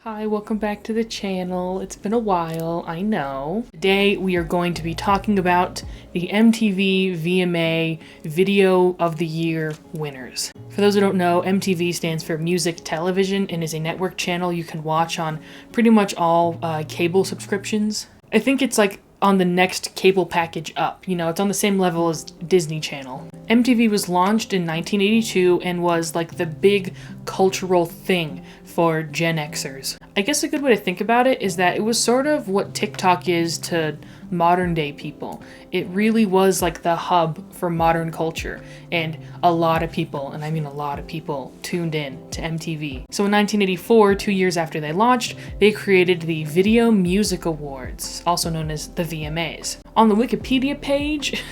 Hi, welcome back to the channel. It's been a while, I know. Today we are going to be talking about the MTV VMA Video of the Year winners. For those who don't know, MTV stands for Music Television and is a network channel you can watch on pretty much all cable subscriptions. I think it's like on the next cable package up. You know, it's on the same level as Disney Channel. MTV was launched in 1982 and was like the big cultural thing for Gen Xers. I guess a good way to think about it is that it was sort of what TikTok is to modern day people. It really was like the hub for modern culture, and a lot of people, and I mean a lot of people, tuned in to MTV. So in 1984, 2 years after they launched, they created the Video Music Awards, also known as the VMAs. On the Wikipedia page,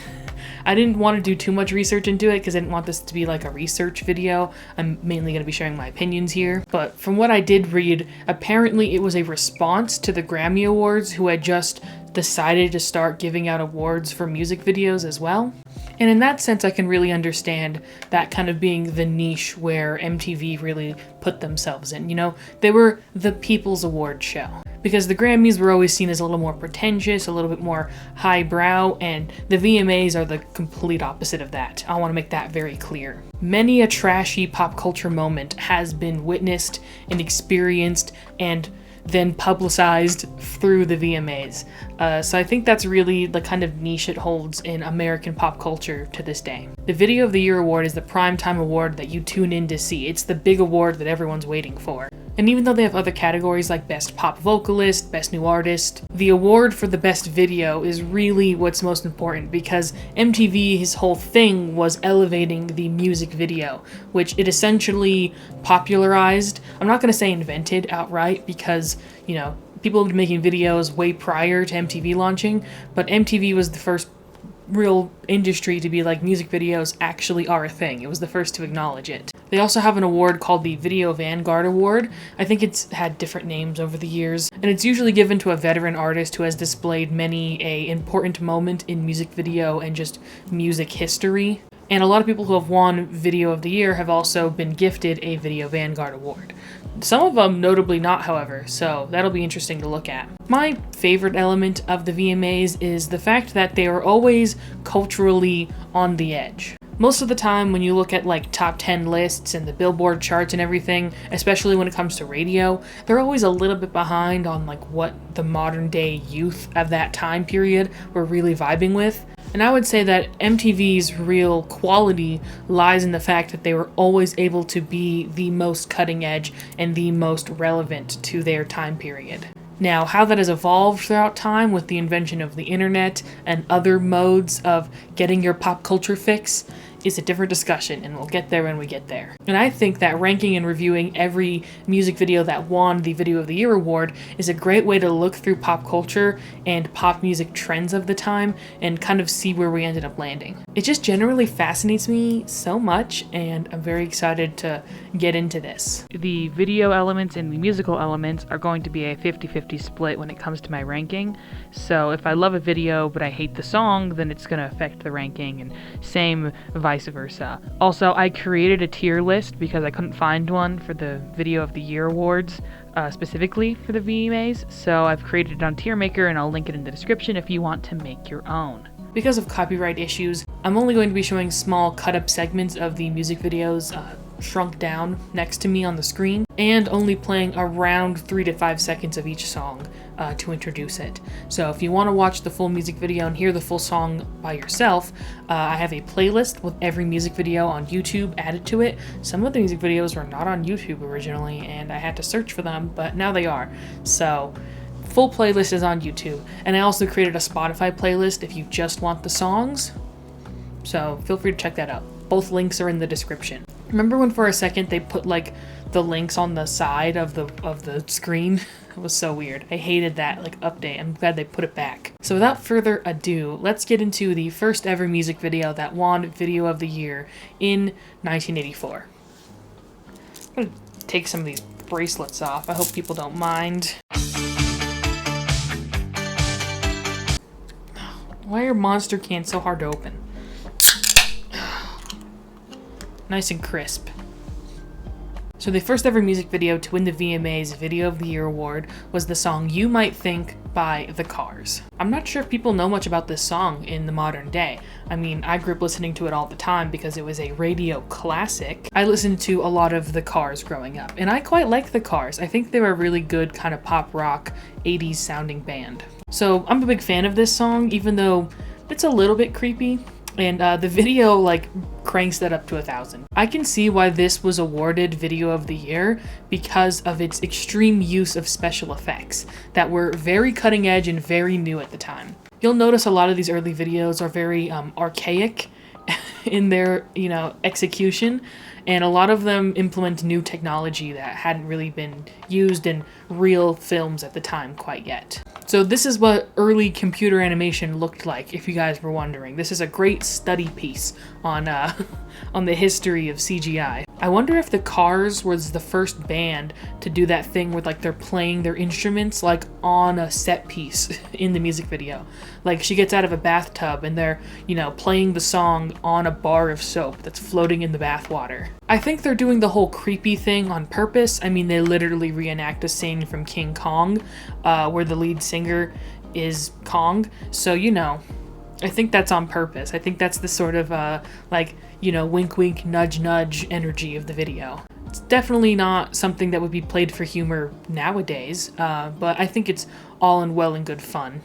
I didn't want to do too much research into it because I didn't want this to be like a research video. I'm mainly going to be sharing my opinions here. But from what I did read, apparently it was a response to the Grammy Awards, who had just decided to start giving out awards for music videos as well. And in that sense, I can really understand that kind of being the niche where MTV really put themselves in. You know, they were the People's Award show. Because the Grammys were always seen as a little more pretentious, a little bit more highbrow, and the VMAs are the complete opposite of that. I want to make that very clear. Many a trashy pop culture moment has been witnessed and experienced and then publicized through the VMAs. So I think that's really the kind of niche it holds in American pop culture to this day. The Video of the Year award is the primetime award that you tune in to see. It's the big award that everyone's waiting for. And even though they have other categories like Best Pop Vocalist, Best New Artist, the award for the Best Video is really what's most important, because MTV's whole thing was elevating the music video, which it essentially popularized. I'm not going to say invented outright because, you know, people have been making videos way prior to MTV launching, but MTV was the first real industry to be like, music videos actually are a thing. It was the first to acknowledge it. They also have an award called the Video Vanguard Award. I think it's had different names over the years, and it's usually given to a veteran artist who has displayed many a important moment in music video and just music history. And a lot of people who have won Video of the Year have also been gifted a Video Vanguard Award. Some of them notably not, however, so that'll be interesting to look at. My favorite element of the VMAs is the fact that they are always culturally on the edge. Most of the time when you look at like top 10 lists and the Billboard charts and everything, especially when it comes to radio, they're always a little bit behind on like what the modern day youth of that time period were really vibing with. And I would say that MTV's real quality lies in the fact that they were always able to be the most cutting edge and the most relevant to their time period. Now, how that has evolved throughout time with the invention of the internet and other modes of getting your pop culture fix is a different discussion, and we'll get there when we get there. And I think that ranking and reviewing every music video that won the Video of the Year award is a great way to look through pop culture and pop music trends of the time and kind of see where we ended up landing. It just generally fascinates me so much, and I'm very excited to get into this. The video elements and the musical elements are going to be a 50-50 split when it comes to my ranking. So if I love a video but I hate the song, then it's going to affect the ranking, and same vice versa. Also, I created a tier list because I couldn't find one for the Video of the Year awards, specifically for the VMAs, so I've created it on Tier Maker, and I'll link it in the description if you want to make your own. Because of copyright issues, I'm only going to be showing small cut-up segments of the music videos shrunk down next to me on the screen, and only playing around 3 to 5 seconds of each song to introduce it. So if you want to watch the full music video and hear the full song by yourself, I have a playlist with every music video on YouTube added to it. Some of the music videos were not on YouTube originally, and I had to search for them, but now they are. So full playlist is on YouTube, and I also created a Spotify playlist if you just want the songs, so feel free to check that out. Both links are in the description. Remember when for a second they put like the links on the side of the screen? It was so weird. I hated that like update. I'm glad they put it back. So without further ado, let's get into the first ever music video that won Video of the Year in 1984. I'm gonna take some of these bracelets off. I hope people don't mind. Why are monster cans so hard to open? Nice and crisp. So the first ever music video to win the VMA's Video of the Year award was the song You Might Think by The Cars. I'm not sure if people know much about this song in the modern day. I mean, I grew up listening to it all the time because it was a radio classic. I listened to a lot of The Cars growing up, and I quite like The Cars. I think they're a really good kind of pop rock 80s sounding band. So I'm a big fan of this song, even though it's a little bit creepy. And the video like cranks that up to 1,000. I can see why this was awarded Video of the Year because of its extreme use of special effects that were very cutting edge and very new at the time. You'll notice a lot of these early videos are very archaic in their, execution, and a lot of them implement new technology that hadn't really been used in real films at the time quite yet. So this is what early computer animation looked like, if you guys were wondering. This is a great study piece on the history of CGI. I wonder if The Cars was the first band to do that thing where like they're playing their instruments like on a set piece in the music video. Like she gets out of a bathtub and they're, playing the song on a bar of soap that's floating in the bathwater. I think they're doing the whole creepy thing on purpose. I mean, they literally reenact a scene from King Kong, where the lead singer is Kong. So, I think that's on purpose. I think that's the sort of, wink wink, nudge nudge energy of the video. It's definitely not something that would be played for humor nowadays, but I think it's all in well and good fun.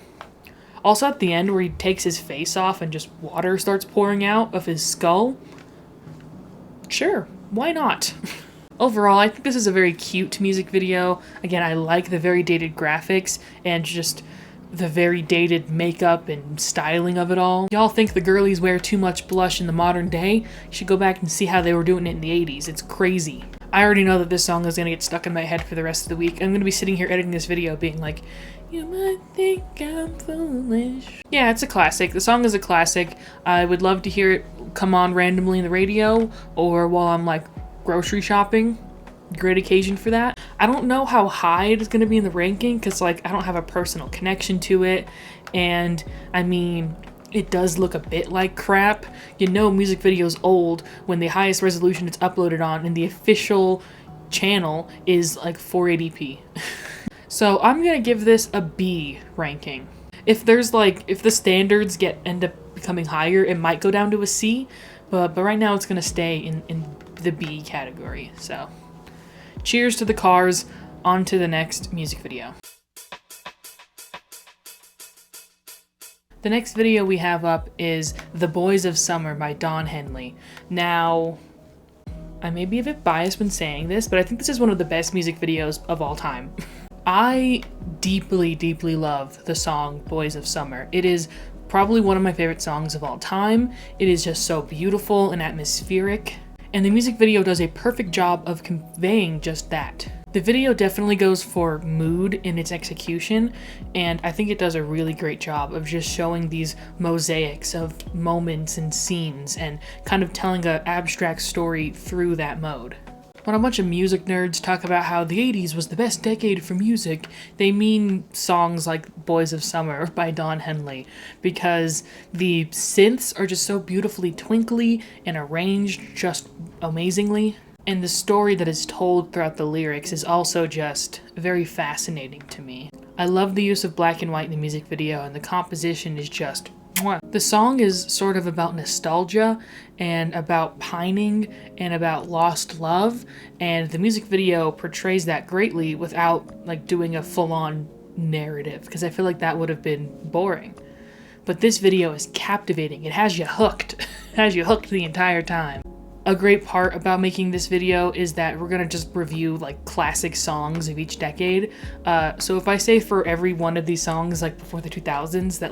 Also at the end where he takes his face off and just water starts pouring out of his skull. Sure, why not? Overall, I think this is a very cute music video. Again, I like the very dated graphics and just the very dated makeup and styling of it all. Y'all think the girlies wear too much blush in the modern day? You should go back and see how they were doing it in the 80s. It's crazy. I already know that this song is gonna get stuck in my head for the rest of the week. I'm gonna be sitting here editing this video being like, you might think I'm foolish. Yeah, it's a classic. The song is a classic. I would love to hear it come on randomly in the radio or while I'm like grocery shopping. Great occasion for that. I don't know how high it is going to be in the ranking because I don't have a personal connection to it, and I mean it does look a bit like crap. Music video's old when the highest resolution it's uploaded on in the official channel is like 480p. So I'm gonna give this a B ranking. If the standards end up becoming higher, it might go down to a C, but right now it's gonna stay in the B category. So cheers to The Cars, on to the next music video. The next video we have up is The Boys of Summer by Don Henley. Now, I may be a bit biased when saying this, but I think this is one of the best music videos of all time. I deeply, deeply love the song Boys of Summer. It is probably one of my favorite songs of all time. It is just so beautiful and atmospheric, and the music video does a perfect job of conveying just that. The video definitely goes for mood in its execution, and I think it does a really great job of just showing these mosaics of moments and scenes and kind of telling an abstract story through that mode. When a bunch of music nerds talk about how the 80s was the best decade for music, they mean songs like Boys of Summer by Don Henley, because the synths are just so beautifully twinkly and arranged just amazingly. And the story that is told throughout the lyrics is also just very fascinating to me. I love the use of black and white in the music video, and the composition is just mwah. The song is sort of about nostalgia and about pining and about lost love, and the music video portrays that greatly without doing a full-on narrative, because I feel like that would have been boring. But this video is captivating. It has you hooked. It has you hooked the entire time. A great part about making this video is that we're gonna just review classic songs of each decade. So if I say for every one of these songs before the 2000s that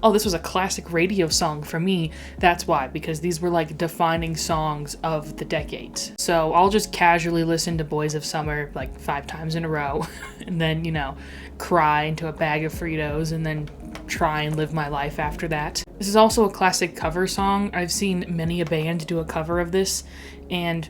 oh, this was a classic radio song for me, that's why, because these were defining songs of the decades. So I'll just casually listen to Boys of Summer 5 times in a row and then, cry into a bag of Fritos and then try and live my life after that. This is also a classic cover song. I've seen many a band do a cover of this, and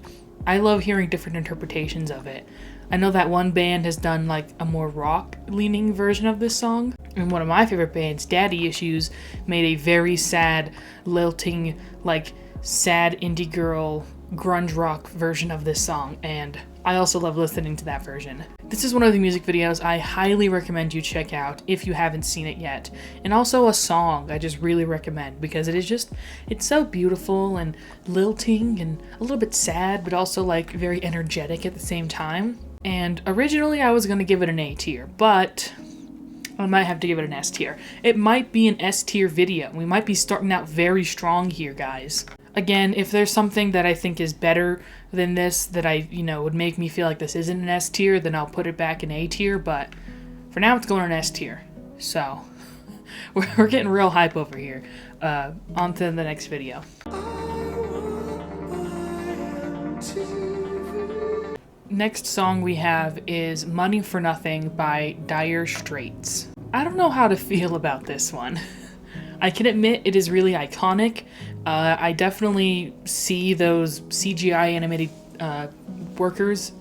I love hearing different interpretations of it. I know that one band has done a more rock-leaning version of this song, and one of my favorite bands, Daddy Issues, made a very sad, lilting, sad indie girl grunge rock version of this song, and I also love listening to that version. This is one of the music videos I highly recommend you check out if you haven't seen it yet. And also a song I just really recommend because it's so beautiful and lilting and a little bit sad, but also like very energetic at the same time. And originally I was gonna give it an A tier, but I might have to give it an S tier. It might be an S tier video. We might be starting out very strong here, guys. Again, if there's something that I think is better than this that would make me feel like this isn't an S tier, then I'll put it back in A tier, but for now it's going in S tier. So, we're getting real hype over here. On to the next video. Next song we have is Money for Nothing by Dire Straits. I don't know how to feel about this one. I can admit it is really iconic. I definitely see those CGI animated workers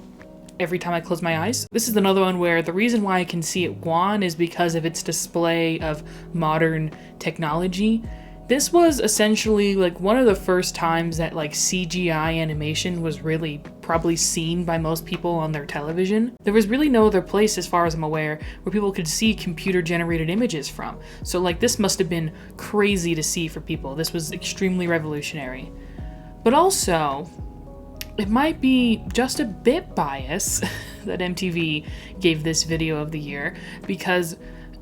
every time I close my eyes. This is another one where the reason why I can see it won is because of its display of modern technology. This was essentially like one of the first times that like CGI animation was really probably seen by most people on their television. There was really no other place, as far as I'm aware, where people could see computer generated images from. So like this must have been crazy to see for people. This was extremely revolutionary. But also, it might be just a bit biased that MTV gave this video of the year because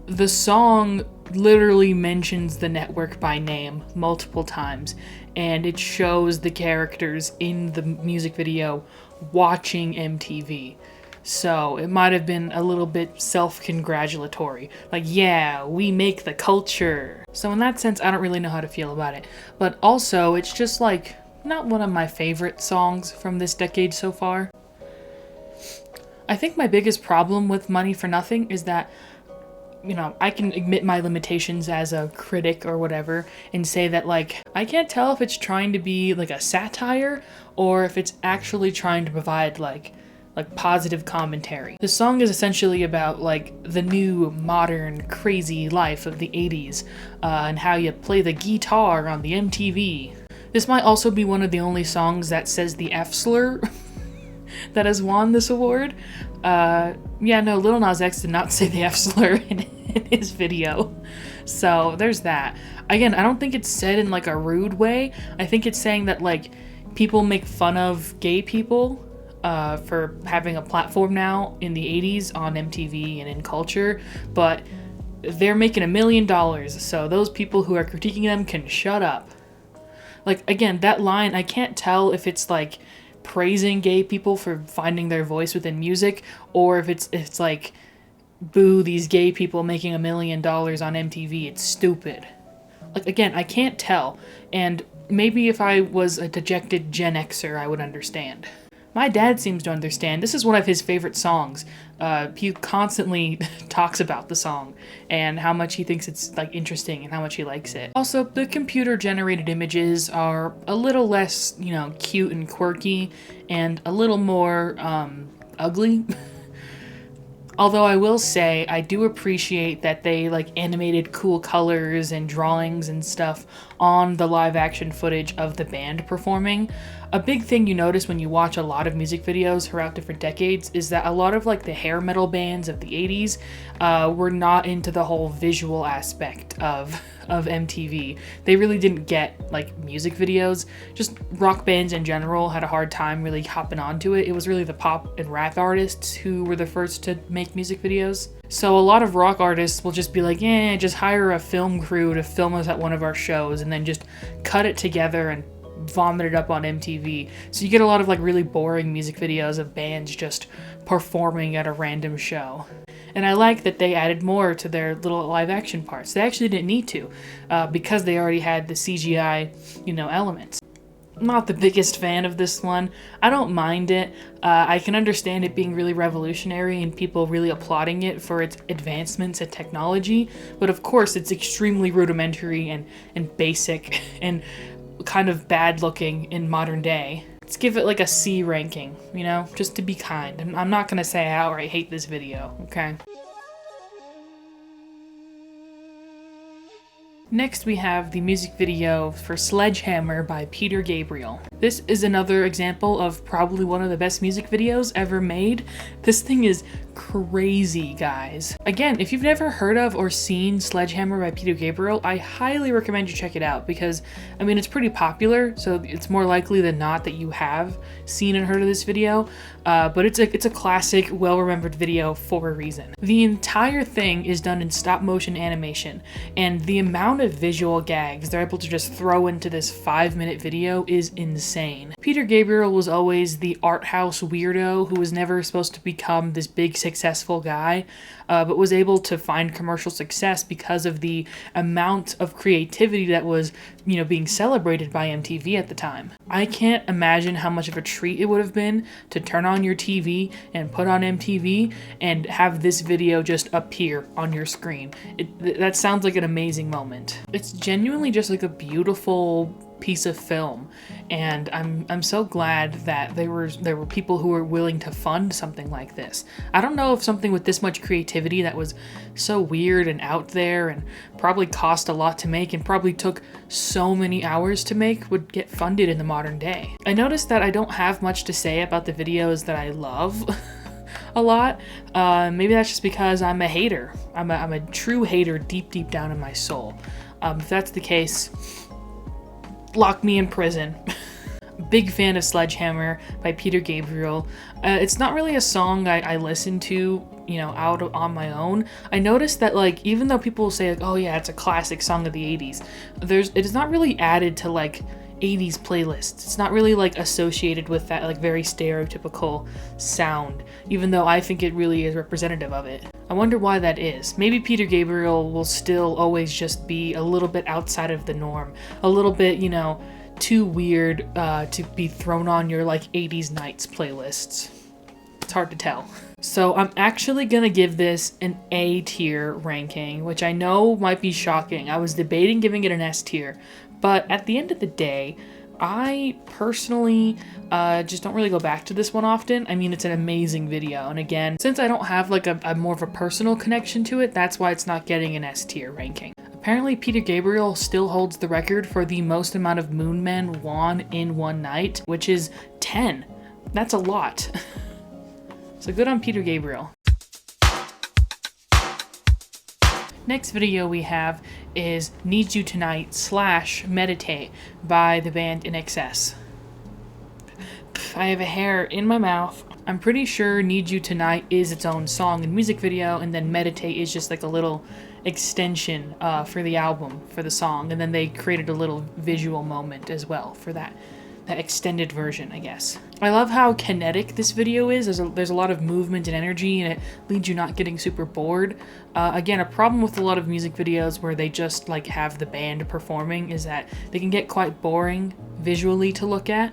the song literally mentions the network by name multiple times, and it shows the characters in the music video watching MTV. So it might have been a little bit self-congratulatory. Like, yeah, we make the culture. So in that sense, I don't really know how to feel about it. But also, it's just like not one of my favorite songs from this decade so far. I think my biggest problem with Money for Nothing is that I can admit my limitations as a critic or whatever and say that, like, I can't tell if it's trying to be, like, a satire or if it's actually trying to provide, like positive commentary. The song is essentially about, like, the new, modern, crazy life of the 80s and how you play the guitar on the MTV. This might also be one of the only songs that says the F slur that has won this award. Lil Nas X did not say the F slur in his video. So there's that. Again, I don't think it's said in like a rude way. I think it's saying that like people make fun of gay people for having a platform now in the 80s on MTV and in culture, but they're making $1 million, so those people who are critiquing them can shut up. Like, again, that line, I can't tell if it's like praising gay people for finding their voice within music, or if it's like, boo, these gay people making $1 million on MTV, it's stupid. Like, again, I can't tell, and maybe if I was a dejected Gen Xer, I would understand. My dad seems to understand. This is one of his favorite songs. He constantly talks about the song and how much he thinks it's like interesting and how much he likes it. Also, the computer generated images are a little less, cute and quirky and a little more ugly. Although I will say, I do appreciate that they like animated cool colors and drawings and stuff on the live action footage of the band performing. A big thing you notice when you watch a lot of music videos throughout different decades is that a lot of like the hair metal bands of the 80s were not into the whole visual aspect of MTV. They really didn't get like music videos. Just rock bands in general had a hard time really hopping onto it. It was really the pop and rap artists who were the first to make music videos. So a lot of rock artists will just be like, just hire a film crew to film us at one of our shows and then just cut it together and vomit it up on MTV. So you get a lot of like really boring music videos of bands just performing at a random show. And I like that they added more to their little live action parts. They actually didn't need to because they already had the CGI, elements. I'm not the biggest fan of this one. I don't mind it. I can understand it being really revolutionary and people really applauding it for its advancements in technology. But of course, it's extremely rudimentary and basic and kind of bad looking in modern day. Let's give it like a C ranking, just to be kind. I'm not gonna say I outright hate this video, okay? Next we have the music video for Sledgehammer by Peter Gabriel. This is another example of probably one of the best music videos ever made. This thing is crazy, guys. Again, if you've never heard of or seen Sledgehammer by Peter Gabriel, I highly recommend you check it out because, I mean, it's pretty popular, so it's more likely than not that you have seen and heard of this video, but it's a classic, well-remembered video for a reason. The entire thing is done in stop-motion animation, and the amount of visual gags they're able to just throw into this 5-minute video is insane. Peter Gabriel was always the art house weirdo who was never supposed to become this big successful guy, but was able to find commercial success because of the amount of creativity that was, you know, being celebrated by MTV at the time. I can't imagine how much of a treat it would have been to turn on your TV and put on MTV and have this video just appear on your screen. That sounds like an amazing moment. It's genuinely just like a beautiful piece of film, and I'm so glad that there were people who were willing to fund something like this. I don't know if something with this much creativity that was so weird and out there and probably cost a lot to make and probably took so many hours to make would get funded in the modern day. I noticed that I don't have much to say about the videos that I love a lot. Maybe that's just because I'm a hater. I'm a true hater deep down in my soul. If that's the case, lock me in prison. Big fan of Sledgehammer by Peter Gabriel. It's not really a song I listen to, you know, out on my own. I noticed that, like, even though people say, like, oh yeah, it's a classic song of the 80s, it is not really added to, like, 80s playlists. It's not really, like, associated with that, like, very stereotypical sound, even though I think it really is representative of it. I wonder why that is. Maybe Peter Gabriel will still always just be a little bit outside of the norm, a little bit, you know, too weird to be thrown on your, like, 80s nights playlists. It's hard to tell. So I'm actually gonna give this an A tier ranking, which I know might be shocking. I was debating giving it an S tier, but at the end of the day, I personally just don't really go back to this one often. I mean, it's an amazing video, and again, since I don't have like a more of a personal connection to it, that's why it's not getting an S tier ranking. Apparently, Peter Gabriel still holds the record for the most amount of moon men won in one night, which is 10. That's a lot. So good on Peter Gabriel. Next video we have is Need You Tonight / Meditate by the band INXS. I have a hair in my mouth. I'm pretty sure Need You Tonight is its own song and music video, and then Meditate is just like a little extension for the album, for the song, and then they created a little visual moment as well for that extended version, I guess. I love how kinetic this video is. There's a lot of movement and energy, and it leaves you not getting super bored. Again, a problem with a lot of music videos where they just like have the band performing is that they can get quite boring visually to look at.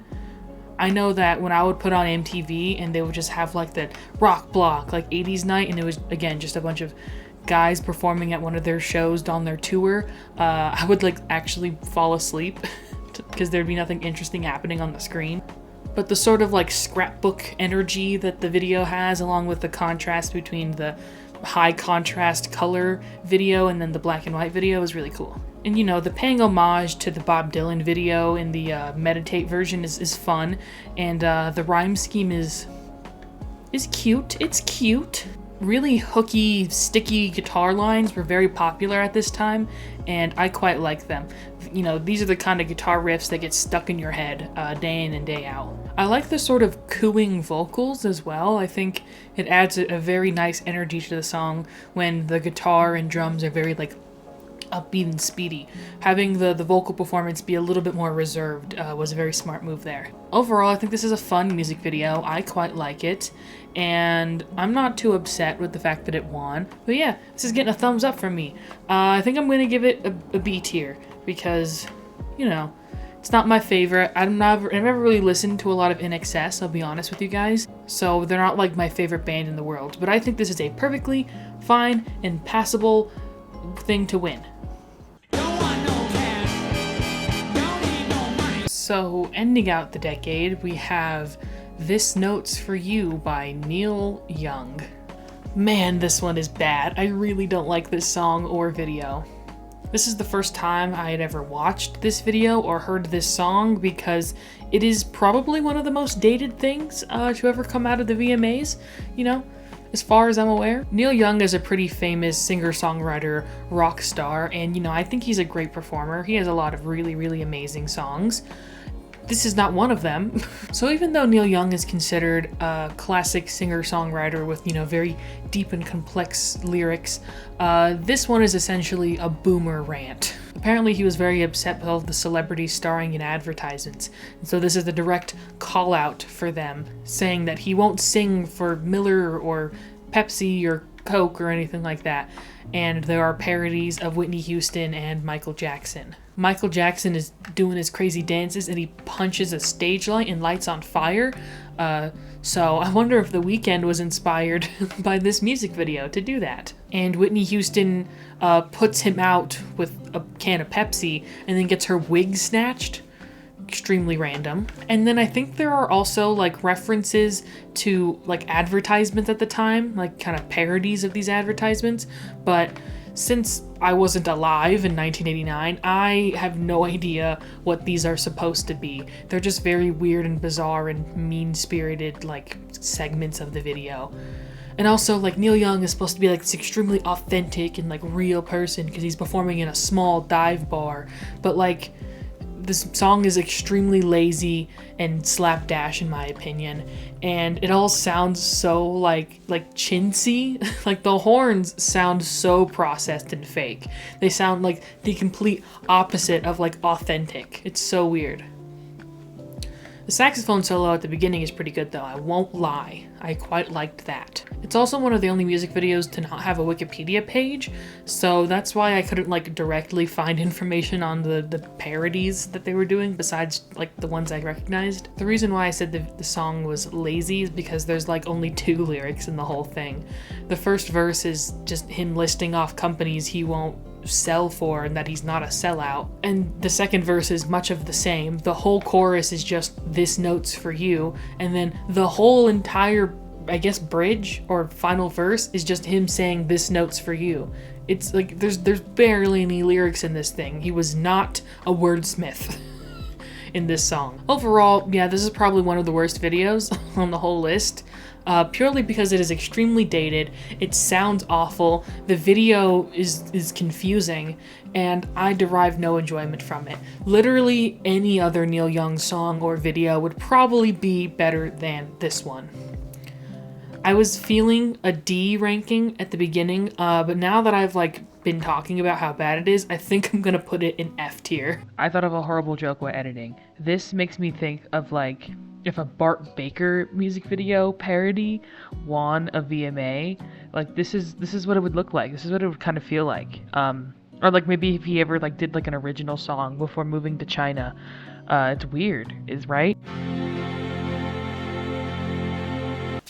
I know that when I would put on MTV and they would just have like the rock block, like 80s night, and it was, again, just a bunch of guys performing at one of their shows on their tour, I would like actually fall asleep because there'd be nothing interesting happening on the screen. But the sort of like scrapbook energy that the video has, along with the contrast between the high contrast color video and then the black and white video, is really cool. And you know, the paying homage to the Bob Dylan video in the Meditate version is fun, and the rhyme scheme is cute. It's cute. Really hooky, sticky guitar lines were very popular at this time, and I quite like them. You know, these are the kind of guitar riffs that get stuck in your head day in and day out. I like the sort of cooing vocals as well. I think it adds a very nice energy to the song when the guitar and drums are very like upbeat and speedy. Having the vocal performance be a little bit more reserved was a very smart move there. Overall, I think this is a fun music video. I quite like it, and I'm not too upset with the fact that it won. But yeah, this is getting a thumbs up from me. I think I'm going to give it a B tier because, you know, it's not my favorite. I've never really listened to a lot of INXS, I'll be honest with you guys. So they're not like my favorite band in the world. But I think this is a perfectly fine and passable thing to win. So, ending out the decade, we have This Note's For You by Neil Young. Man, this one is bad. I really don't like this song or video. This is the first time I had ever watched this video or heard this song because it is probably one of the most dated things to ever come out of the VMAs, you know, as far as I'm aware. Neil Young is a pretty famous singer-songwriter, rock star, and you know, I think he's a great performer. He has a lot of really, really amazing songs. This is not one of them. So even though Neil Young is considered a classic singer-songwriter with, you know, very deep and complex lyrics, this one is essentially a boomer rant. Apparently he was very upset with all the celebrities starring in advertisements, and so this is a direct call out for them, saying that he won't sing for Miller or Pepsi or Coke or anything like that. And there are parodies of Whitney Houston and Michael Jackson. Michael Jackson is doing his crazy dances and he punches a stage light and lights on fire. So I wonder if The Weeknd was inspired by this music video to do that. And Whitney Houston puts him out with a can of Pepsi and then gets her wig snatched. Extremely random. And then I think there are also like references to like advertisements at the time, like kind of parodies of these advertisements, but since I wasn't alive in 1989, I have no idea what these are supposed to be. They're just very weird and bizarre and mean-spirited like segments of the video. And also, like, Neil Young is supposed to be like this extremely authentic and like real person because he's performing in a small dive bar, but like this song is extremely lazy and slapdash in my opinion, and it all sounds so like chintzy. Like the horns sound so processed and fake. They sound like the complete opposite of like authentic. It's so weird. The saxophone solo at the beginning is pretty good though, I won't lie. I quite liked that. It's also one of the only music videos to not have a Wikipedia page, so that's why I couldn't like directly find information on the parodies that they were doing besides like the ones I recognized. The reason why I said the song was lazy is because there's like only 2 lyrics in the whole thing. The first verse is just him listing off companies he won't sell for and that he's not a sellout, and the second verse is much of the same. The whole chorus is just "this note's for you," and then the whole entire, I guess, bridge or final verse is just him saying "this note's for you." It's like there's barely any lyrics in this thing. He was not a wordsmith in this song. Overall, yeah, this is probably one of the worst videos on the whole list. Purely because it is extremely dated, it sounds awful, the video is confusing, and I derive no enjoyment from it. Literally any other Neil Young song or video would probably be better than this one. I was feeling a D ranking at the beginning, but now that I've like been talking about how bad it is, I think I'm gonna put it in F tier. I thought of a horrible joke while editing. This makes me think of like if a Bart Baker music video parody won a VMA, like this is what it would look like. This is what it would kind of feel like. Or like maybe if he ever like did like an original song before moving to China. It's weird, is right?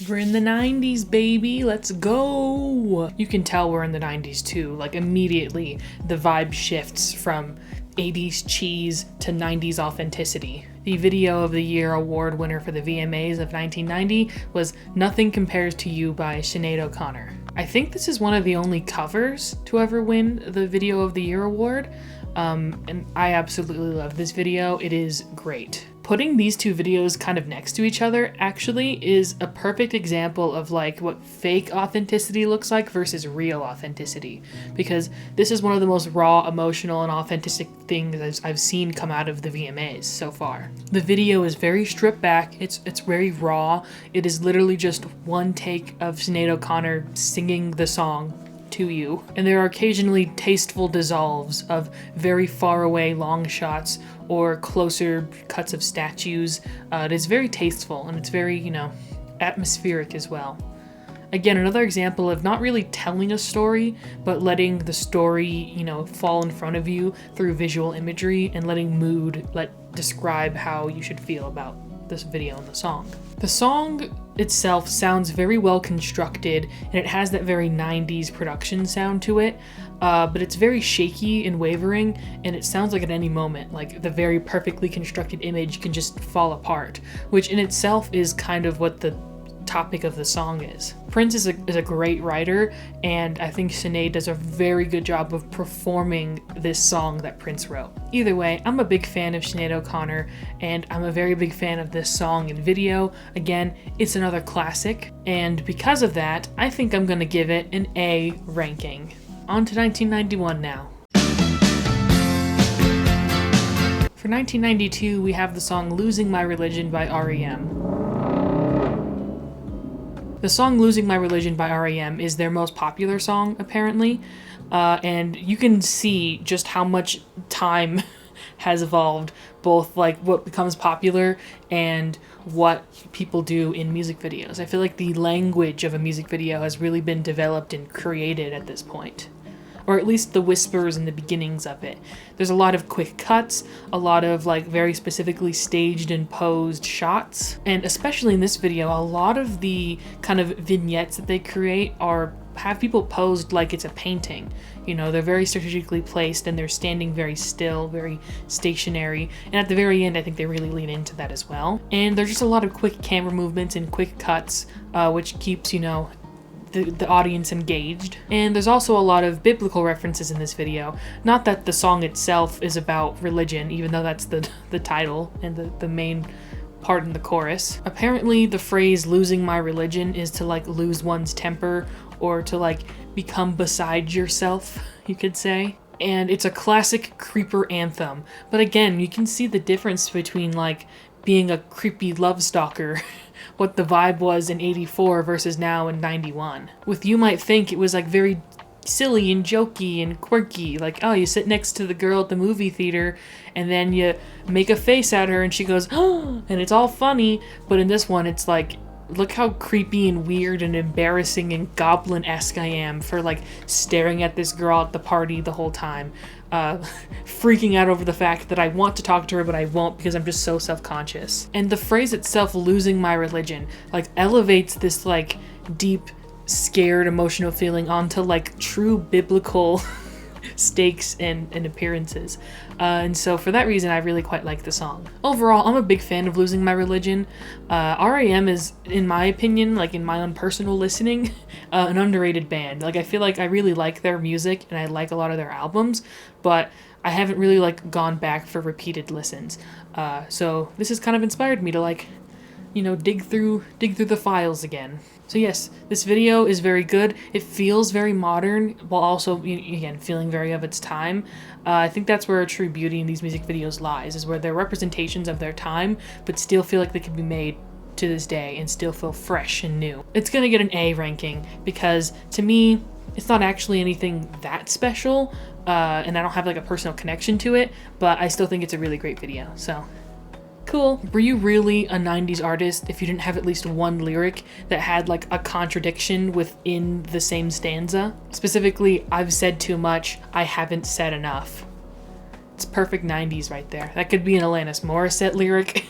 We're in the 90s, baby, let's go! You can tell we're in the 90s too, like immediately the vibe shifts from 80s cheese to 90s authenticity. The Video of the Year award winner for the VMAs of 1990 was Nothing Compares to You by Sinead O'Connor. I think this is one of the only covers to ever win the Video of the Year award, and I absolutely love this video. It is great. Putting these 2 videos kind of next to each other actually is a perfect example of like what fake authenticity looks like versus real authenticity, because this is one of the most raw, emotional, and authentic things I've seen come out of the VMAs so far. The video is very stripped back, it's very raw. It is literally just one take of Sinead O'Connor singing the song to you, and there are occasionally tasteful dissolves of very far away long shots or closer cuts of statues. It is very tasteful and it's very, you know, atmospheric as well. Again, another example of not really telling a story, but letting the story, you know, fall in front of you through visual imagery and letting mood describe how you should feel about this video and the song. The song itself sounds very well constructed and it has that very 90s production sound to it, but it's very shaky and wavering, and it sounds like at any moment, like the very perfectly constructed image can just fall apart, which in itself is kind of what the topic of the song is. Prince is a great writer, and I think Sinead does a very good job of performing this song that Prince wrote. Either way, I'm a big fan of Sinead O'Connor, and I'm a very big fan of this song and video. Again, it's another classic, and because of that, I think I'm gonna give it an A ranking. On to 1991 now. For 1992, we have the song Losing My Religion by R.E.M. The song Losing My Religion by R.E.M. is their most popular song, apparently, and you can see just how much time has evolved, both like what becomes popular and what people do in music videos. I feel like the language of a music video has really been developed and created at this point. Or at least the whispers and the beginnings of it. There's a lot of quick cuts, a lot of like very specifically staged and posed shots, and especially in this video, a lot of the kind of vignettes that they create have people posed like it's a painting. You know, they're very strategically placed and they're standing very still, very stationary, and at the very end I think they really lean into that as well. And there's just a lot of quick camera movements and quick cuts, which keeps, you know, the audience engaged. And there's also a lot of biblical references in this video. Not that the song itself is about religion, even though that's the title and the main part in the chorus. Apparently the phrase losing my religion is to like lose one's temper or to like become beside yourself, you could say. And it's a classic creeper anthem. But again, you can see the difference between like being a creepy love stalker what the vibe was in 84 versus now in 91. With You Might Think, it was like very silly and jokey and quirky. Like, oh, you sit next to the girl at the movie theater and then you make a face at her and she goes, oh, and it's all funny. But in this one, it's like, look how creepy and weird and embarrassing and goblin-esque I am for like staring at this girl at the party the whole time. Freaking out over the fact that I want to talk to her but I won't because I'm just so self-conscious. And the phrase itself, losing my religion, like elevates this like deep, scared, emotional feeling onto like true biblical stakes and appearances. And so for that reason, I really quite like the song. Overall, I'm a big fan of Losing My Religion. R.E.M. is, in my opinion, like in my own personal listening, an underrated band. Like I feel like I really like their music and I like a lot of their albums, but I haven't really like gone back for repeated listens. So this has kind of inspired me to like, you know, dig through the files again. So yes, this video is very good. It feels very modern while also, again, feeling very of its time. I think that's where a true beauty in these music videos lies, is where they're representations of their time, but still feel like they can be made to this day and still feel fresh and new. It's gonna get an A ranking because to me, it's not actually anything that special, and I don't have like a personal connection to it, but I still think it's a really great video, so. Cool. Were you really a 90s artist if you didn't have at least one lyric that had like a contradiction within the same stanza? Specifically, I've said too much, I haven't said enough. It's perfect 90s right there. That could be an Alanis Morissette lyric.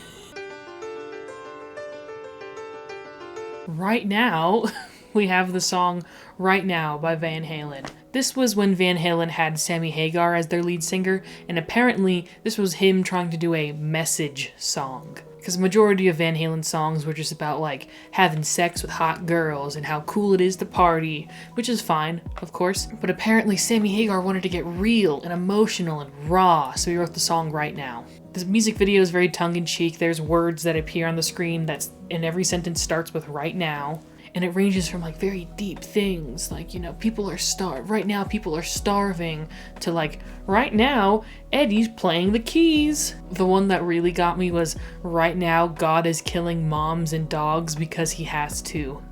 Right now, we have the song Right Now by Van Halen. This was when Van Halen had Sammy Hagar as their lead singer, and apparently this was him trying to do a message song. Because the majority of Van Halen songs were just about like having sex with hot girls and how cool it is to party, which is fine, of course. But apparently Sammy Hagar wanted to get real and emotional and raw, so he wrote the song Right Now. This music video is very tongue-in-cheek. There's words that appear on the screen and every sentence starts with right now. And it ranges from like very deep things, like, you know, right now people are starving, to like, right now Eddie's playing the keys. The one that really got me was, right now God is killing moms and dogs because he has to.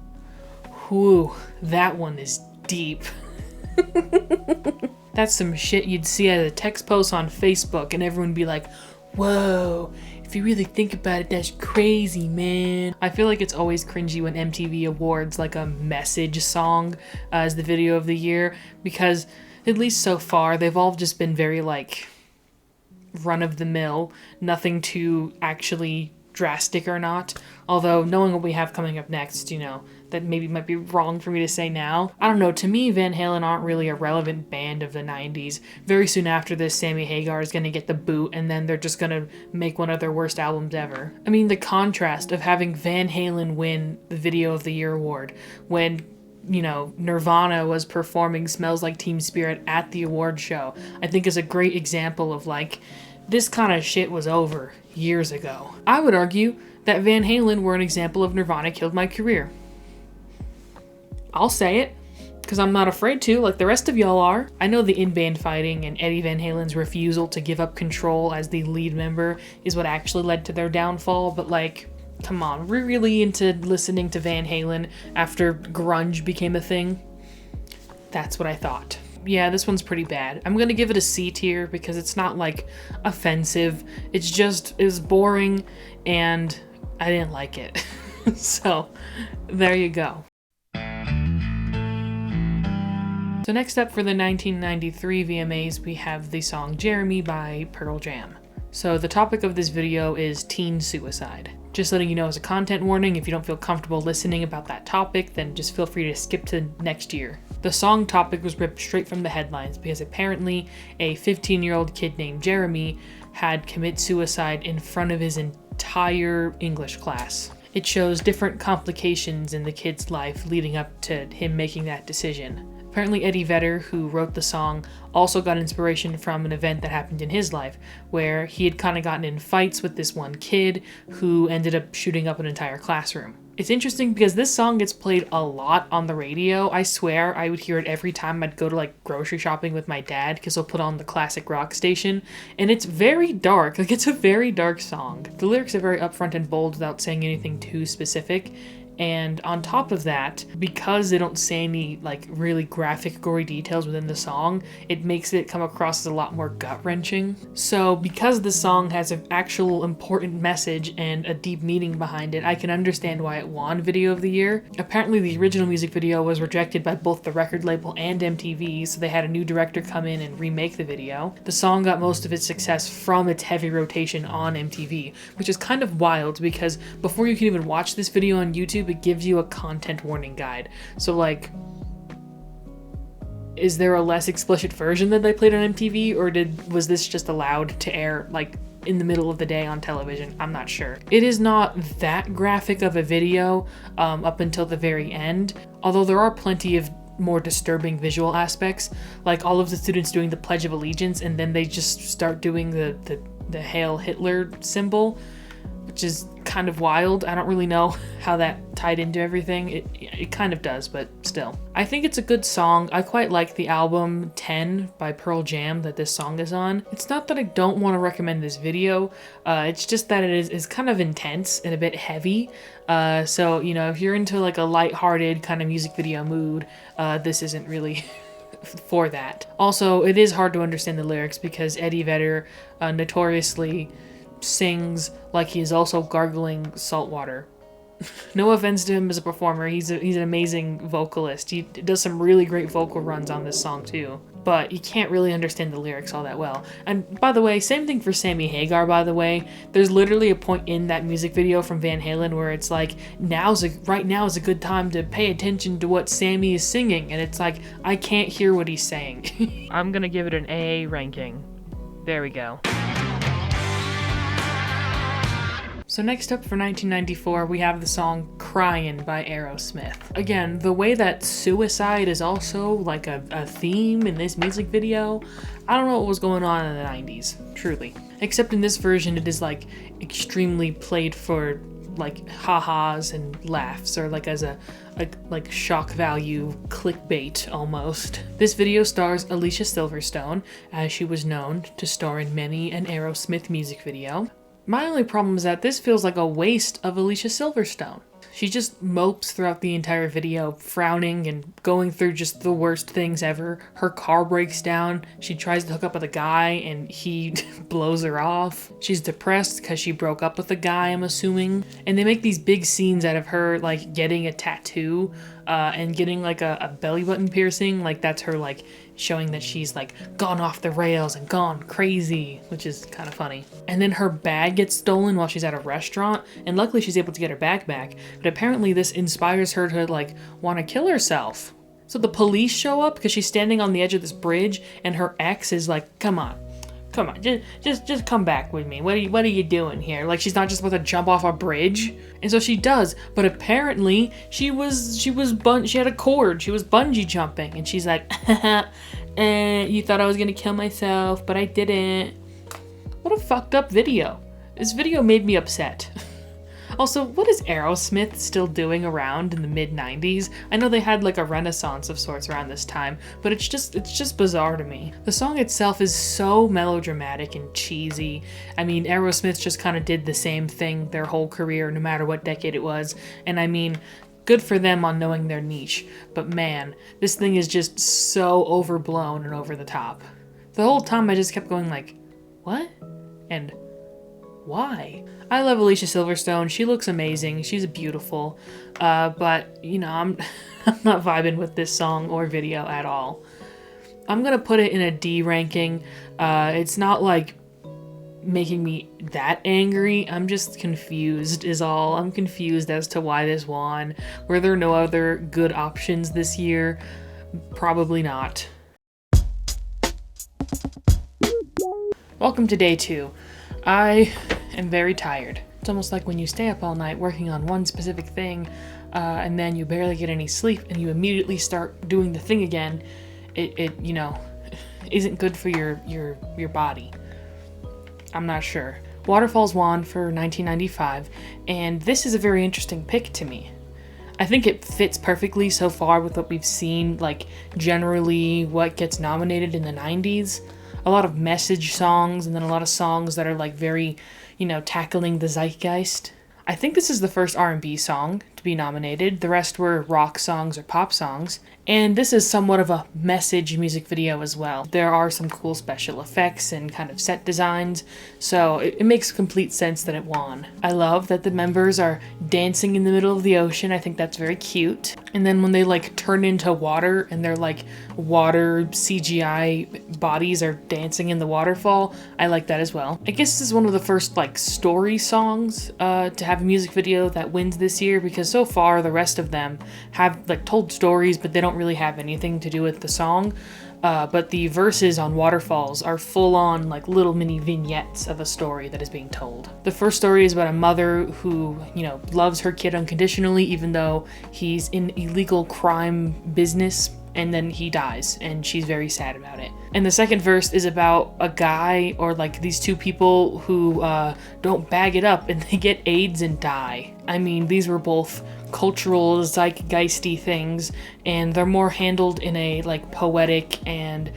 Whew, that one is deep. That's some shit you'd see as a text post on Facebook and everyone would be like, whoa, if you really think about it, that's crazy, man. I feel like it's always cringy when MTV awards like a message song as the video of the year, because at least so far, they've all just been very like run-of-the-mill, nothing too actually drastic or not. Although knowing what we have coming up next, you know, that maybe might be wrong for me to say now. I don't know, to me, Van Halen aren't really a relevant band of the 90s. Very soon after this, Sammy Hagar is gonna get the boot, and then they're just gonna make one of their worst albums ever. I mean, the contrast of having Van Halen win the Video of the Year award when, you know, Nirvana was performing Smells Like Teen Spirit at the award show, I think is a great example of like, this kind of shit was over years ago. I would argue that Van Halen were an example of Nirvana killed my career. I'll say it, because I'm not afraid to, like the rest of y'all are. I know the in-band fighting and Eddie Van Halen's refusal to give up control as the lead member is what actually led to their downfall, but like, come on, we're really into listening to Van Halen after grunge became a thing? That's what I thought. Yeah, this one's pretty bad. I'm gonna give it a C tier because it's not like offensive. It's just, it was boring and I didn't like it. So there you go. So next up for the 1993 VMAs, we have the song Jeremy by Pearl Jam. So the topic of this video is teen suicide. Just letting you know as a content warning, if you don't feel comfortable listening about that topic, then just feel free to skip to next year. The song topic was ripped straight from the headlines because apparently a 15-year-old kid named Jeremy had committed suicide in front of his entire English class. It shows different complications in the kid's life leading up to him making that decision. Apparently Eddie Vedder, who wrote the song, also got inspiration from an event that happened in his life, where he had kind of gotten in fights with this one kid who ended up shooting up an entire classroom. It's interesting because this song gets played a lot on the radio. I swear I would hear it every time I'd go to like grocery shopping with my dad because he'll put on the classic rock station, and it's very dark. Like, it's a very dark song. The lyrics are very upfront and bold without saying anything too specific. And on top of that, because they don't say any like really graphic, gory details within the song, it makes it come across as a lot more gut-wrenching. So because the song has an actual important message and a deep meaning behind it, I can understand why it won Video of the Year. Apparently the original music video was rejected by both the record label and MTV, so they had a new director come in and remake the video. The song got most of its success from its heavy rotation on MTV, which is kind of wild because before you can even watch this video on YouTube, it gives you a content warning guide. So like, is there a less explicit version that they played on MTV, or was this just allowed to air like in the middle of the day on television? I'm not sure. It is not that graphic of a video up until the very end, although there are plenty of more disturbing visual aspects, like all of the students doing the Pledge of Allegiance and then they just start doing the Hail Hitler symbol, which is kind of wild. I don't really know how that tied into everything. It kind of does, but still. I think it's a good song. I quite like the album 10 by Pearl Jam that this song is on. It's not that I don't want to recommend this video, it's just that it is kind of intense and a bit heavy. So, you know, if you're into like a lighthearted kind of music video mood, this isn't really for that. Also, it is hard to understand the lyrics because Eddie Vedder notoriously sings like he is also gargling salt water. No offense to him as a performer, he's an amazing vocalist. He does some really great vocal runs on this song too, but you can't really understand the lyrics all that well. And by the way, same thing for Sammy Hagar, by the way. There's literally a point in that music video from Van Halen where it's like, right now is a good time to pay attention to what Sammy is singing, and it's like, I can't hear what he's saying. I'm gonna give it an A ranking. There we go. So next up for 1994, we have the song Cryin' by Aerosmith. Again, the way that suicide is also like a theme in this music video, I don't know what was going on in the 90s, truly. Except in this version, it is like extremely played for like ha-has and laughs, or like as a like shock value clickbait almost. This video stars Alicia Silverstone, as she was known to star in many an Aerosmith music video. My only problem is that this feels like a waste of Alicia Silverstone. She just mopes throughout the entire video, frowning and going through just the worst things ever. Her car breaks down, she tries to hook up with a guy and he blows her off. She's depressed because she broke up with a guy, I'm assuming. And they make these big scenes out of her like getting a tattoo and getting like a belly button piercing. Like that's her like showing that she's like gone off the rails and gone crazy, which is kind of funny. And then her bag gets stolen while she's at a restaurant, and luckily she's able to get her bag back, but apparently this inspires her to like want to kill herself. So the police show up because she's standing on the edge of this bridge, and her ex is like, come on, just come back with me. What are you doing here? Like, she's not just about to jump off a bridge. And so she does, but apparently she had a cord. She was bungee jumping, and she's like, you thought I was gonna kill myself, but I didn't. What a fucked up video. This video made me upset. Also, what is Aerosmith still doing around in the mid-90s? I know they had like a renaissance of sorts around this time, but it's just bizarre to me. The song itself is so melodramatic and cheesy. I mean, Aerosmith just kind of did the same thing their whole career, no matter what decade it was. And I mean, good for them on knowing their niche, but man, this thing is just so overblown and over the top. The whole time I just kept going like, what? And why? I love Alicia Silverstone. She looks amazing. She's beautiful. But, you know, I'm not vibing with this song or video at all. I'm going to put it in a D ranking. It's not like making me that angry. I'm just confused is all. I'm confused as to why this won. Were there no other good options this year? Probably not. Welcome to day 2. I am very tired. It's almost like when you stay up all night working on one specific thing, and then you barely get any sleep, and you immediately start doing the thing again. It you know, isn't good for your body. I'm not sure. Waterfalls won for 1995, and this is a very interesting pick to me. I think it fits perfectly so far with what we've seen, like generally what gets nominated in the 90s. A lot of message songs, and then a lot of songs that are like very, you know, tackling the zeitgeist. I think this is the first R&B song to be nominated. The rest were rock songs or pop songs. And this is somewhat of a message music video as well. There are some cool special effects and kind of set designs, so it makes complete sense that it won. I love that the members are dancing in the middle of the ocean. I think that's very cute. And then when they like turn into water and they're like water CGI bodies are dancing in the waterfall, I like that as well. I guess this is one of the first like story songs to have a music video that wins this year, because so far the rest of them have like told stories, but they don't really have anything to do with the song. But the verses on Waterfalls are full on like little mini vignettes of a story that is being told. The first story is about a mother who, you know, loves her kid unconditionally even though he's in illegal crime business, and then he dies and she's very sad about it. And the second verse is about a guy, or like these two people who don't bag it up and they get AIDS and die. I mean, these were both cultural zeitgeisty things, and they're more handled in a like poetic and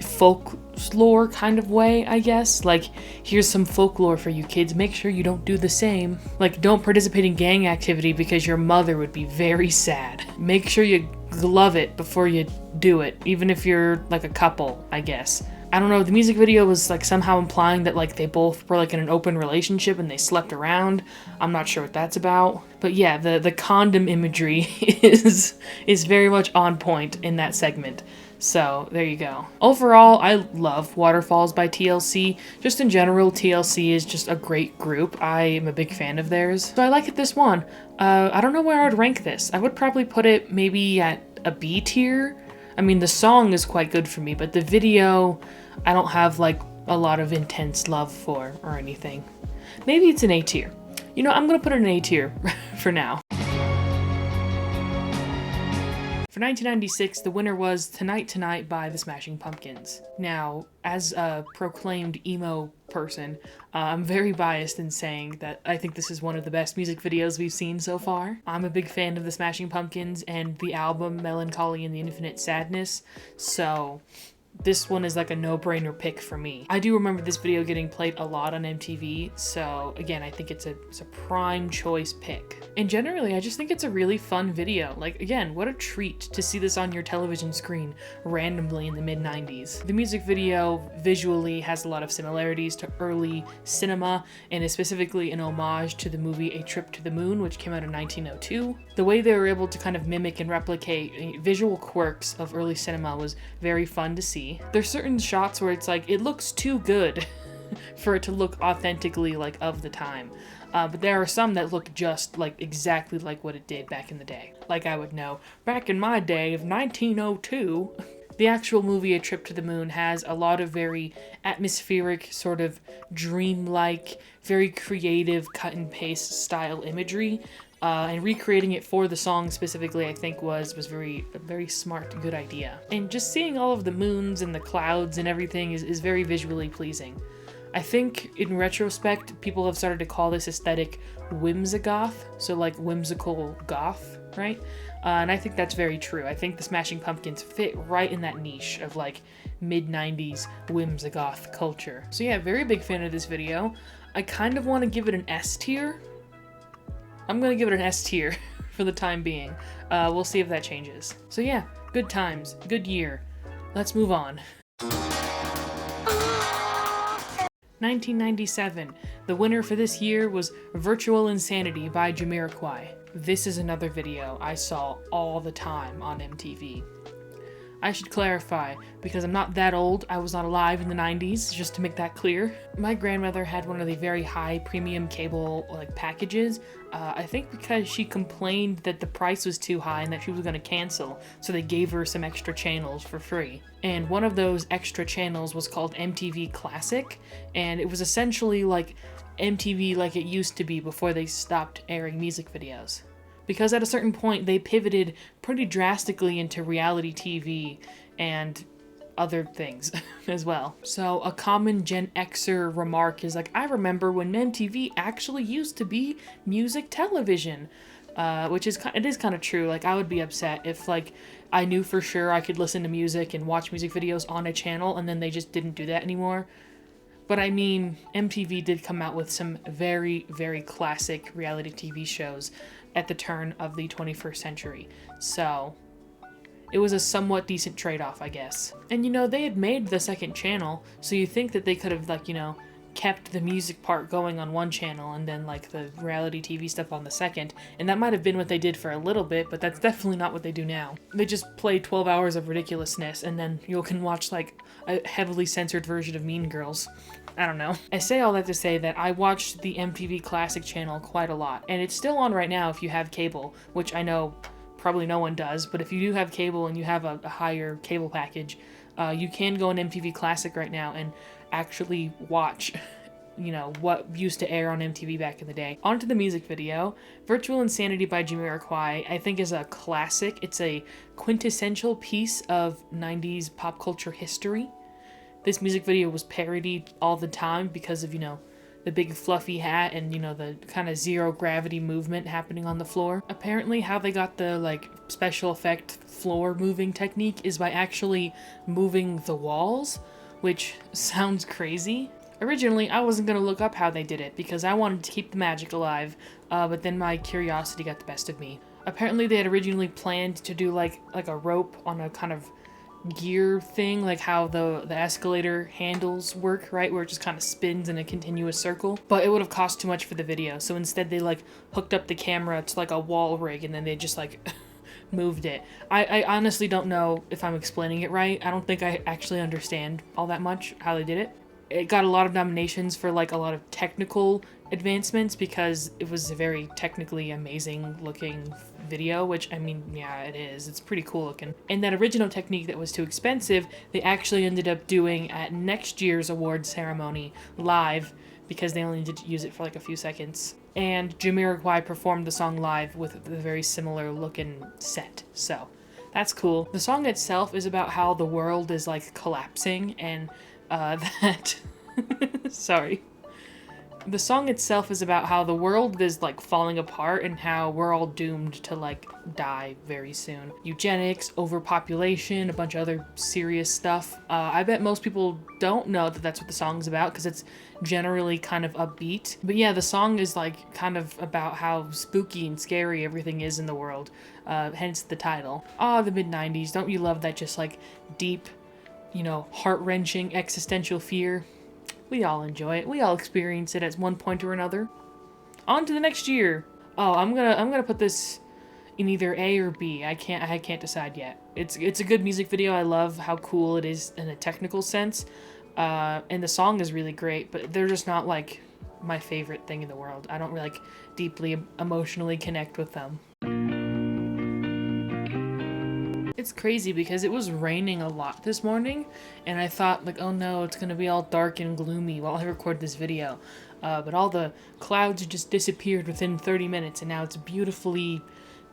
folklore kind of way, I guess. Like, here's some folklore for you kids, make sure you don't do the same. Like, don't participate in gang activity because your mother would be very sad. Make sure you glove it before you do it, even if you're like a couple, I guess. I don't know, the music video was like somehow implying that like they both were like in an open relationship and they slept around. I'm not sure what that's about. But yeah, the condom imagery is very much on point in that segment. So there you go. Overall, I love Waterfalls by TLC. Just in general, TLC is just a great group. I am a big fan of theirs. So I like it this one. I don't know where I would rank this. I would probably put it maybe at a B tier. I mean, the song is quite good for me, but the video, I don't have like a lot of intense love for or anything. Maybe it's an A tier. You know, I'm gonna put it in A tier for now. For 1996, the winner was Tonight Tonight by the Smashing Pumpkins. Now, as a proclaimed emo person, I'm very biased in saying that I think this is one of the best music videos we've seen so far. I'm a big fan of the Smashing Pumpkins and the album Melancholy and the Infinite Sadness, so this one is like a no-brainer pick for me. I do remember this video getting played a lot on MTV, so again, I think it's a prime choice pick. And generally, I just think it's a really fun video. Like, again, what a treat to see this on your television screen randomly in the mid-90s. The music video visually has a lot of similarities to early cinema, and is specifically an homage to the movie A Trip to the Moon, which came out in 1902. The way they were able to kind of mimic and replicate visual quirks of early cinema was very fun to see. There's certain shots where it's like, it looks too good for it to look authentically like of the time. But there are some that look just like exactly like what it did back in the day. Like I would know, back in my day of 1902. The actual movie A Trip to the Moon has a lot of very atmospheric, sort of dreamlike, very creative cut and paste style imagery. And recreating it for the song specifically, I think was a very smart, good idea. And just seeing all of the moons and the clouds and everything is very visually pleasing. I think in retrospect, people have started to call this aesthetic whimsigoth, so like whimsical goth, right? And I think that's very true. I think the Smashing Pumpkins fit right in that niche of like mid-90s whimsigoth culture. So yeah, very big fan of this video. I kind of want to give it an S tier. I'm gonna give it an S tier for the time being. We'll see if that changes. So yeah, good times, good year. Let's move on. 1997. The winner for this year was Virtual Insanity by Jamiroquai. This is another video I saw all the time on MTV. I should clarify, because I'm not that old, I was not alive in the 90s, just to make that clear. My grandmother had one of the very high premium cable packages, I think because she complained that the price was too high and that she was going to cancel, so they gave her some extra channels for free. And one of those extra channels was called MTV Classic, and it was essentially like MTV like it used to be before they stopped airing music videos. Because at a certain point, they pivoted pretty drastically into reality TV and other things as well. So a common Gen Xer remark is like, I remember when MTV actually used to be music television, which is kind of true. Like, I would be upset if like I knew for sure I could listen to music and watch music videos on a channel and then they just didn't do that anymore. But I mean, MTV did come out with some very, very classic reality TV shows at the turn of the 21st century. So it was a somewhat decent trade-off, I guess. And you know, they had made the second channel, so you think that they could have like, you know, kept the music part going on one channel and then like the reality TV stuff on the second, and that might have been what they did for a little bit, but that's definitely not what they do now. They just play 12 hours of ridiculousness and then you can watch like a heavily censored version of Mean Girls. I don't know. I say all that to say that I watched the MTV Classic channel quite a lot, and it's still on right now if you have cable, which I know probably no one does, but if you do have cable and you have a higher cable package, you can go on MTV Classic right now and actually watch, you know, what used to air on MTV back in the day. On to the music video. Virtual Insanity by Jamiroquai, I think, is a classic. It's a quintessential piece of 90s pop culture history. This music video was parodied all the time because of, you know, the big fluffy hat and, you know, the kind of zero gravity movement happening on the floor. Apparently how they got the like special effect floor moving technique is by actually moving the walls, which sounds crazy. Originally, I wasn't going to look up how they did it because I wanted to keep the magic alive, but then my curiosity got the best of me. Apparently they had originally planned to do like a rope on a kind of gear thing, like how the escalator handles work, right, where it just kind of spins in a continuous circle, but it would have cost too much for the video, so instead they like hooked up the camera to like a wall rig and then they just like moved it. I honestly don't know if I'm explaining it right. I don't think I actually understand all that much how they did it. It got a lot of nominations for like a lot of technical advancements because it was a very technically amazing looking video, which, I mean, yeah, it is. It's pretty cool looking. And that original technique that was too expensive, they actually ended up doing at next year's awards ceremony live because they only needed to use it for like a few seconds. And Jamiroquai performed the song live with a very similar looking set. So that's cool. The song itself is about how the world is like collapsing and that sorry. The song itself is about how the world is like falling apart and how we're all doomed to like die very soon. Eugenics, overpopulation, a bunch of other serious stuff. I bet most people don't know that that's what the song's about because it's generally kind of upbeat. But yeah, the song is like kind of about how spooky and scary everything is in the world, hence the title. The mid-90s, don't you love that just like deep, heart-wrenching existential fear? We all enjoy it. We all experience it at one point or another. On to the next year. I'm gonna put this in either A or B. I can't decide yet. It's a good music video. I love how cool it is in a technical sense. And the song is really great, but they're just not like my favorite thing in the world. I don't really like deeply emotionally connect with them. It's crazy because it was raining a lot this morning and I thought like, oh no, it's gonna be all dark and gloomy while I record this video. But all the clouds just disappeared within 30 minutes and now it's beautifully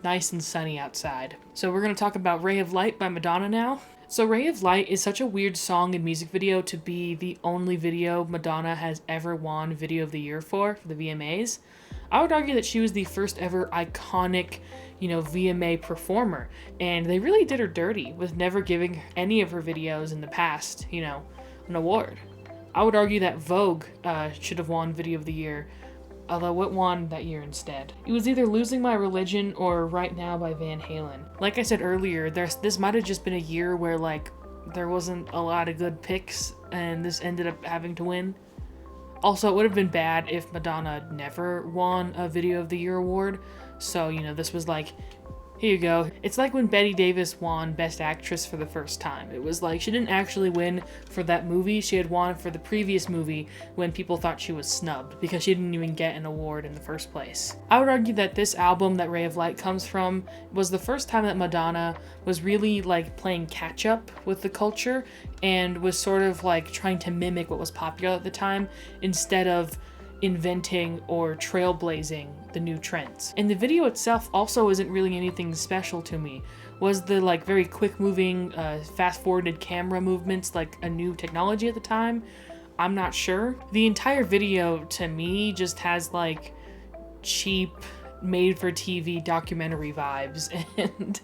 nice and sunny outside. So we're gonna talk about Ray of Light by Madonna now. So Ray of Light is such a weird song and music video to be the only video Madonna has ever won Video of the Year for the VMAs. I would argue that she was the first ever iconic, VMA performer, and they really did her dirty with never giving any of her videos in the past, an award. I would argue that Vogue should have won Video of the Year, although it won that year instead. It was either Losing My Religion or Right Now by Van Halen. Like I said earlier, this might have just been a year where there wasn't a lot of good picks and this ended up having to win. Also, it would have been bad if Madonna never won a Video of the Year award. So, this was like, here you go. It's like when Bette Davis won Best Actress for the first time. It was like she didn't actually win for that movie. She had won for the previous movie when people thought she was snubbed because she didn't even get an award in the first place. I would argue that this album that Ray of Light comes from was the first time that Madonna was really like playing catch up with the culture and was sort of like trying to mimic what was popular at the time instead of inventing or trailblazing the new trends. And the video itself also isn't really anything special to me. Was the like very quick moving, fast forwarded camera movements like a new technology at the time? I'm not sure. The entire video to me just has like cheap made for TV documentary vibes and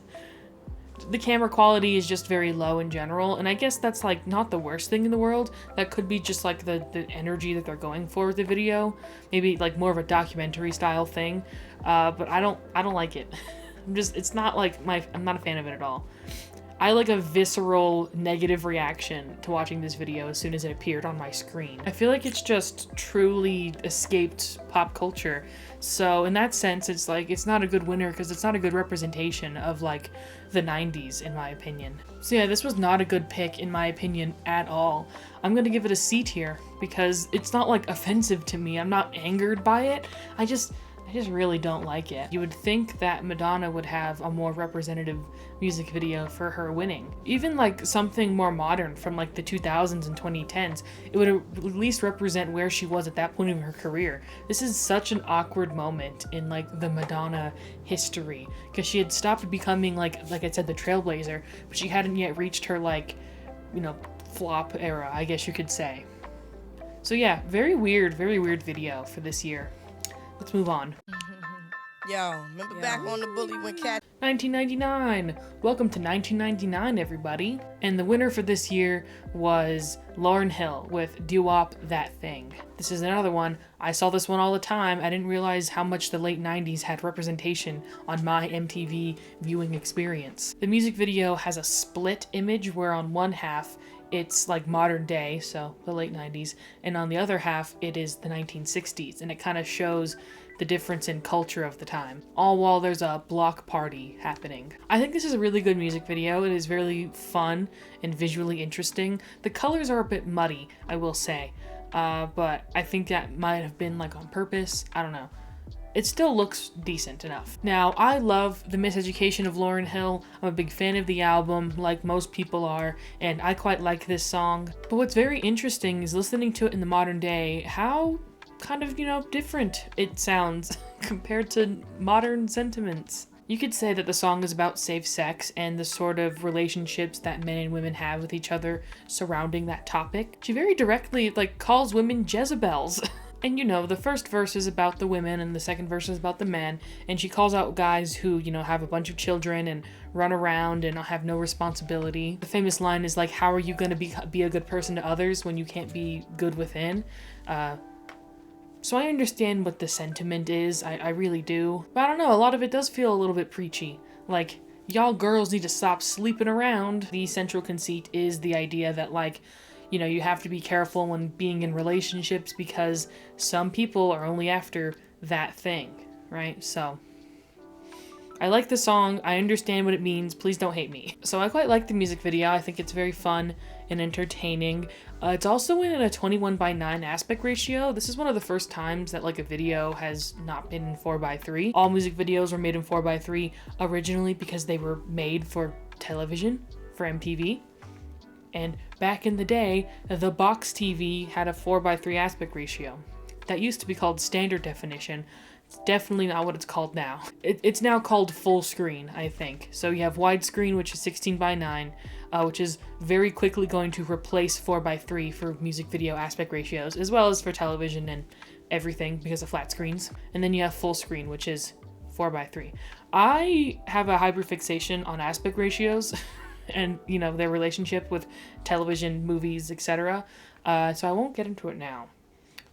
the camera quality is just very low in general, and I guess that's like not the worst thing in the world. That could be just like the energy that they're going for with the video, maybe like more of a documentary style thing. But I don't like it. It's not like I'm not a fan of it at all. I like a visceral negative reaction to watching this video as soon as it appeared on my screen. I feel like it's just truly escaped pop culture. So in that sense, it's like, it's not a good winner because it's not a good representation of like the 90s in my opinion. So yeah, this was not a good pick in my opinion at all. I'm gonna give it a C tier because it's not like offensive to me. I'm not angered by it. I just really don't like it. You would think that Madonna would have a more representative music video for her winning. Even like something more modern from like the 2000s and 2010s, it would at least represent where she was at that point in her career. This is such an awkward moment in like the Madonna history because she had stopped becoming like I said, the trailblazer, but she hadn't yet reached her like, flop era, I guess you could say. So yeah, very weird video for this year. Let's move on. Yo, remember back on the bully when cat 1999! Welcome to 1999, everybody. And the winner for this year was Lauryn Hill with Doo-Wop That Thing. This is another one. I saw this one all the time. I didn't realize how much the late 90s had representation on my MTV viewing experience. The music video has a split image where on one half it's like modern day, so the late 90s, and on the other half it is the 1960s, and it kind of shows the difference in culture of the time, all while there's a block party happening. I think this is a really good music video. It is really fun and visually interesting. The colors are a bit muddy, I will say, but I think that might have been like on purpose. I don't know. It still looks decent enough. Now, I love the Miseducation of Lauryn Hill. I'm a big fan of the album, like most people are, and I quite like this song. But what's very interesting is listening to it in the modern day, how kind of, different it sounds compared to modern sentiments. You could say that the song is about safe sex and the sort of relationships that men and women have with each other surrounding that topic. She very directly, calls women Jezebels. And you know, the first verse is about the women and the second verse is about the men, and she calls out guys who, you know, have a bunch of children and run around and have no responsibility. The famous line is like, how are you gonna be a good person to others when you can't be good within? So I understand what the sentiment is, I really do. But I don't know, a lot of it does feel a little bit preachy. Like, y'all girls need to stop sleeping around. The central conceit is the idea that, like, you know, you have to be careful when being in relationships because some people are only after that thing, right? So, I like the song, I understand what it means, please don't hate me. So I quite like the music video, I think it's very fun and entertaining. It's also in a 21:9 aspect ratio. This is one of the first times that like a video has not been in 4:3. All music videos were made in 4:3 originally because they were made for television, for MTV. And back in the day, the box TV had a 4:3 aspect ratio. That used to be called standard definition. It's definitely not what it's called now. It's now called full screen, I think. So you have widescreen, which is 16:9, which is very quickly going to replace 4:3 for music video aspect ratios, as well as for television and everything because of flat screens. And then you have full screen, which is 4:3. I have a hyperfixation on aspect ratios. And, you know, their relationship with television, movies, etc. So I won't get into it now.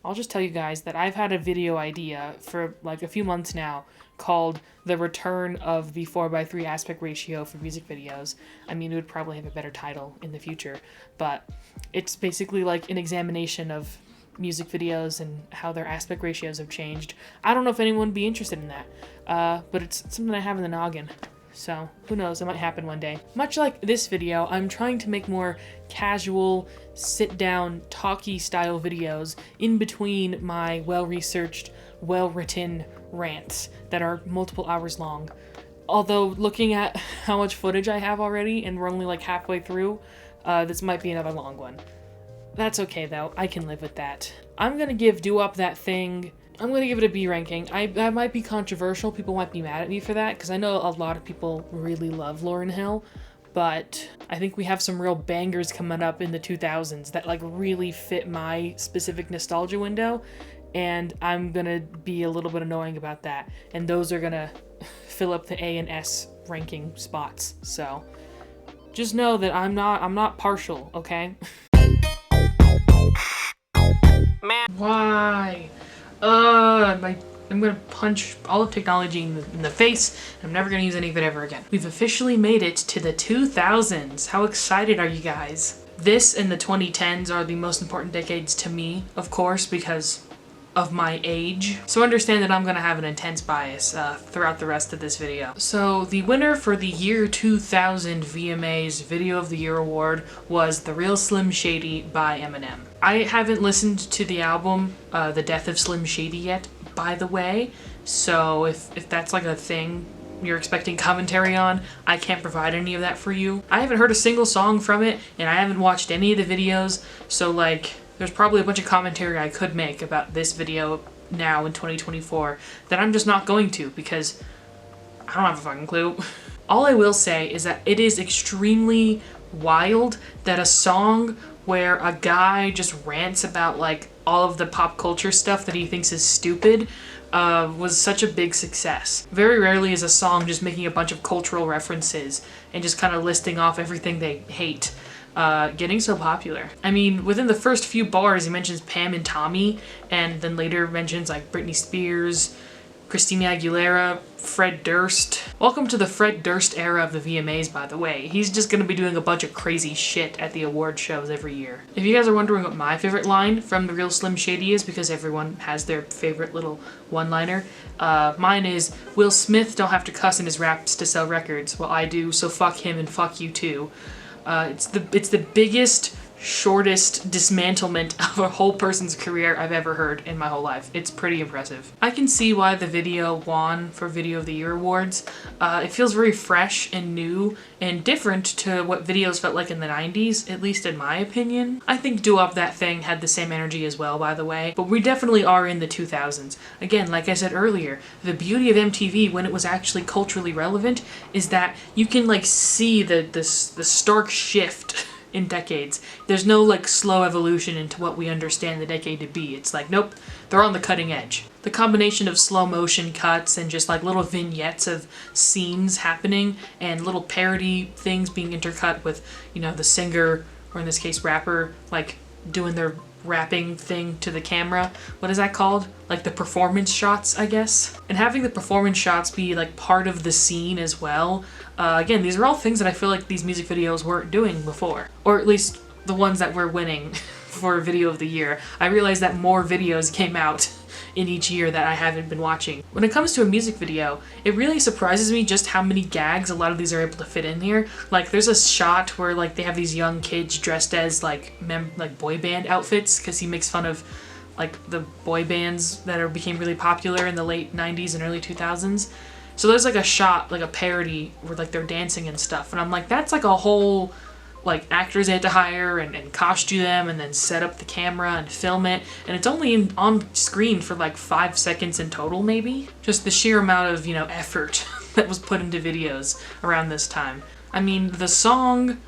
I'll just tell you guys that I've had a video idea for like a few months now called The Return of the 4:3 aspect ratio for music videos. I mean, it would probably have a better title in the future, but it's basically like an examination of music videos and how their aspect ratios have changed. I don't know if anyone would be interested in that, but it's something I have in the noggin. So, who knows, it might happen one day. Much like this video, I'm trying to make more casual, sit-down, talky style videos in between my well-researched, well-written rants that are multiple hours long. Although, looking at how much footage I have already, and we're only like halfway through, this might be another long one. That's okay though, I can live with that. I'm gonna give Do Up That Thing, I'm going to give it a B ranking. I might be controversial, people might be mad at me for that, because I know a lot of people really love Lauryn Hill, but I think we have some real bangers coming up in the 2000s that like really fit my specific nostalgia window, and I'm going to be a little bit annoying about that, and those are going to fill up the A and S ranking spots, so just know that I'm not partial, okay? Why? I'm gonna punch all of technology in the face, and I'm never gonna use any of it ever again. We've officially made it to the 2000s. How excited are you guys? This and the 2010s are the most important decades to me, of course, because of my age. So understand that I'm gonna have an intense bias throughout the rest of this video. So the winner for the year 2000 VMA's Video of the Year award was The Real Slim Shady by Eminem. I haven't listened to the album, The Death of Slim Shady yet, by the way, so if that's like a thing you're expecting commentary on, I can't provide any of that for you. I haven't heard a single song from it, and I haven't watched any of the videos, so like, there's probably a bunch of commentary I could make about this video now in 2024 that I'm just not going to because I don't have a fucking clue. All I will say is that it is extremely wild that a song where a guy just rants about like all of the pop culture stuff that he thinks is stupid was such a big success. Very rarely is a song just making a bunch of cultural references and just kind of listing off everything they hate getting so popular. I mean, within the first few bars he mentions Pam and Tommy, and then later mentions like Britney Spears, Christina Aguilera, Fred Durst. Welcome to the Fred Durst era of the VMAs, by the way. He's just gonna be doing a bunch of crazy shit at the award shows every year. If you guys are wondering what my favorite line from The Real Slim Shady is, because everyone has their favorite little one-liner, mine is, Will Smith don't have to cuss in his raps to sell records. Well, I do, so fuck him and fuck you too. It's the biggest, shortest dismantlement of a whole person's career I've ever heard in my whole life. It's pretty impressive. I can see why the video won for Video of the Year awards. It feels very fresh and new and different to what videos felt like in the 90s, at least in my opinion. I think Do Up That Thing had the same energy as well, by the way, but we definitely are in the 2000s. Again, like I said earlier, the beauty of MTV when it was actually culturally relevant is that you can like see the stark shift in decades. There's no like slow evolution into what we understand the decade to be. It's like, nope, they're on the cutting edge. The combination of slow motion cuts and just like little vignettes of scenes happening and little parody things being intercut with, you know, the singer, or in this case rapper, like doing their rapping thing to the camera. What is that called? Like the performance shots, I guess. And having the performance shots be like part of the scene as well. Again, these are all things that I feel like these music videos weren't doing before. Or at least the ones that were winning for Video of the Year. I realized that more videos came out in each year that I haven't been watching. When it comes to a music video, it really surprises me just how many gags a lot of these are able to fit in here. Like there's a shot where like they have these young kids dressed as like boy band outfits, because he makes fun of like the boy bands that became really popular in the late 90s and early 2000s. So there's like a shot, like a parody where like they're dancing and stuff, and I'm like, that's like a whole like actors they had to hire and costume them and then set up the camera and film it, and it's only on screen for like 5 seconds in total maybe. Just the sheer amount of, you know, effort that was put into videos around this time. I mean, the song,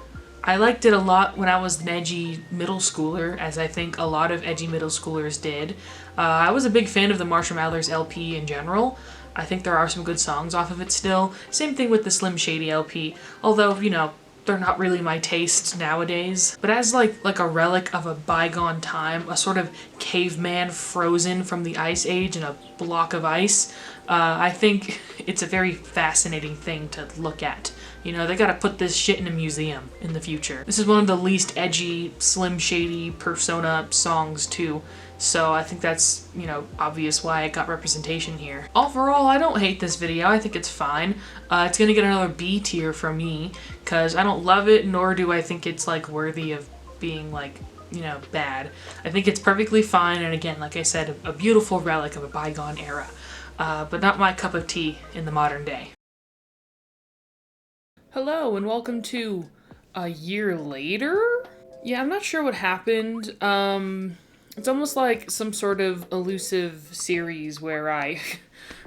I liked it a lot when I was an edgy middle schooler, as I think a lot of edgy middle schoolers did. I was a big fan of the Marshall Mathers LP in general. I think there are some good songs off of it still. Same thing with the Slim Shady LP, although, you know, they're not really my taste nowadays. But as like a relic of a bygone time, a sort of caveman frozen from the ice age in a block of ice, I think it's a very fascinating thing to look at. You know, they gotta put this shit in a museum in the future. This is one of the least edgy, Slim Shady persona songs too. So I think that's, you know, obvious why it got representation here. Overall, I don't hate this video. I think it's fine. It's gonna get another B tier from me, because I don't love it, nor do I think it's like worthy of being like, you know, bad. I think it's perfectly fine, and again, like I said, a beautiful relic of a bygone era. But not my cup of tea in the modern day. Hello, and welcome to a year later? Yeah, I'm not sure what happened. It's almost like some sort of elusive series where I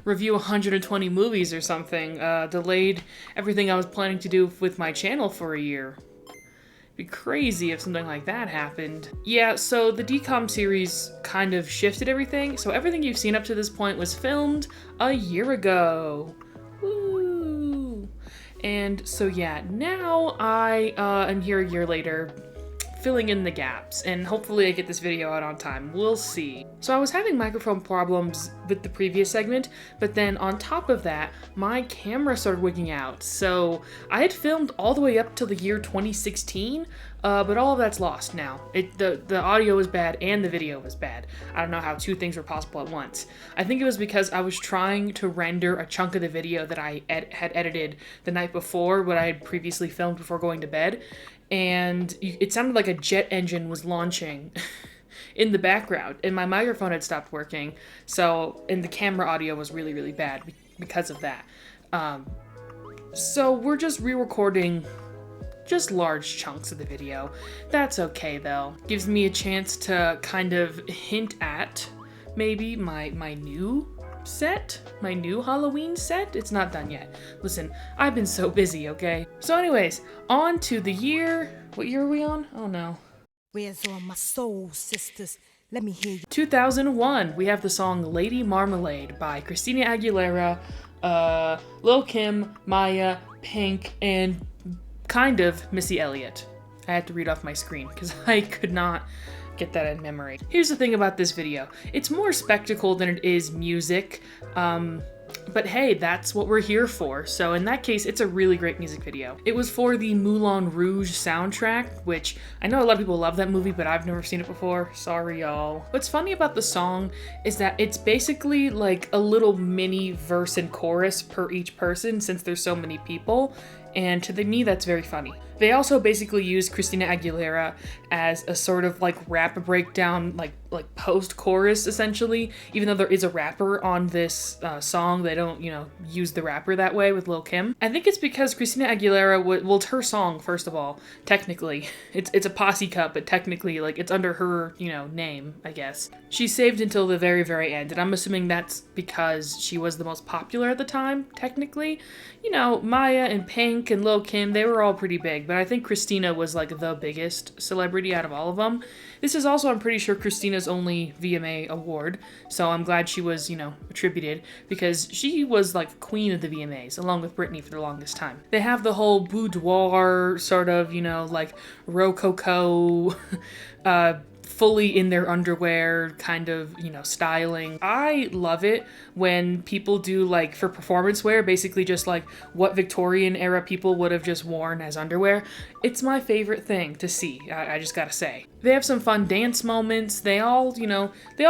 review 120 movies or something, delayed everything I was planning to do with my channel for a year. It'd be crazy if something like that happened. Yeah, so the DCOM series kind of shifted everything, so everything you've seen up to this point was filmed a year ago. Woo! And so yeah, now I am here a year later, filling in the gaps, and hopefully I get this video out on time. We'll see. So I was having microphone problems with the previous segment, but then on top of that, my camera started wigging out. So I had filmed all the way up till the year 2016, but all of that's lost now. The audio was bad and the video was bad. I don't know how two things were possible at once. I think it was because I was trying to render a chunk of the video that I had edited the night before, what I had previously filmed before going to bed, and it sounded like a jet engine was launching in the background, and my microphone had stopped working, and the camera audio was really, really bad because of that. So we're just re-recording just large chunks of the video. That's okay though. Gives me a chance to kind of hint at maybe my new set, my new Halloween set. It's not done yet. Listen, I've been so busy, okay? So anyways, on to the year. What year are we on? Oh no. Where's all my soul sisters? Let me hear you. 2001. We have the song Lady Marmalade by Christina Aguilera, Lil Kim, Maya, Pink, and kind of Missy Elliott. I had to read off my screen because I could not get that in memory. Here's the thing about this video. It's more spectacle than it is music, but hey, that's what we're here for. So in that case, it's a really great music video. It was for the Moulin Rouge soundtrack, which I know a lot of people love that movie, but I've never seen it before. Sorry, y'all. What's funny about the song is that it's basically like a little mini verse and chorus per each person, since there's so many people. And to me, that's very funny. They also basically use Christina Aguilera as a sort of like rap breakdown, like post-chorus essentially. Even though there is a rapper on this song, they don't, you know, use the rapper that way with Lil Kim. I think it's because Christina Aguilera, well, it's her song, first of all, technically. It's a posse cut, but technically, like, it's under her, you know, name, I guess. She saved until the very, very end, and I'm assuming that's because she was the most popular at the time, technically. You know, Maya and Pink and Lil Kim, they were all pretty big big, but I think Christina was like the biggest celebrity out of all of them. This is also, I'm pretty sure, Christina's only VMA award, so I'm glad she was, attributed, because she was like queen of the VMAs, along with Britney for the longest time. They have the whole boudoir sort of, like rococo, fully in their underwear kind of, styling. I love it when people do like for performance wear, basically just like what Victorian era people would have just worn as underwear. It's my favorite thing to see, I just gotta say. They have some fun dance moments. They all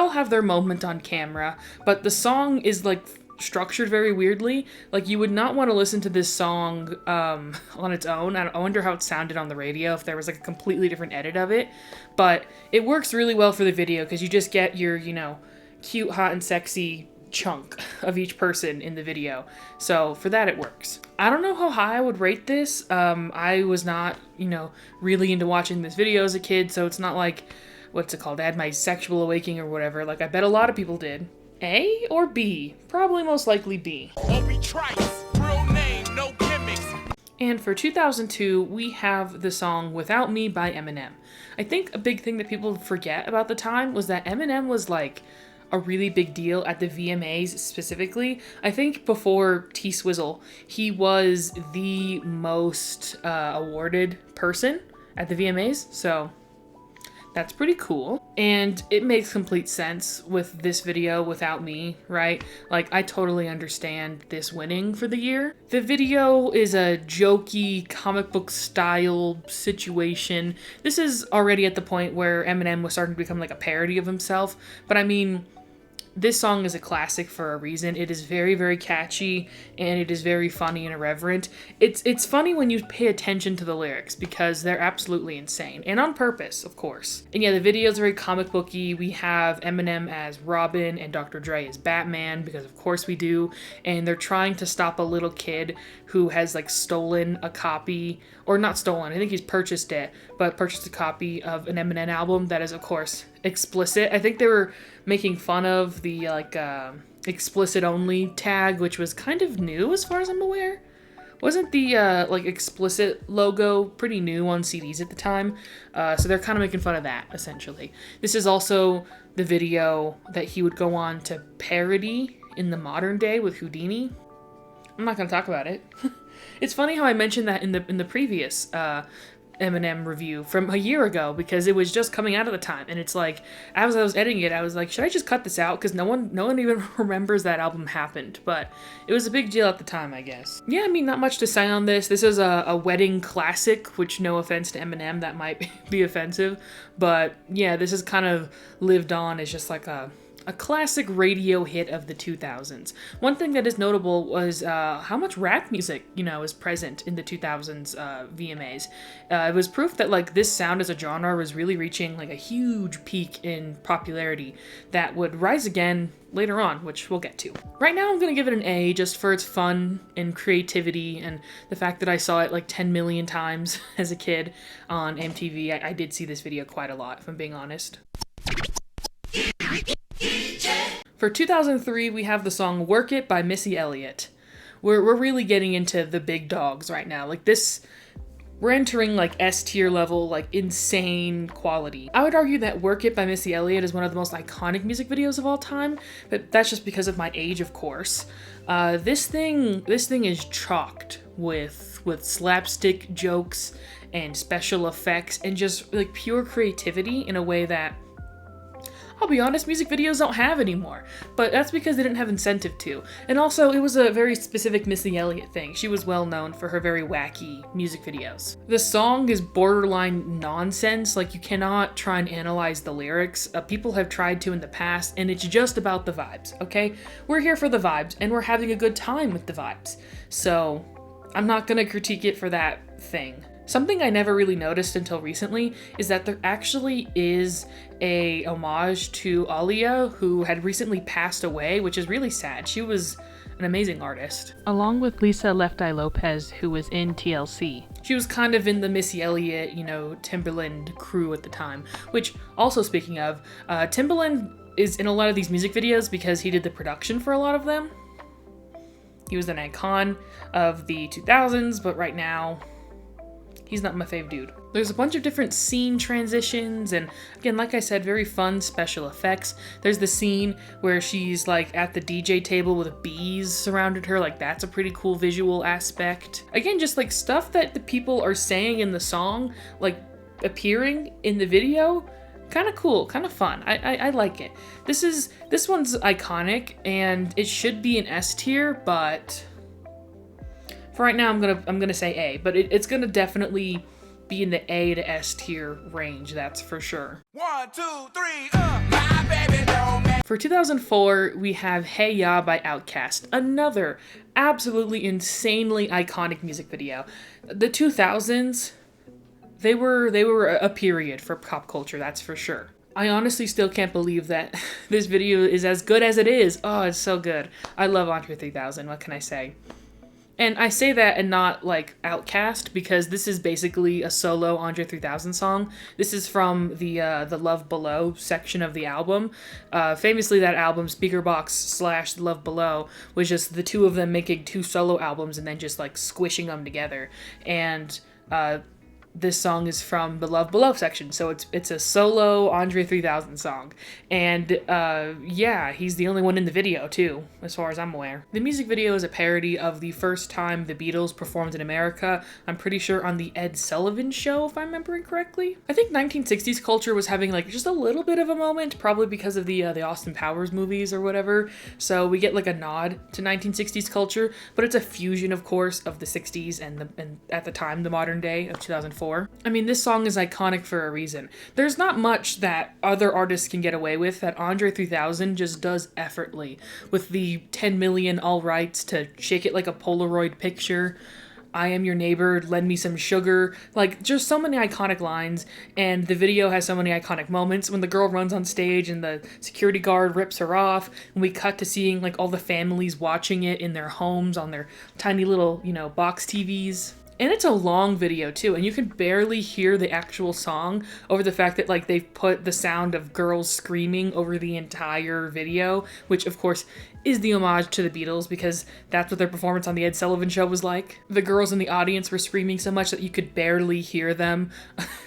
have their moment on camera, but the song is like structured very weirdly. Like, you would not want to listen to this song on its own. I wonder how it sounded on the radio, if there was like a completely different edit of it, but it works really well for the video because you just get your, cute, hot, and sexy chunk of each person in the video. So for that, it works. I don't know how high I would rate this. I was not, really into watching this video as a kid, so it's not like, what's it called? I had my sexual awakening or whatever. Like, I bet a lot of people did. A or B? Probably most likely B. Real name, no gimmicks. And for 2002, we have the song Without Me by Eminem. I think a big thing that people forget about the time was that Eminem was like a really big deal at the VMAs specifically. I think before T-Swizzle, he was the most awarded person at the VMAs, so that's pretty cool. And it makes complete sense with this video, Without Me, right? Like, I totally understand this winning for the year. The video is a jokey, comic book style situation. This is already at the point where Eminem was starting to become like a parody of himself, but I mean, this song is a classic for a reason. It is very, very catchy, and it is very funny and irreverent. It's funny when you pay attention to the lyrics, because they're absolutely insane. And on purpose, of course. And yeah, the video is very comic booky. We have Eminem as Robin and Dr. Dre as Batman, because of course we do. And they're trying to stop a little kid who has like stolen a copy, or not stolen, I think he's purchased it, but purchased a copy of an Eminem album that is, of course, explicit. I think they were making fun of the like explicit only tag, which was kind of new as far as I'm aware. Wasn't the like explicit logo pretty new on CDs at the time? So they're kind of making fun of that, essentially. This is also the video that he would go on to parody in the modern day with Houdini. I'm not going to talk about it. It's funny how I mentioned that in the previous Eminem review from a year ago, because it was just coming out at the time, and it's like, as I was editing it, I was like, should I just cut this out, because no one even remembers that album happened, but it was a big deal at the time, I guess. Yeah, I mean, not much to say on this. This is a wedding classic, which, no offense to Eminem, that might be offensive, but yeah, this has kind of lived on as just like a classic radio hit of the 2000s. One thing that is notable was how much rap music, is present in the 2000s VMAs. It was proof that like this sound as a genre was really reaching like a huge peak in popularity that would rise again later on, which we'll get to. Right now I'm gonna give it an A just for its fun and creativity and the fact that I saw it like 10 million times as a kid on MTV. I did see this video quite a lot, if I'm being honest. For 2003, we have the song Work It by Missy Elliott. We're really getting into the big dogs right now. Like this, we're entering like S-tier level, like insane quality. I would argue that Work It by Missy Elliott is one of the most iconic music videos of all time, but that's just because of my age, of course. This thing is chalked with slapstick jokes and special effects and just like pure creativity in a way that, I'll be honest, music videos don't have anymore, but that's because they didn't have incentive to. And also, it was a very specific Missy Elliott thing. She was well known for her very wacky music videos. The song is borderline nonsense, like you cannot try and analyze the lyrics. People have tried to in the past, and it's just about the vibes, okay? We're here for the vibes, and we're having a good time with the vibes. So, I'm not gonna critique it for that thing. Something I never really noticed until recently is that there actually is a homage to Aaliyah, who had recently passed away, which is really sad. She was an amazing artist. Along with Lisa Left Eye Lopez, who was in TLC. She was kind of in the Missy Elliott, Timbaland crew at the time, which, also speaking of, Timbaland is in a lot of these music videos because he did the production for a lot of them. He was an icon of the 2000s, but right now, He's not my fave dude. There's a bunch of different scene transitions, and again, like I said, very fun special effects. There's the scene where she's like at the DJ table with bees surrounded her, like that's a pretty cool visual aspect. Again, just like stuff that the people are saying in the song, like appearing in the video, kind of cool, kind of fun. I like it. This one's iconic, and it should be an S tier, but for right now, I'm gonna say A, but it's gonna definitely be in the A to S tier range, that's for sure. 1, 2, 3, my baby don't make. For 2004, we have Hey Ya by Outkast, another absolutely insanely iconic music video. The 2000s, they were a period for pop culture, that's for sure. I honestly still can't believe that this video is as good as it is. Oh, it's so good. I love Andre 3000, what can I say? And I say that and not like Outkast, because this is basically a solo Andre 3000 song. This is from the Love Below section of the album. Famously, that album, Speakerbox / Love Below, was just the two of them making 2 solo albums and then just like squishing them together. And this song is from the Love Below section, so it's a solo Andre 3000 song. And yeah, he's the only one in the video too, as far as I'm aware. The music video is a parody of the first time the Beatles performed in America, I'm pretty sure on the Ed Sullivan Show, if I'm remembering correctly. I think 1960s culture was having like just a little bit of a moment, probably because of the Austin Powers movies or whatever, so we get like a nod to 1960s culture, but it's a fusion, of course, of the 60s and at the time, the modern day of 2004. I mean, this song is iconic for a reason. There's not much that other artists can get away with that Andre 3000 just does effortlessly, with the 10 million all rights to Shake It Like a Polaroid Picture, I Am Your Neighbor, Lend Me Some Sugar, like just so many iconic lines, and the video has so many iconic moments when the girl runs on stage and the security guard rips her off, and we cut to seeing like all the families watching it in their homes on their tiny little, box TVs. And it's a long video too, and you can barely hear the actual song over the fact that like they've put the sound of girls screaming over the entire video, which of course is the homage to the Beatles because that's what their performance on the Ed Sullivan Show was like. The girls in the audience were screaming so much that you could barely hear them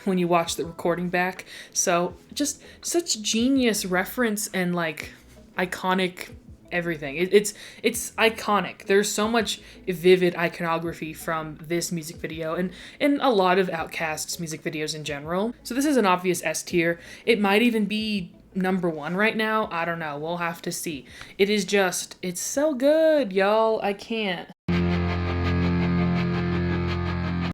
when you watch the recording back. So just such genius reference and like iconic everything. It's iconic. There's so much vivid iconography from this music video and a lot of Outkast's music videos in general. So this is an obvious S tier. It might even be number 1 right now. I don't know. We'll have to see. It's so good, y'all. I can't.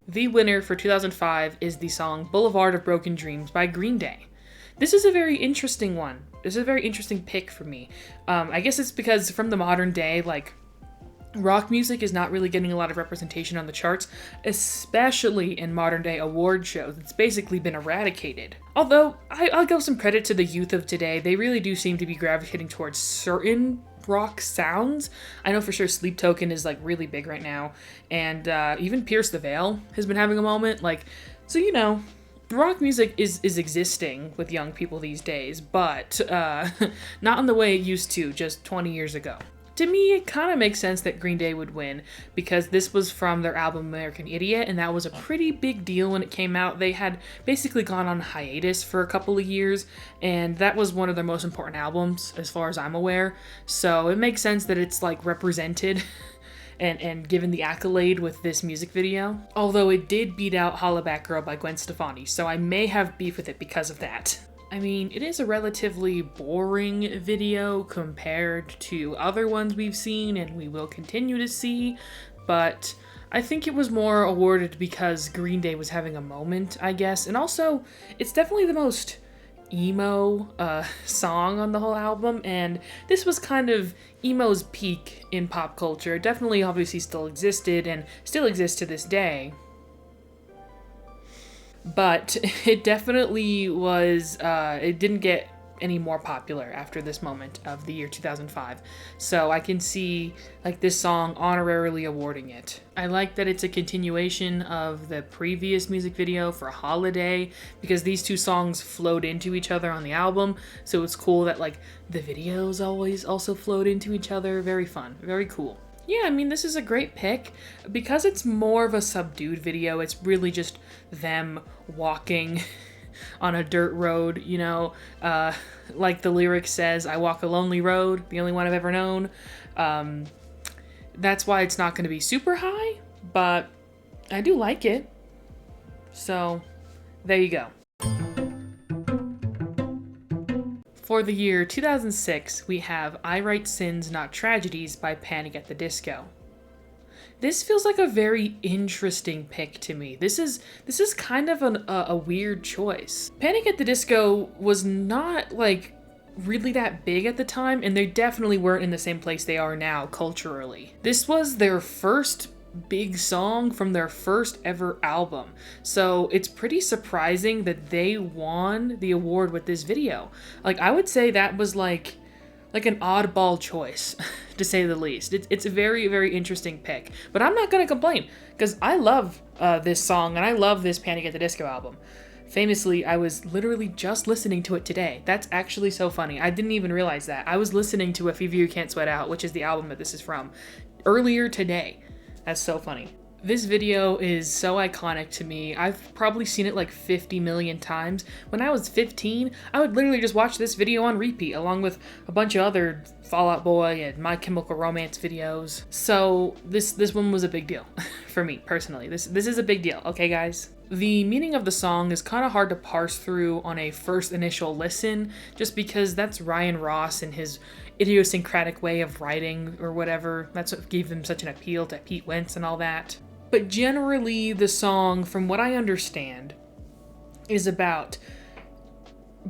The winner for 2005 is the song Boulevard of Broken Dreams by Green Day. This is a very interesting one. This is a very interesting pick for me. I guess it's because from the modern day, like, rock music is not really getting a lot of representation on the charts, especially in modern day award shows. It's basically been eradicated. Although, I'll give some credit to the youth of today. They really do seem to be gravitating towards certain rock sounds. I know for sure Sleep Token is like really big right now, and even Pierce the Veil has been having a moment. Like, so rock music is existing with young people these days, but not in the way it used to just 20 years ago. To me, it kind of makes sense that Green Day would win because this was from their album American Idiot, and that was a pretty big deal when it came out. They had basically gone on hiatus for a couple of years, and that was one of their most important albums as far as I'm aware. So it makes sense that it's like represented and given the accolade with this music video. Although it did beat out Holla Back Girl by Gwen Stefani, so I may have beef with it because of that. I mean, it is a relatively boring video compared to other ones we've seen and we will continue to see, but I think it was more awarded because Green Day was having a moment, I guess, and also it's definitely the most emo song on the whole album, and this was kind of emo's peak in pop culture. It definitely obviously still existed and still exists to this day, but it definitely was it didn't get any more popular after this moment of the year 2005. So I can see like this song honorarily awarding it. I like that it's a continuation of the previous music video for Holiday because these two songs flowed into each other on the album. So it's cool that like the videos always also flowed into each other. Very fun, very cool. Yeah, I mean, this is a great pick. Because it's more of a subdued video, it's really just them walking on a dirt road, you know, like the lyric says, I walk a lonely road, the only one I've ever known. That's why it's not going to be super high, but I do like it. So, there you go. For the year 2006, we have I Write Sins, Not Tragedies by Panic at the Disco. This feels like a very interesting pick to me. This is kind of a weird choice. Panic at the Disco was not like really that big at the time, and they definitely weren't in the same place they are now culturally. This was their first big song from their first ever album. So it's pretty surprising that they won the award with this video. Like, I would say that was like an oddball choice, to say the least. It's a very, very interesting pick. But I'm not gonna complain, because I love this song, and I love this Panic at the Disco album. Famously, I was literally just listening to it today. That's actually so funny. I didn't even realize that. I was listening to A Fever You Can't Sweat Out, which is the album that this is from, earlier today. That's so funny. This video is so iconic to me. I've probably seen it like 50 million times. When I was 15, I would literally just watch this video on repeat, along with a bunch of other Fall Out Boy and My Chemical Romance videos. So this one was a big deal for me personally. This is a big deal, okay guys? The meaning of the song is kind of hard to parse through on a first initial listen, just because that's Ryan Ross and his idiosyncratic way of writing or whatever. That's what gave them such an appeal to Pete Wentz and all that. But generally, the song, from what I understand, is about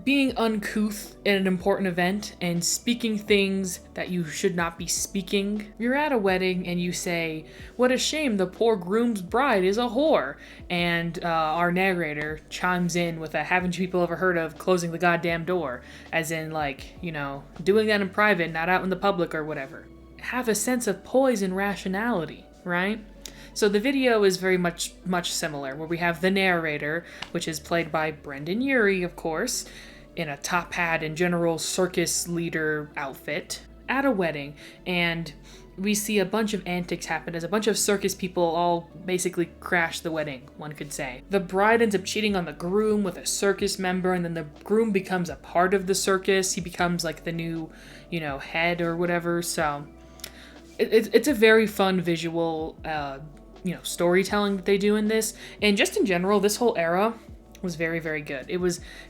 being uncouth at an important event and speaking things that you should not be speaking. You're at a wedding and you say, "What a shame, the poor groom's bride is a whore." And our narrator chimes in with a "haven't you people ever heard of closing the goddamn door?" As in, like, you know, doing that in private, not out in the public or whatever. Have a sense of poise and rationality, right? So the video is very much similar, where we have the narrator, which is played by Brendan Urie, of course, in a top hat and general circus leader outfit, at a wedding, and we see a bunch of antics happen as a bunch of circus people all basically crash the wedding, one could say. The bride ends up cheating on the groom with a circus member, and then the groom becomes a part of the circus. He becomes like the new, you know, head or whatever. So it's a very fun visual storytelling that they do in this. And just in general, this whole era was very, very good. It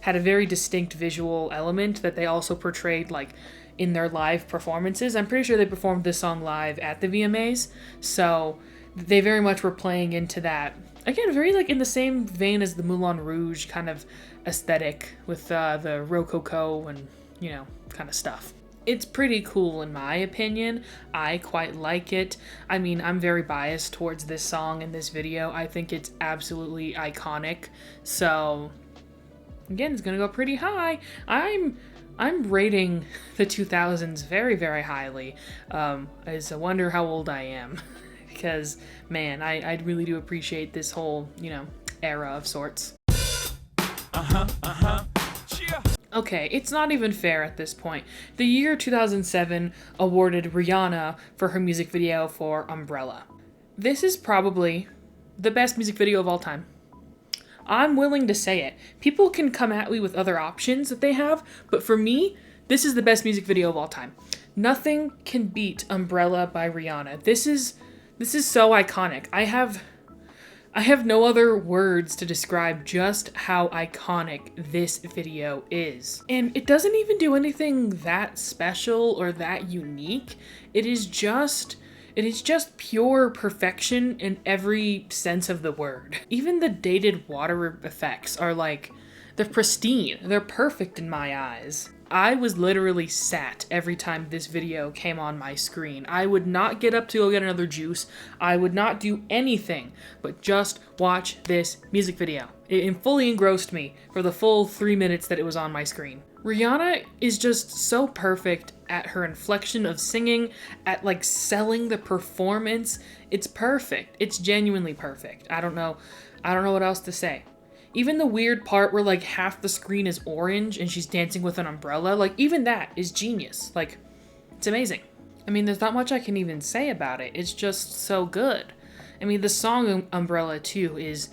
had a very distinct visual element that they also portrayed like in their live performances. I'm pretty sure they performed this song live at the VMAs, so they very much were playing into that. Again, very like in the same vein as the Moulin Rouge kind of aesthetic with the Rococo and, you know, kind of stuff. It's pretty cool in my opinion. I quite like it. I mean, I'm very biased towards this song and this video. I think it's absolutely iconic. So, again, it's gonna go pretty high. I'm rating the 2000s very, very highly. I wonder how old I am. Because, man, I really do appreciate this whole, you know, era of sorts. Okay, it's not even fair at this point. The year 2007 awarded Rihanna for her music video for Umbrella. This is probably the best music video of all time. I'm willing to say it. People can come at me with other options that they have, but for me, this is the best music video of all time. Nothing can beat Umbrella by Rihanna. This is so iconic. I have no other words to describe just how iconic this video is. And it doesn't even do anything that special or that unique. It is just pure perfection in every sense of the word. Even the dated water effects are like, they're pristine. They're perfect in my eyes. I was literally sat every time this video came on my screen. I would not get up to go get another juice. I would not do anything but just watch this music video. It fully engrossed me for the full 3 minutes that it was on my screen. Rihanna is just so perfect at her inflection of singing, at like selling the performance. It's perfect. It's genuinely perfect. I don't know what else to say. Even the weird part where like half the screen is orange and she's dancing with an umbrella, like even that is genius. Like, it's amazing. I mean, there's not much I can even say about it. It's just so good. I mean, the song Umbrella too is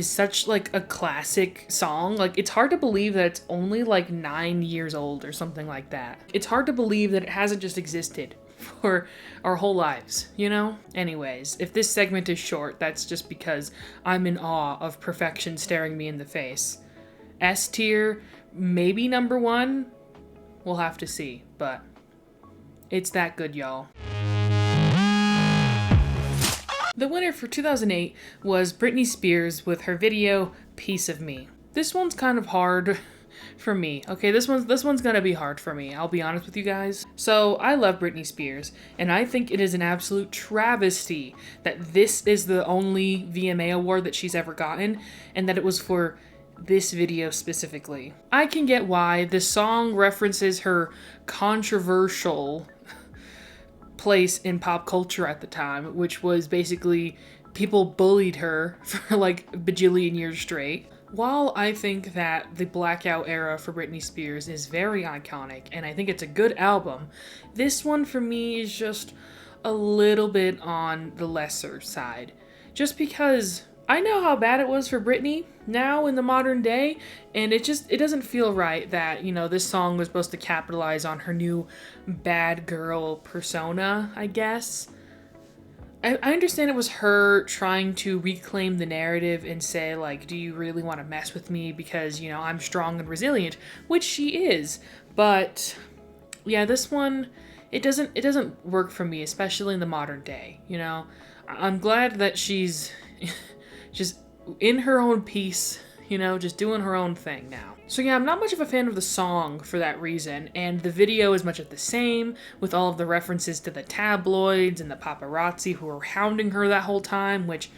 such like a classic song. Like, it's hard to believe that it's only like 9 years old or something like that. It's hard to believe that it hasn't just existed for our whole lives, you know? Anyways, if this segment is short, that's just because I'm in awe of perfection staring me in the face. S tier, maybe number 1. We'll have to see, but it's that good, y'all. The winner for 2008 was Britney Spears with her video, Piece of Me. This one's kind of hard for me. Okay, this one's gonna be hard for me, I'll be honest with you guys. So, I love Britney Spears, and I think it is an absolute travesty that this is the only VMA award that she's ever gotten, and that it was for this video specifically. I can get why. The song references her controversial place in pop culture at the time, which was basically people bullied her for like a bajillion years straight. While I think that the blackout era for Britney Spears is very iconic, and I think it's a good album, this one for me is just a little bit on the lesser side. Just because I know how bad it was for Britney now in the modern day, and it doesn't feel right that, you know, this song was supposed to capitalize on her new bad girl persona, I guess. I understand it was her trying to reclaim the narrative and say, like, do you really want to mess with me because, you know, I'm strong and resilient, which she is. But yeah, this one, it doesn't work for me, especially in the modern day, you know. I'm glad that she's just in her own piece, you know, just doing her own thing now. So yeah, I'm not much of a fan of the song for that reason, and the video is much of the same, with all of the references to the tabloids and the paparazzi who were hounding her that whole time, which,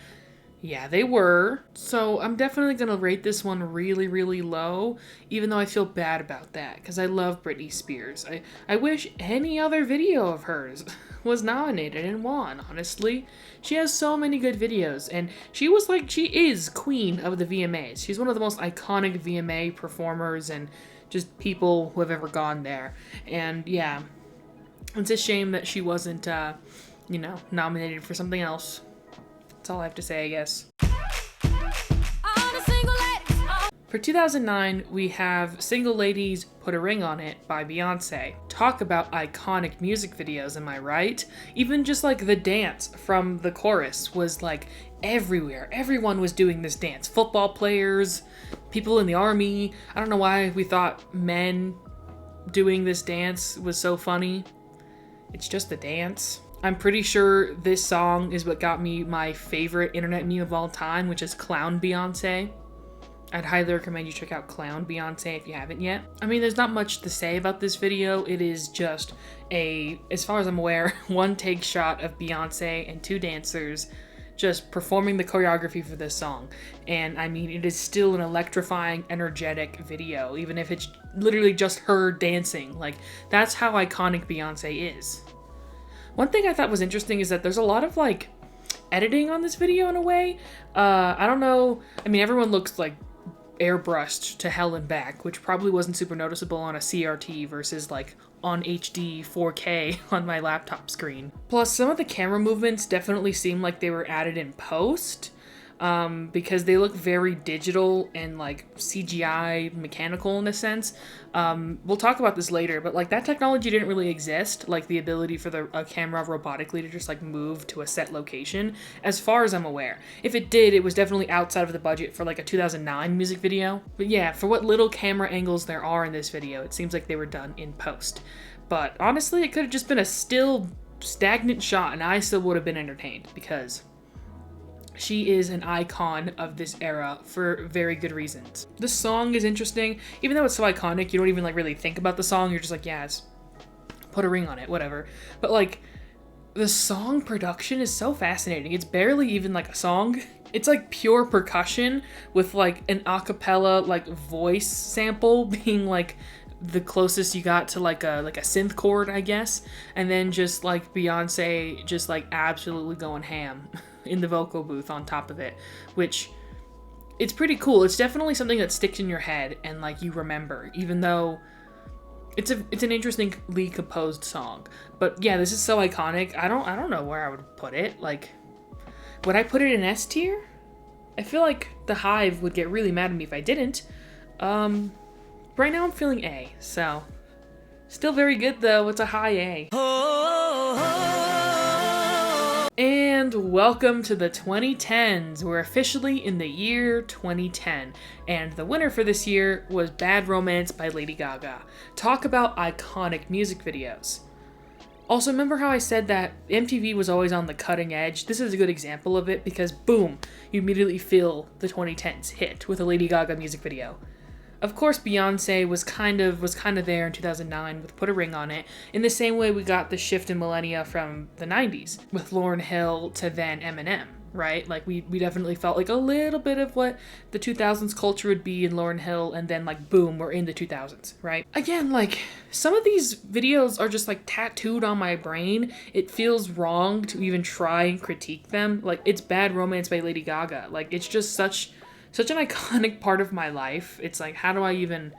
yeah, they were. So I'm definitely gonna rate this one really, really low, even though I feel bad about that, because I love Britney Spears. I wish any other video of hers was nominated and won, honestly. She has so many good videos, and she is queen of the VMAs. She's one of the most iconic VMA performers and just people who have ever gone there. And yeah, it's a shame that she wasn't, you know, nominated for something else. That's all I have to say, I guess. For 2009, we have Single Ladies Put a Ring on It by Beyonce. Talk about iconic music videos, am I right? Even just like the dance from the chorus was like everywhere. Everyone was doing this dance. Football players, people in the army. I don't know why we thought men doing this dance was so funny. It's just a dance. I'm pretty sure this song is what got me my favorite internet meme of all time, which is Clown Beyonce. I'd highly recommend you check out Clown Beyonce if you haven't yet. I mean, there's not much to say about this video. It is just as far as I'm aware, one take shot of Beyonce and 2 dancers just performing the choreography for this song. And I mean, it is still an electrifying, energetic video, even if it's literally just her dancing. Like, that's how iconic Beyonce is. One thing I thought was interesting is that there's a lot of like editing on this video in a way. I don't know. I mean, everyone looks like airbrushed to hell and back, which probably wasn't super noticeable on a CRT versus like on HD 4K on my laptop screen. Plus, some of the camera movements definitely seem like they were added in post, because they look very digital and like CGI mechanical in a sense. We'll talk about this later, but like that technology didn't really exist, like the ability for a camera robotically to just like move to a set location, as far as I'm aware. If it did, it was definitely outside of the budget for like a 2009 music video. But yeah, for what little camera angles there are in this video, it seems like they were done in post. But honestly, it could have just been a still stagnant shot and I still would have been entertained, because she is an icon of this era for very good reasons. The song is interesting. Even though it's so iconic, you don't even like really think about the song. You're just like, yeah, it's put a ring on it, whatever. But like, the song production is so fascinating. It's barely even like a song. It's like pure percussion with like an a cappella like voice sample being like the closest you got to like a synth chord, I guess. And then just like Beyonce just like absolutely going ham in the vocal booth on top of it, which it's pretty cool. It's definitely something that sticks in your head and like you remember, even though it's an interestingly composed song. But yeah, this is so iconic. I don't know where I would put it. Like, would I put it in S tier? I feel like the Hive would get really mad at me if I didn't. Right now I'm feeling A, so still very good though. It's a high A. And welcome to the 2010s. We're officially in the year 2010, and the winner for this year was Bad Romance by Lady Gaga. Talk about iconic music videos. Also, remember how I said that MTV was always on the cutting edge? This is a good example of it because boom, you immediately feel the 2010s hit with a Lady Gaga music video. Of course, Beyonce was kind of there in 2009 with Put a Ring on It, in the same way we got the shift in millennia from the 90s with Lauryn Hill to then Eminem, right? Like we definitely felt like a little bit of what the 2000s culture would be in Lauryn Hill, and then like boom, we're in the 2000s, right? Again, like some of these videos are just like tattooed on my brain. It feels wrong to even try and critique them. Like it's Bad Romance by Lady Gaga. Like it's just such an iconic part of my life. It's like, how do I even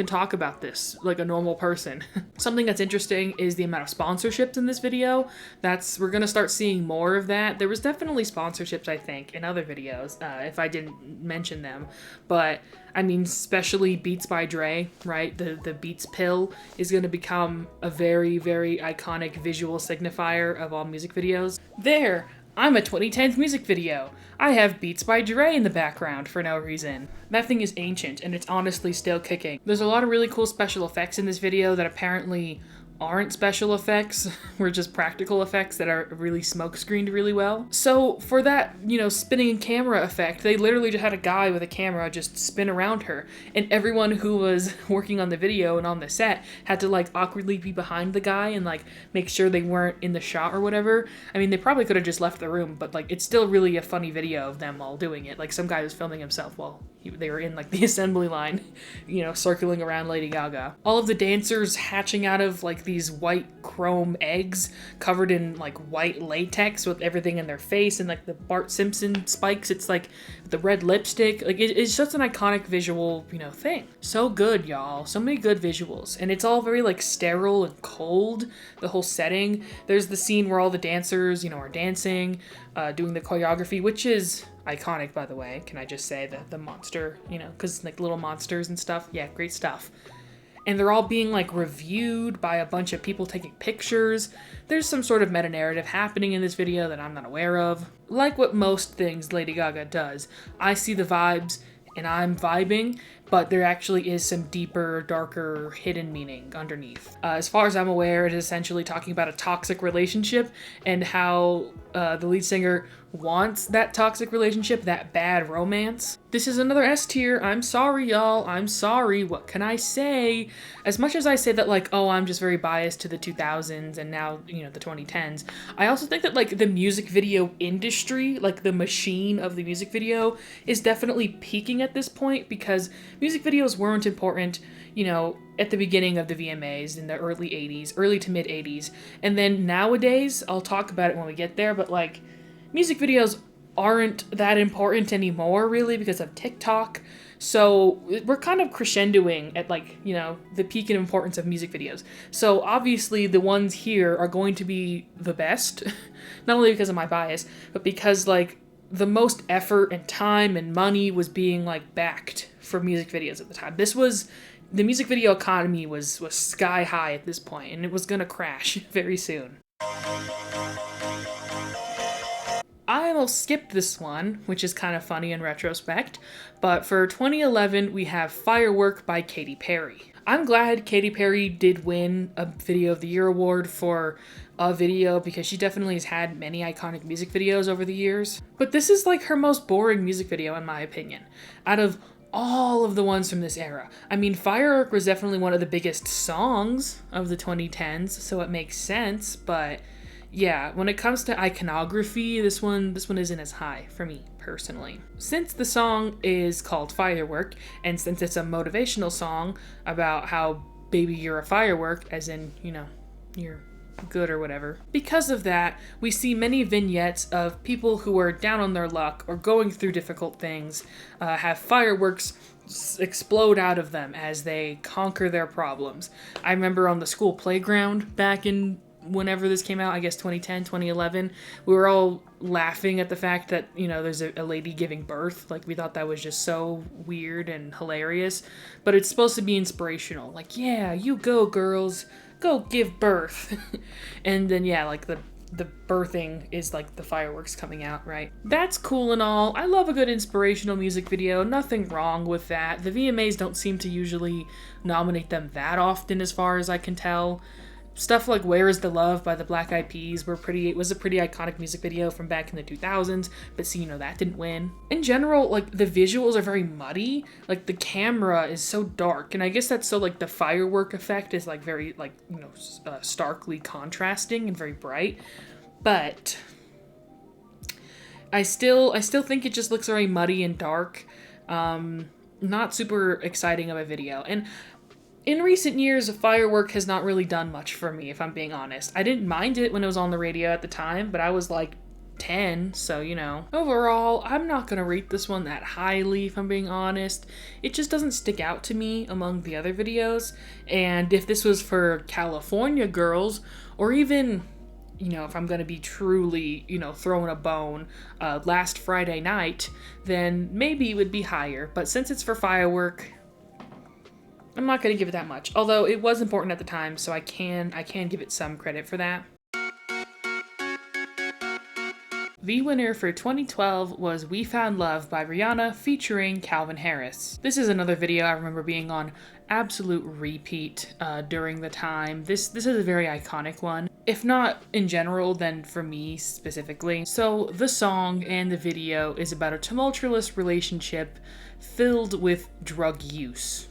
talk about this like a normal person? Something that's interesting is the amount of sponsorships in this video. We're gonna start seeing more of that. There was definitely sponsorships, I think, in other videos, if I didn't mention them. But I mean, especially Beats by Dre, right? The Beats pill is gonna become a very, very iconic visual signifier of all music videos. I'm a 2010s music video. I have Beats by Dre in the background for no reason. That thing is ancient, and it's honestly still kicking. There's a lot of really cool special effects in this video that apparently aren't special effects, were just practical effects that are really smoke screened really well. So for that, spinning camera effect, they literally just had a guy with a camera just spin around her, and everyone who was working on the video and on the set had to like awkwardly be behind the guy and like make sure they weren't in the shot or whatever. I mean, they probably could have just left the room, but like it's still really a funny video of them all doing it. Like some guy was filming himself while they were in like the assembly line, circling around Lady Gaga. All of the dancers hatching out of like these white chrome eggs covered in like white latex with everything in their face and like the Bart Simpson spikes. It's like the red lipstick. Like it's just an iconic visual, thing. So good, y'all. So many good visuals. And it's all very like sterile and cold, the whole setting. There's the scene where all the dancers, are dancing, doing the choreography, which is iconic, by the way. Can I just say that the monster, because like little monsters and stuff. Yeah, great stuff. And they're all being like reviewed by a bunch of people taking pictures. There's some sort of meta-narrative happening in this video that I'm not aware of. Like what most things Lady Gaga does, I see the vibes and I'm vibing, but there actually is some deeper, darker, hidden meaning underneath. As far as I'm aware, it is essentially talking about a toxic relationship and how the lead singer wants that toxic relationship, that bad romance. This is another S tier. I'm sorry, y'all. I'm sorry. What can I say? As much as I say that, like, oh, I'm just very biased to the 2000s and now, the 2010s, I also think that, like, the music video industry, like, the machine of the music video, is definitely peaking at this point because music videos weren't important, at the beginning of the VMAs in the early 80s, early to mid 80s. And then nowadays, I'll talk about it when we get there, but, like, music videos aren't that important anymore, really, because of TikTok. So we're kind of crescendoing at, like, the peak in importance of music videos. So obviously the ones here are going to be the best, not only because of my bias, but because, like, the most effort and time and money was being, like, backed for music videos at the time. The music video economy was sky high at this point, and it was gonna crash very soon. I almost skipped this one, which is kind of funny in retrospect, but for 2011, we have Firework by Katy Perry. I'm glad Katy Perry did win a Video of the Year award for a video because she definitely has had many iconic music videos over the years. But this is like her most boring music video in my opinion, out of all of the ones from this era. I mean, Firework was definitely one of the biggest songs of the 2010s, so it makes sense, but yeah, when it comes to iconography, this one isn't as high for me personally. Since the song is called Firework, and since it's a motivational song about how baby you're a firework, as in, you're good or whatever. Because of that, we see many vignettes of people who are down on their luck or going through difficult things, have fireworks explode out of them as they conquer their problems. I remember on the school playground back in whenever this came out, I guess 2010, 2011, we were all laughing at the fact that, you know, there's a lady giving birth. Like, we thought that was just so weird and hilarious. But it's supposed to be inspirational. Like, yeah, you go, girls. Go give birth. And then, yeah, like, the birthing is like the fireworks coming out, right? That's cool and all. I love a good inspirational music video. Nothing wrong with that. The VMAs don't seem to usually nominate them that often as far as I can tell. Stuff like Where Is the Love by the Black Eyed Peas was a pretty iconic music video from back in the 2000s, but see, you know, that didn't win. In general, like, the visuals are very muddy. Like, the camera is so dark, and I guess that's so, like, the firework effect is, like, very, like, you know, starkly contrasting and very bright. But I still think it just looks very muddy and dark. Not super exciting of a video. And in recent years, Firework has not really done much for me, if I'm being honest. I didn't mind it when it was on the radio at the time, but I was like 10, so, you know. Overall, I'm not going to rate this one that highly, if I'm being honest. It just doesn't stick out to me among the other videos. And if this was for California girls, or even, you know, if I'm going to be truly, you know, throwing a bone last Friday night, then maybe it would be higher. But since it's for Firework, I'm not going to give it that much, although it was important at the time, so I can give it some credit for that. The winner for 2012 was We Found Love by Rihanna featuring Calvin Harris. This is another video I remember being on absolute repeat during the time. This is a very iconic one. If not in general, then for me specifically. So the song and the video is about a tumultuous relationship filled with drug use.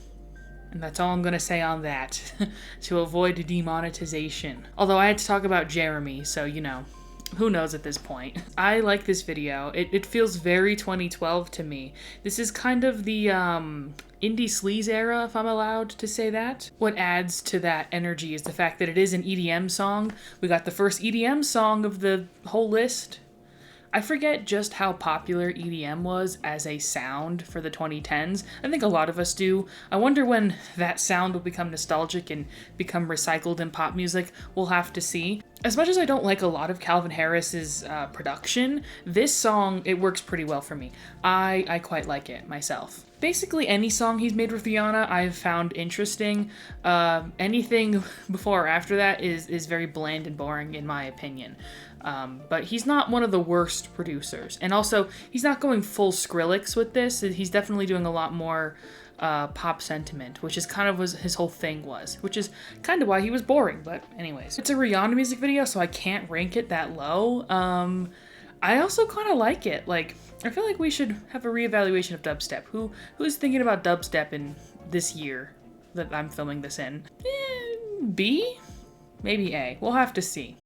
And that's all I'm going to say on that, to avoid demonetization. Although I had to talk about Jeremy, so, you know, who knows at this point. I like this video. It feels very 2012 to me. This is kind of the indie sleaze era, if I'm allowed to say that. What adds to that energy is the fact that it is an EDM song. We got the first EDM song of the whole list. I forget just how popular EDM was as a sound for the 2010s. I think a lot of us do. I wonder when that sound will become nostalgic and become recycled in pop music. We'll have to see. As much as I don't like a lot of Calvin Harris's production, this song, it works pretty well for me. I quite like it myself. Basically any song he's made with Rihanna I've found interesting. Anything before or after that is very bland and boring in my opinion. But he's not one of the worst producers. And also, he's not going full Skrillex with this. He's definitely doing a lot more pop sentiment, which is kind of what his whole thing was, which is kind of why he was boring. But anyways, it's a Rihanna music video, so I can't rank it that low. I also kind of like it. Like, I feel like we should have a reevaluation of dubstep. Who's thinking about dubstep in this year that I'm filming this in? B? Maybe A. We'll have to see.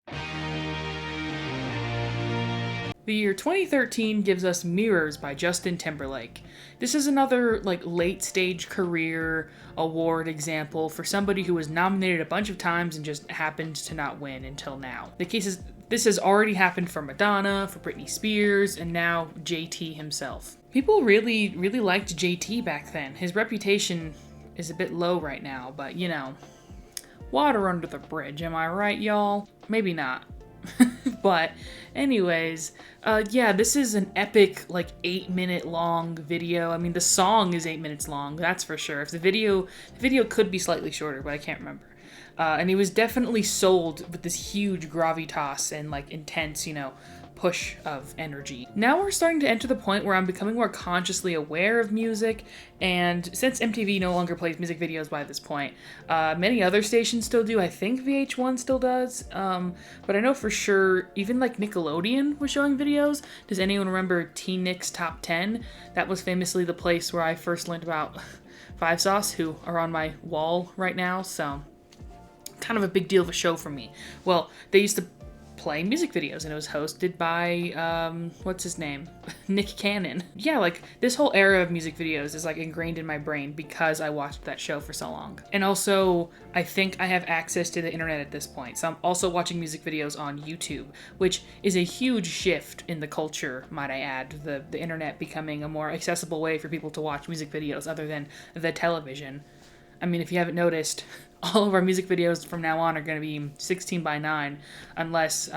The year 2013 gives us Mirrors by Justin Timberlake. This is another like late stage career award example for somebody who was nominated a bunch of times and just happened to not win until now. This has already happened for Madonna, for Britney Spears, and now JT himself. People really liked JT back then. His reputation is a bit low right now, but you know, water under the bridge, am I right, y'all? Maybe not. But anyways, yeah, this is an epic, like 8-minute long video. I mean, the song is 8 minutes long, that's for sure. If the video could be slightly shorter, but I can't remember. And he was definitely sold with this huge gravitas and like intense, you know, push of energy. Now we're starting to enter the point where I'm becoming more consciously aware of music, and since MTV no longer plays music videos by this point, many other stations still do. I think VH1 still does, but I know for sure even like Nickelodeon was showing videos. Does anyone remember Teen Nick's Top 10? That was famously the place where I first learned about Five Sauce, who are on my wall right now, so kind of a big deal of a show for me. Well, they used to play music videos, and it was hosted by, what's his name? Nick Cannon. Yeah, like, this whole era of music videos is, like, ingrained in my brain because I watched that show for so long. And also, I think I have access to the internet at this point, so I'm also watching music videos on YouTube, which is a huge shift in the culture, might I add, the internet becoming a more accessible way for people to watch music videos other than the television. I mean, if you haven't noticed, all of our music videos from now on are going to be 16:9, unless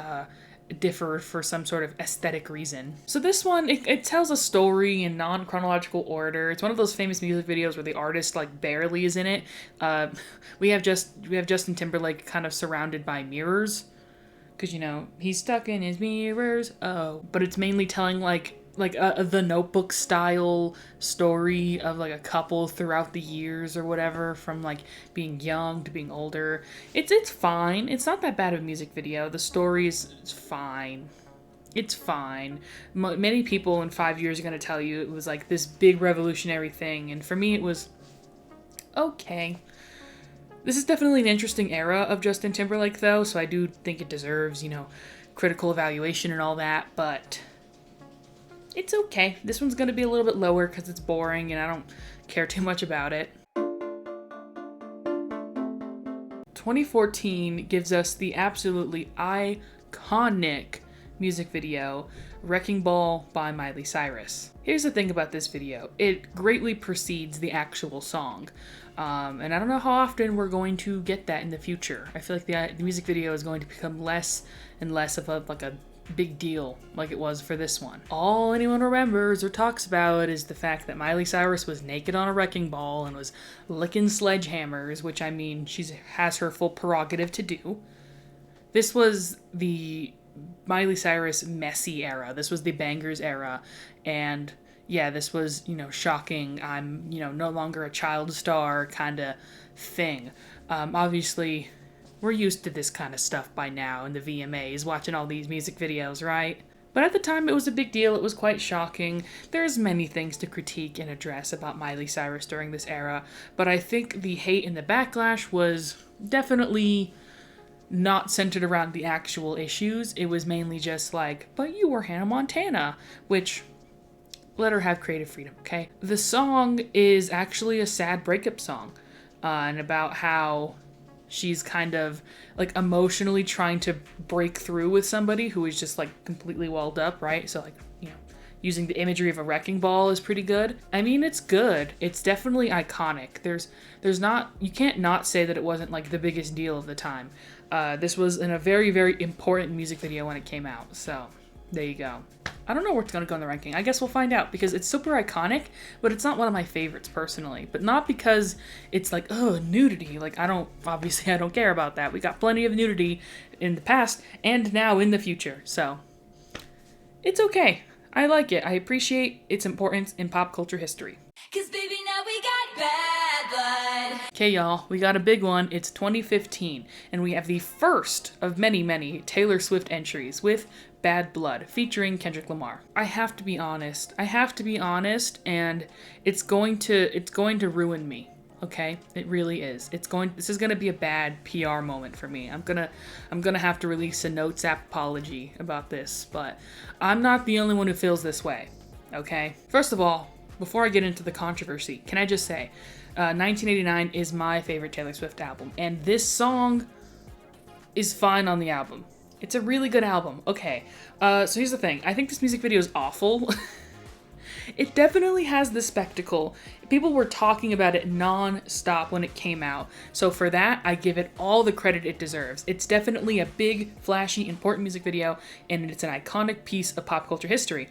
differ for some sort of aesthetic reason. So this one, it tells a story in non-chronological order. It's one of those famous music videos where the artist like barely is in it. We have Justin Timberlake kind of surrounded by mirrors, because, you know, he's stuck in his mirrors. Oh, but it's mainly telling like the Notebook style story of like a couple throughout the years or whatever, from like being young to being older. It's fine. It's not that bad of a music video. The story is fine. It's fine. Many people in 5 years are going to tell you it was like this big revolutionary thing, and for me it was okay. This is definitely an interesting era of Justin Timberlake though, so I do think it deserves, you know, critical evaluation and all that, but it's okay. This one's going to be a little bit lower because it's boring and I don't care too much about it. 2014 gives us the absolutely iconic music video, Wrecking Ball by Miley Cyrus. Here's the thing about this video. It greatly precedes the actual song. And I don't know how often we're going to get that in the future. I feel like the music video is going to become less and less of a big deal like it was for this one. All anyone remembers or talks about is the fact that Miley Cyrus was naked on a wrecking ball and was licking sledgehammers, which, I mean, she has her full prerogative to do. This was the Miley Cyrus messy era. This was the bangers era, and yeah, this was, you know, shocking. I'm, you know, no longer a child star kind of thing. Obviously, we're used to this kind of stuff by now in the VMAs, watching all these music videos, right? But at the time, it was a big deal. It was quite shocking. There's many things to critique and address about Miley Cyrus during this era, but I think the hate and the backlash was definitely not centered around the actual issues. It was mainly just like, but you were Hannah Montana, which, let her have creative freedom, okay? The song is actually a sad breakup song, and about how she's kind of like emotionally trying to break through with somebody who is just like completely walled up, right? So like, you know, using the imagery of a wrecking ball is pretty good. I mean, it's good. It's definitely iconic. There's not, you can't not say that it wasn't like the biggest deal of the time. This was in a very, very important music video when it came out. So there you go. I don't know where it's going to go in the ranking. I guess we'll find out, because it's super iconic, but it's not one of my favorites personally. But not because it's like, oh, nudity. Like, obviously I don't care about that. We got plenty of nudity in the past and now in the future. So it's okay. I like it. I appreciate its importance in pop culture history. 'Cause baby, now we got bad blood. Okay, y'all, we got a big one. It's 2015, and we have the first of many, many Taylor Swift entries with Bad Blood, featuring Kendrick Lamar. I have to be honest, and it's going to ruin me, okay? It really is. This is gonna be a bad PR moment for me. I'm gonna have to release a Notes app apology about this, but I'm not the only one who feels this way, okay? First of all, before I get into the controversy, can I just say, 1989 is my favorite Taylor Swift album, and this song is fine on the album. It's a really good album. Okay, so here's the thing. I think this music video is awful. It definitely has the spectacle. People were talking about it non-stop when it came out. So for that, I give it all the credit it deserves. It's definitely a big, flashy, important music video, and it's an iconic piece of pop culture history.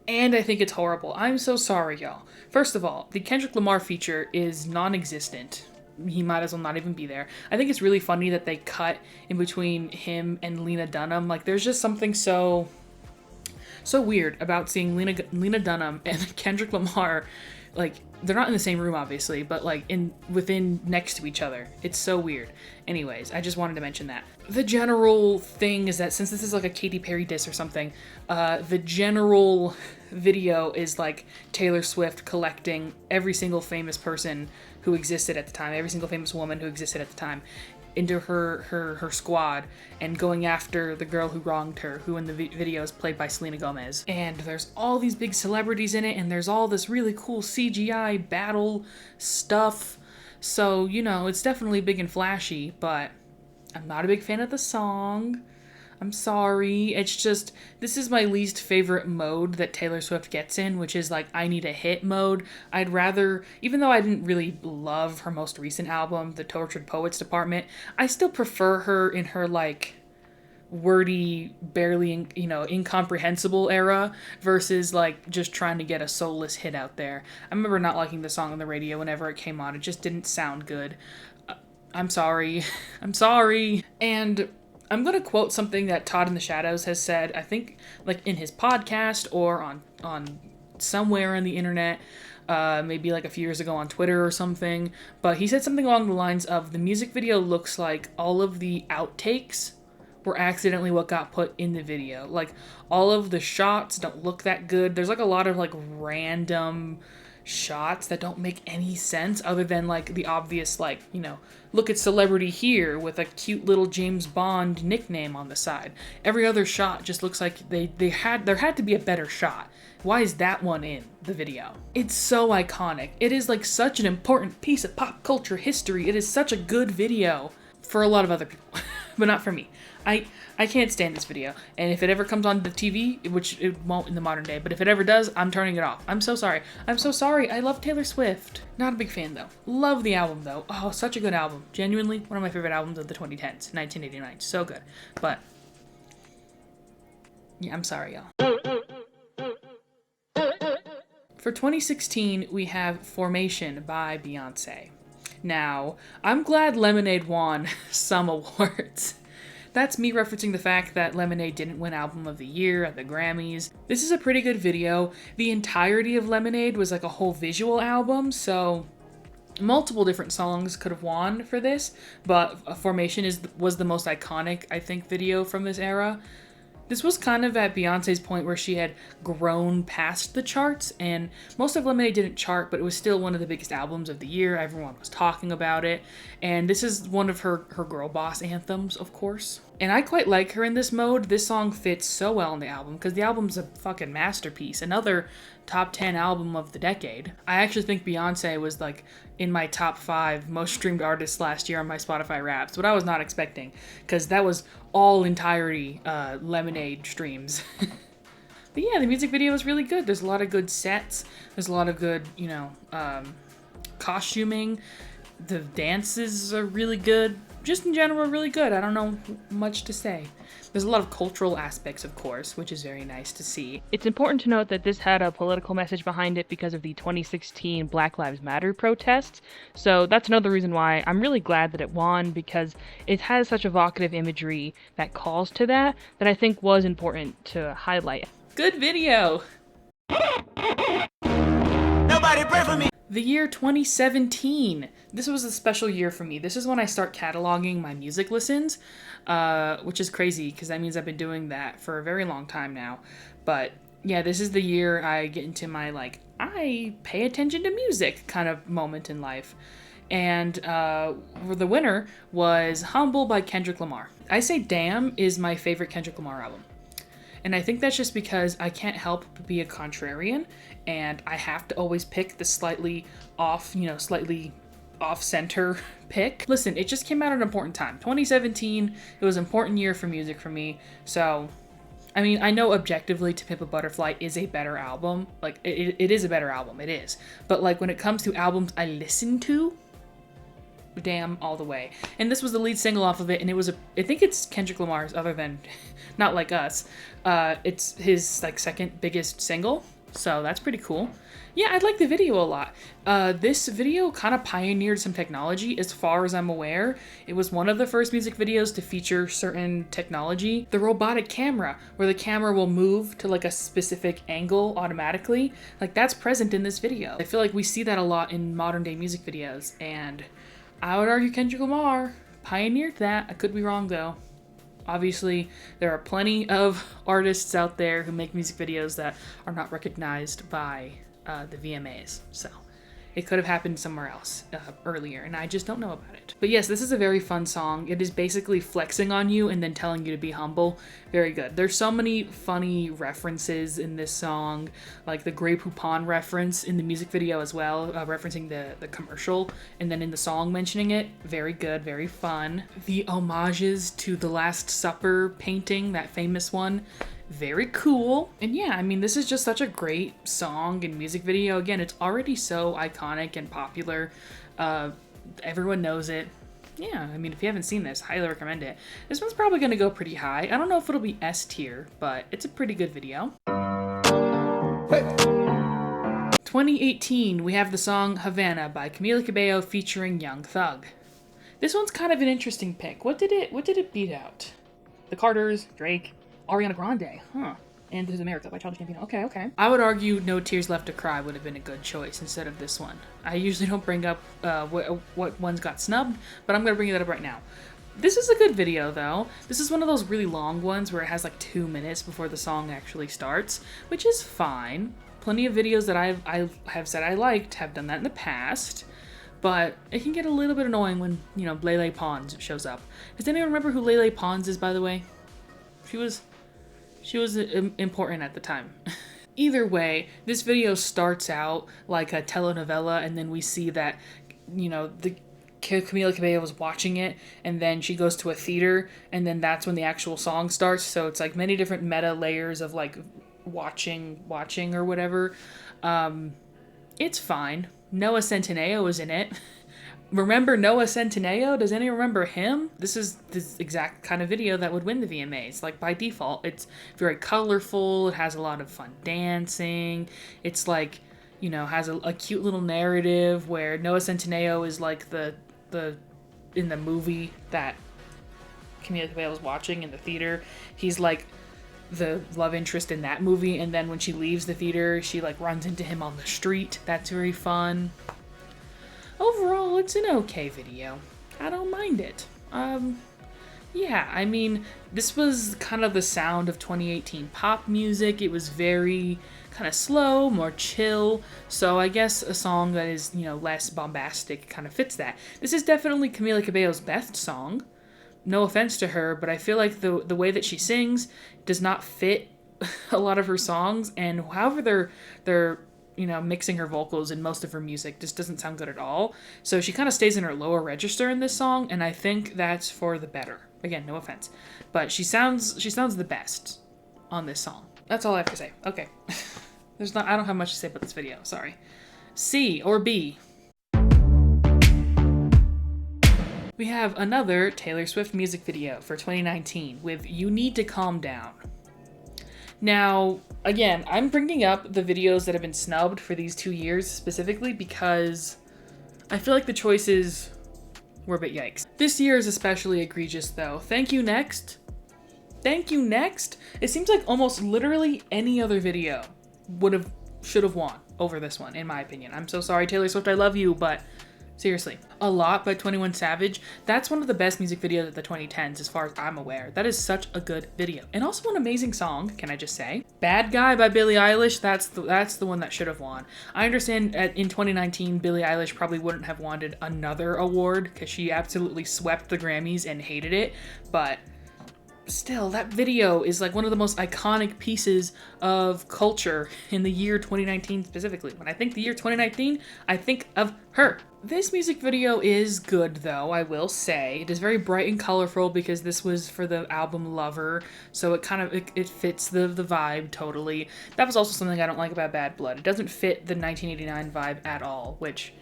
And I think it's horrible. I'm so sorry, y'all. First of all, the Kendrick Lamar feature is non-existent. He might as well not even be there. I think it's really funny that they cut in between him and Lena Dunham. Like, there's just something so weird about seeing Lena Dunham and Kendrick Lamar, like, they're not in the same room, obviously, but like within next to each other. It's so weird. Anyways, I just wanted to mention that. The general thing is that since this is like a Katy Perry diss or something, the general video is like Taylor Swift collecting every single famous person who existed at the time, every single famous woman who existed at the time, into her squad and going after the girl who wronged her, who in the video is played by Selena Gomez. And there's all these big celebrities in it, and there's all this really cool CGI battle stuff. So, you know, it's definitely big and flashy, but I'm not a big fan of the song. I'm sorry. It's just, this is my least favorite mode that Taylor Swift gets in, which is like, I need a hit mode. I'd rather, even though I didn't really love her most recent album, The Tortured Poets Department, I still prefer her in her like wordy, barely, incomprehensible era versus like just trying to get a soulless hit out there. I remember not liking the song on the radio whenever it came on. It just didn't sound good. I'm sorry. I'm sorry. And I'm going to quote something that Todd in the Shadows has said, I think like in his podcast or on somewhere on the internet, maybe like a few years ago on Twitter or something. But he said something along the lines of, the music video looks like all of the outtakes were accidentally what got put in the video. Like all of the shots don't look that good. There's like a lot of like random shots that don't make any sense other than like the obvious, like, look at celebrity here with a cute little James Bond nickname on the side. Every other shot just looks like there had to be a better shot. Why is that one in the video? It's so iconic. It is like such an important piece of pop culture history. It is such a good video for a lot of other people, but not for me. I can't stand this video, and if it ever comes on the TV, which it won't in the modern day, but if it ever does, I'm turning it off. I'm so sorry. I'm so sorry. I love Taylor Swift. Not a big fan, though. Love the album, though. Oh, such a good album. Genuinely, one of my favorite albums of the 2010s, 1989. So good. But, yeah, I'm sorry, y'all. For 2016, we have Formation by Beyonce. Now, I'm glad Lemonade won some awards. That's me referencing the fact that Lemonade didn't win Album of the Year at the Grammys. This is a pretty good video. The entirety of Lemonade was like a whole visual album, so multiple different songs could have won for this, but Formation was the most iconic, I think, video from this era. This was kind of at Beyonce's point where she had grown past the charts, and most of Lemonade didn't chart, but it was still one of the biggest albums of the year. Everyone was talking about it, and this is one of her girl boss anthems, of course. And I quite like her in this mode. This song fits so well in the album, because the album's a fucking masterpiece. Another top 10 album of the decade. I actually think Beyonce was like in my top 5 most streamed artists last year on my Spotify Wraps, what I was not expecting, because that was all entirety Lemonade streams. But yeah, the music video is really good. There's a lot of good sets. There's a lot of good, costuming. The dances are really good. Just in general, really good. I don't know much to say. There's a lot of cultural aspects, of course, which is very nice to see. It's important to note that this had a political message behind it because of the 2016 Black Lives Matter protests. So that's another reason why I'm really glad that it won, because it has such evocative imagery that calls to that I think was important to highlight. Good video! Nobody pray for me. The year 2017. This was a special year for me. This is when I start cataloging my music listens, which is crazy because that means I've been doing that for a very long time now. But yeah, this is the year I get into my I pay attention to music kind of moment in life. And the winner was Humble by Kendrick Lamar. I Say Damn is my favorite Kendrick Lamar album. And I think that's just because I can't help but be a contrarian, and I have to always pick the slightly off-center pick. Listen, it just came out at an important time. 2017, it was an important year for music for me, so, I mean, I know objectively To Pimp a Butterfly is a better album. It is a better album, it is. But, when it comes to albums I listen to, Damn all the way. And this was the lead single off of it, and I think it's Kendrick Lamar's, other than Not Like Us. It's his second biggest single, so that's pretty cool. Yeah, I like the video a lot. This video kind of pioneered some technology as far as I'm aware. It was one of the first music videos to feature certain technology. The robotic camera, where the camera will move to a specific angle automatically. That's present in this video. I feel like we see that a lot in modern day music videos, and I would argue Kendrick Lamar pioneered that. I could be wrong though. Obviously, there are plenty of artists out there who make music videos that are not recognized by the VMAs. So it could have happened somewhere else earlier, and I just don't know about it. But yes, this is a very fun song. It is basically flexing on you and then telling you to be humble. Very good. There's so many funny references in this song, like the Grey Poupon reference in the music video as well, referencing the commercial, and then in the song mentioning it. Very good, very fun. The homages to the Last Supper painting, that famous one, very cool. And yeah, I mean, this is just such a great song and music video. Again, it's already so iconic and popular. Everyone knows it. Yeah, I mean, if you haven't seen this, highly recommend it. This one's probably gonna go pretty high. I don't know if it'll be S tier, but it's a pretty good video. 2018, we have the song Havana by Camila Cabello featuring Young Thug. This one's kind of an interesting pick. What did it beat out? The Carters, Drake, Ariana Grande, huh? And This Is America by Childish Gambino. Okay. I would argue No Tears Left to Cry would have been a good choice instead of this one. I usually don't bring up what ones got snubbed, but I'm going to bring that up right now. This is a good video, though. This is one of those really long ones where it has like 2 minutes before the song actually starts, which is fine. Plenty of videos that I have said I liked have done that in the past, but it can get a little bit annoying when, you know, Lele Pons shows up. Does anyone remember who Lele Pons is, by the way? She was important at the time. Either way, this video starts out like a telenovela, and then we see that, you know, Camila Cabello was watching it, and then she goes to a theater, and then that's when the actual song starts. So it's like many different meta layers of like watching or whatever. It's fine. Noah Centineo is in it. Remember Noah Centineo? Does anyone remember him? This is this exact kind of video that would win the VMAs. Like, by default, it's very colorful. It has a lot of fun dancing. It's like, you know, has a cute little narrative where Noah Centineo is like the in the movie that Camila Cabello was watching in the theater. He's like the love interest in that movie, and then when she leaves the theater, she like runs into him on the street. That's very fun. Overall, it's an okay video. I don't mind it. Yeah, I mean, this was kind of the sound of 2018 pop music. It was very kind of slow, more chill. So I guess a song that is, you know, less bombastic kind of fits that. This is definitely Camila Cabello's best song. No offense to her, but I feel like the way that she sings does not fit a lot of her songs, and however they're you know, mixing her vocals in most of her music just doesn't sound good at all. So she kind of stays in her lower register in this song, and I think that's for the better. Again, no offense, but she sounds the best on this song. That's all I have to say. Okay. I don't have much to say about this video. Sorry. C or B. We have another Taylor Swift music video for 2019 with You Need to Calm Down. Now, again, I'm bringing up the videos that have been snubbed for these 2 years specifically because I feel like the choices were a bit yikes. This year is especially egregious, though. Thank You Next. Thank You Next. It seems like almost literally any other video should have won over this one, in my opinion. I'm so sorry, Taylor Swift, I love you, but seriously. A Lot by 21 Savage. That's one of the best music videos of the 2010s as far as I'm aware. That is such a good video. And also an amazing song, can I just say. Bad Guy by Billie Eilish, that's the one that should have won. I understand in 2019, Billie Eilish probably wouldn't have wanted another award because she absolutely swept the Grammys and hated it, but still, that video is like one of the most iconic pieces of culture in the year 2019 specifically. When I think the year 2019, I think of her. This music video is good, though, I will say. It is very bright and colorful because this was for the album Lover, so it kind of it fits the vibe totally. That was also something I don't like about Bad Blood. It doesn't fit the 1989 vibe at all, which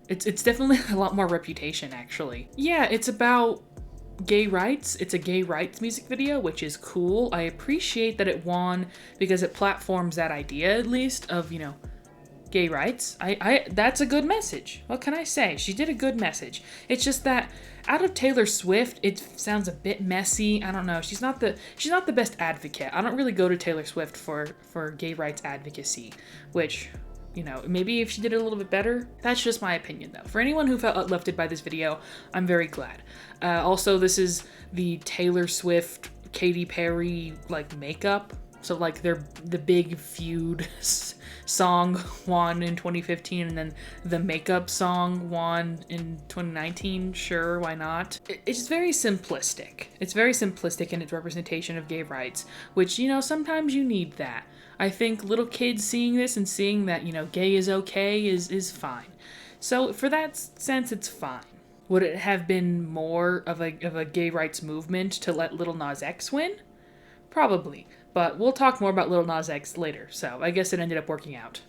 it's definitely a lot more Reputation, actually. Yeah, it's about gay rights. It's a gay rights music video, which is cool. I appreciate that it won because it platforms that idea, at least, of, you know, gay rights. That's a good message. What can I say? She did a good message. It's just that out of Taylor Swift, it sounds a bit messy. I don't know. She's not the best advocate. I don't really go to Taylor Swift for gay rights advocacy, which, you know, maybe if she did it a little bit better. That's just my opinion, though. For anyone who felt uplifted by this video, I'm very glad. Also, this is the Taylor Swift, Katy Perry, like, makeup So like the big feud song won in 2015, and then the makeup song won in 2019. Sure, why not? It's very simplistic. It's very simplistic in its representation of gay rights, which, you know, sometimes you need that. I think little kids seeing this and seeing that, you know, gay is okay is fine. So for that sense, it's fine. Would it have been more of a gay rights movement to let Lil Nas X win? Probably, but we'll talk more about Lil Nas X later, so I guess it ended up working out.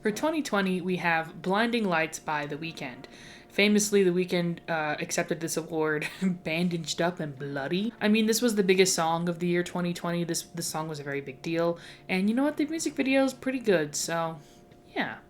For 2020, we have Blinding Lights by The Weeknd. Famously, The Weeknd accepted this award bandaged up and bloody. I mean, this was the biggest song of the year 2020. This song was a very big deal, and you know what? The music video is pretty good, so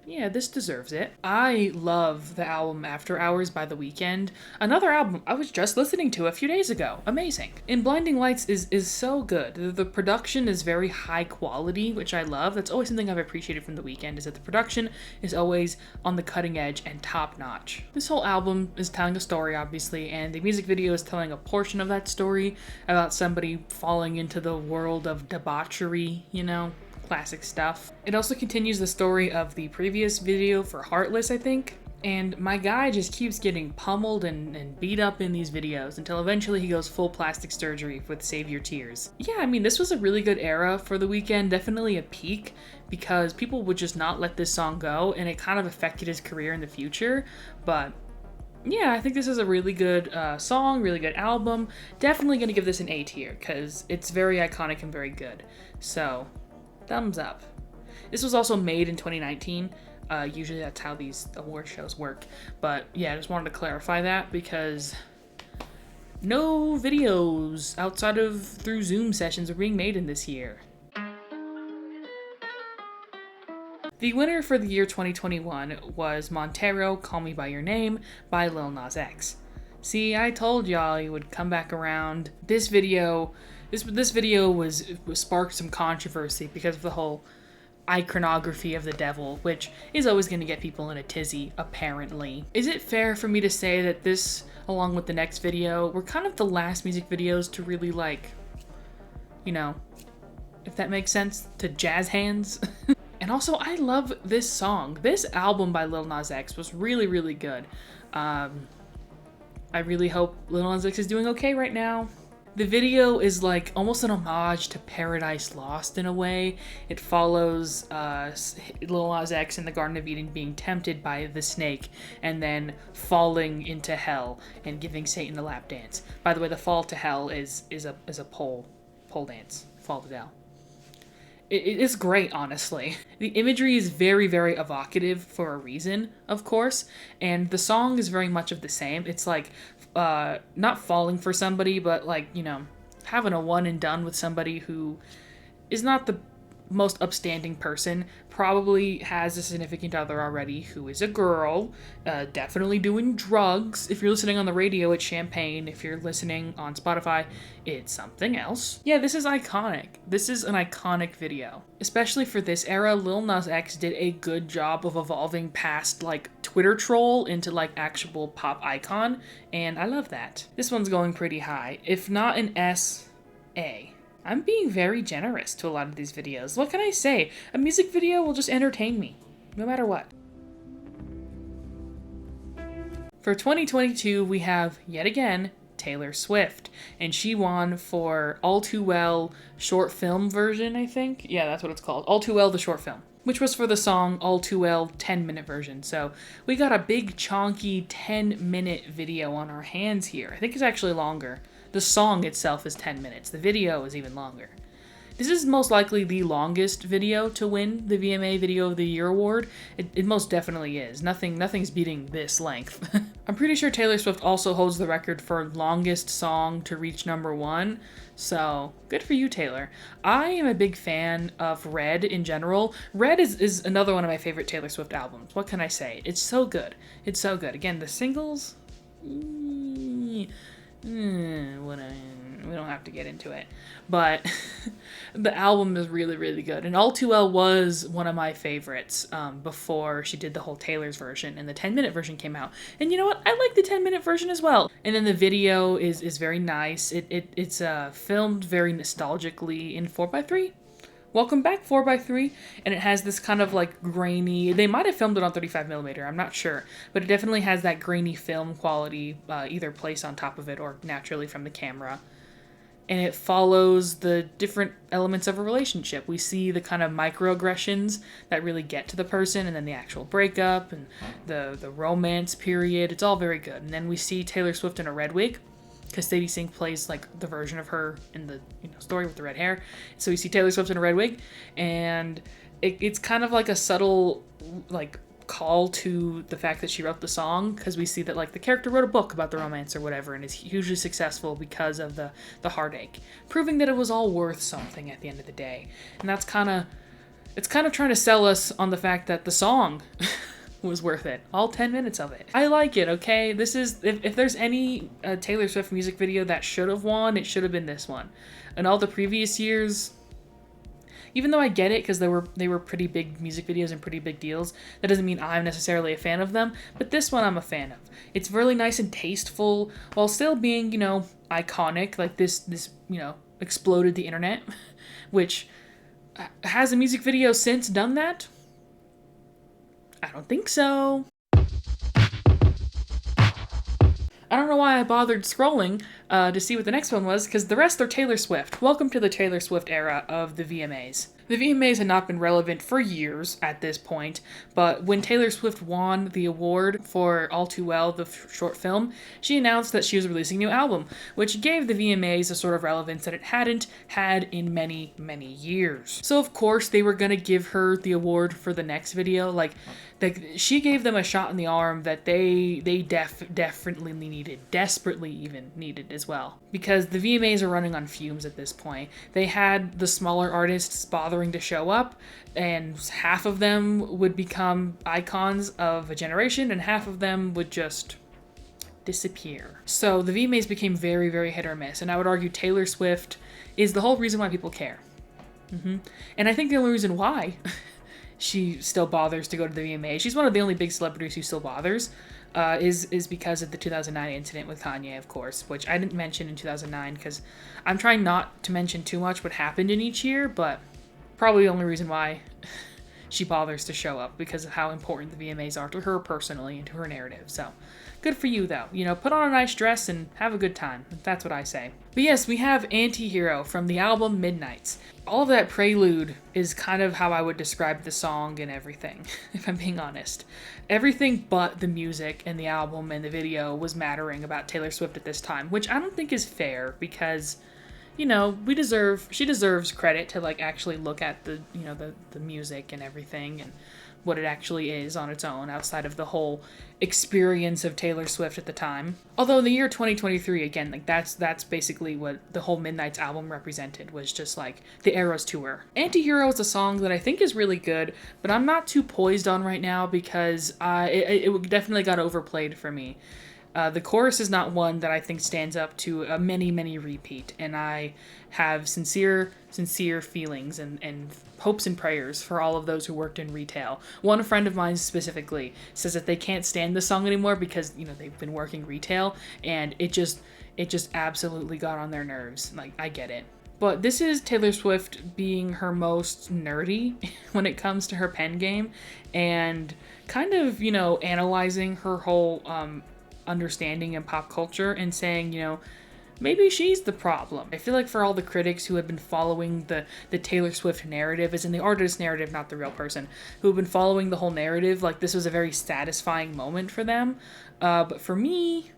yeah, this deserves it. I love the album After Hours by The Weeknd. Another album I was just listening to a few days ago. Amazing. And Blinding Lights is so good. The production is very high quality, which I love. That's always something I've appreciated from The Weeknd, is that the production is always on the cutting edge and top notch. This whole album is telling a story, obviously, and the music video is telling a portion of that story about somebody falling into the world of debauchery, you know? Classic stuff. It also continues the story of the previous video for Heartless, I think. And my guy just keeps getting pummeled and beat up in these videos until eventually he goes full plastic surgery with Save Your Tears. Yeah, I mean, this was a really good era for The Weeknd, definitely a peak, because people would just not let this song go, and it kind of affected his career in the future. But yeah, I think this is a really good song, really good album. Definitely gonna give this an A tier, because it's very iconic and very good. So, thumbs up. This was also made in 2019. Usually that's how these award shows work. But yeah, I just wanted to clarify that because no videos outside of through Zoom sessions are being made in this year. The winner for the year 2021 was Montero, Call Me By Your Name by Lil Nas X. See, I told y'all he would come back around. This video was sparked some controversy because of the whole iconography of the devil, which is always going to get people in a tizzy, apparently. Is it fair for me to say that this, along with the next video, were kind of the last music videos to really, like, you know, if that makes sense, to jazz hands? And also, I love this song. This album by Lil Nas X was really, really good. I really hope Lil Nas X is doing okay right now. The video is like almost an homage to Paradise Lost in a way. It follows Lil Nas X in the Garden of Eden being tempted by the snake and then falling into hell and giving Satan a lap dance. By the way, the fall to hell is a pole dance. Fall to hell. It is great, honestly. The imagery is very, very evocative for a reason, of course, and the song is very much of the same. It's like, not falling for somebody, but like, you know, having a one and done with somebody who is not the most upstanding person, probably has a significant other already who is a girl, definitely doing drugs. If you're listening on the radio, it's champagne. If you're listening on Spotify, it's something else. Yeah, this is iconic. This is an iconic video. Especially for this era, Lil Nas X did a good job of evolving past, like, Twitter troll into, like, actual pop icon, and I love that. This one's going pretty high. If not an S, A. I'm being very generous to a lot of these videos. What can I say? A music video will just entertain me, no matter what. For 2022, we have, yet again, Taylor Swift, and she won for All Too Well short film version, I think? Yeah, that's what it's called. All Too Well, the short film, which was for the song All Too Well 10-minute version. So we got a big, chonky 10-minute video on our hands here. I think it's actually longer. The song itself is 10 minutes. The video is even longer. This is most likely the longest video to win the VMA Video of the Year award. It most definitely is. Nothing's beating this length. I'm pretty sure Taylor Swift also holds the record for longest song to reach #1. So, good for you, Taylor. I am a big fan of Red in general. Red is another one of my favorite Taylor Swift albums. What can I say? It's so good. It's so good. Again, the singles... We don't have to get into it. But the album is really, really good. And All Too Well was one of my favorites before she did the whole Taylor's version and the 10-minute version came out. And you know what? I like the 10-minute version as well. And then the video is very nice. It's filmed very nostalgically in 4:3. Welcome back 4:3, and it has this kind of like grainy, they might have filmed it on 35mm, I'm not sure, but it definitely has that grainy film quality either placed on top of it or naturally from the camera. And it follows the different elements of a relationship. We see the kind of microaggressions that really get to the person, and then the actual breakup and the romance period. It's all very good. And then we see Taylor Swift in a red wig, because Sadie Sink plays like the version of her in the story with the red hair. So you see Taylor Swift in a red wig, and it's kind of like a subtle like call to the fact that she wrote the song, because we see that like the character wrote a book about the romance or whatever and is hugely successful because of the heartache, proving that it was all worth something at the end of the day. And that's kind of trying to sell us on the fact that the song was worth it. All 10 minutes of it. I like it, okay? This is, if there's any Taylor Swift music video that should have won, it should have been this one. And all the previous years, even though I get it because they were pretty big music videos and pretty big deals, that doesn't mean I'm necessarily a fan of them, but this one I'm a fan of. It's really nice and tasteful while still being, iconic. Like this exploded the internet, which has a music video since done that? I don't think so. I don't know why I bothered scrolling to see what the next one was, because the rest are Taylor Swift. Welcome to the Taylor Swift era of the VMAs. The VMAs had not been relevant for years at this point, but when Taylor Swift won the award for All Too Well, the short film, she announced that she was releasing a new album, which gave the VMAs a sort of relevance that it hadn't had in many, many years. So of course they were gonna give her the award for the next video. She gave them a shot in the arm that they definitely needed, desperately even needed as well. Because the VMAs are running on fumes at this point. They had the smaller artists bothering to show up, and half of them would become icons of a generation, and half of them would just disappear. So the VMAs became very, very hit or miss, and I would argue Taylor Swift is the whole reason why people care. And I think the only reason why she still bothers to go to the VMA, she's one of the only big celebrities who still bothers, is because of the 2009 incident with Kanye, of course, which I didn't mention in 2009 because I'm trying not to mention too much what happened in each year, but probably the only reason why she bothers to show up, because of how important the VMAs are to her personally and to her narrative. So good for you though. Put on a nice dress and have a good time. That's what I say. But yes, we have Anti-Hero from the album Midnights. All of that prelude is kind of how I would describe the song and everything, if I'm being honest. Everything but the music and the album and the video was mattering about Taylor Swift at this time, which I don't think is fair, because she deserves credit to actually look at the music and everything and what it actually is on its own, outside of the whole experience of Taylor Swift at the time. Although in the year 2023, again, that's basically what the whole Midnights album represented, was just the Eras tour. Anti-Hero is a song that I think is really good, but I'm not too poised on right now because it definitely got overplayed for me. The chorus is not one that I think stands up to a many repeat, and I have sincere feelings and hopes and prayers for all of those who worked in retail. One friend of mine specifically says that they can't stand the song anymore because they've been working retail, and it just absolutely got on their nerves. I get it. But this is Taylor Swift being her most nerdy when it comes to her pen game, and kind of analyzing her whole understanding in pop culture and saying, maybe she's the problem. I feel like for all the critics who have been following the Taylor Swift narrative, as in the artist narrative, not the real person, who have been following the whole narrative, this was a very satisfying moment for them. But for me,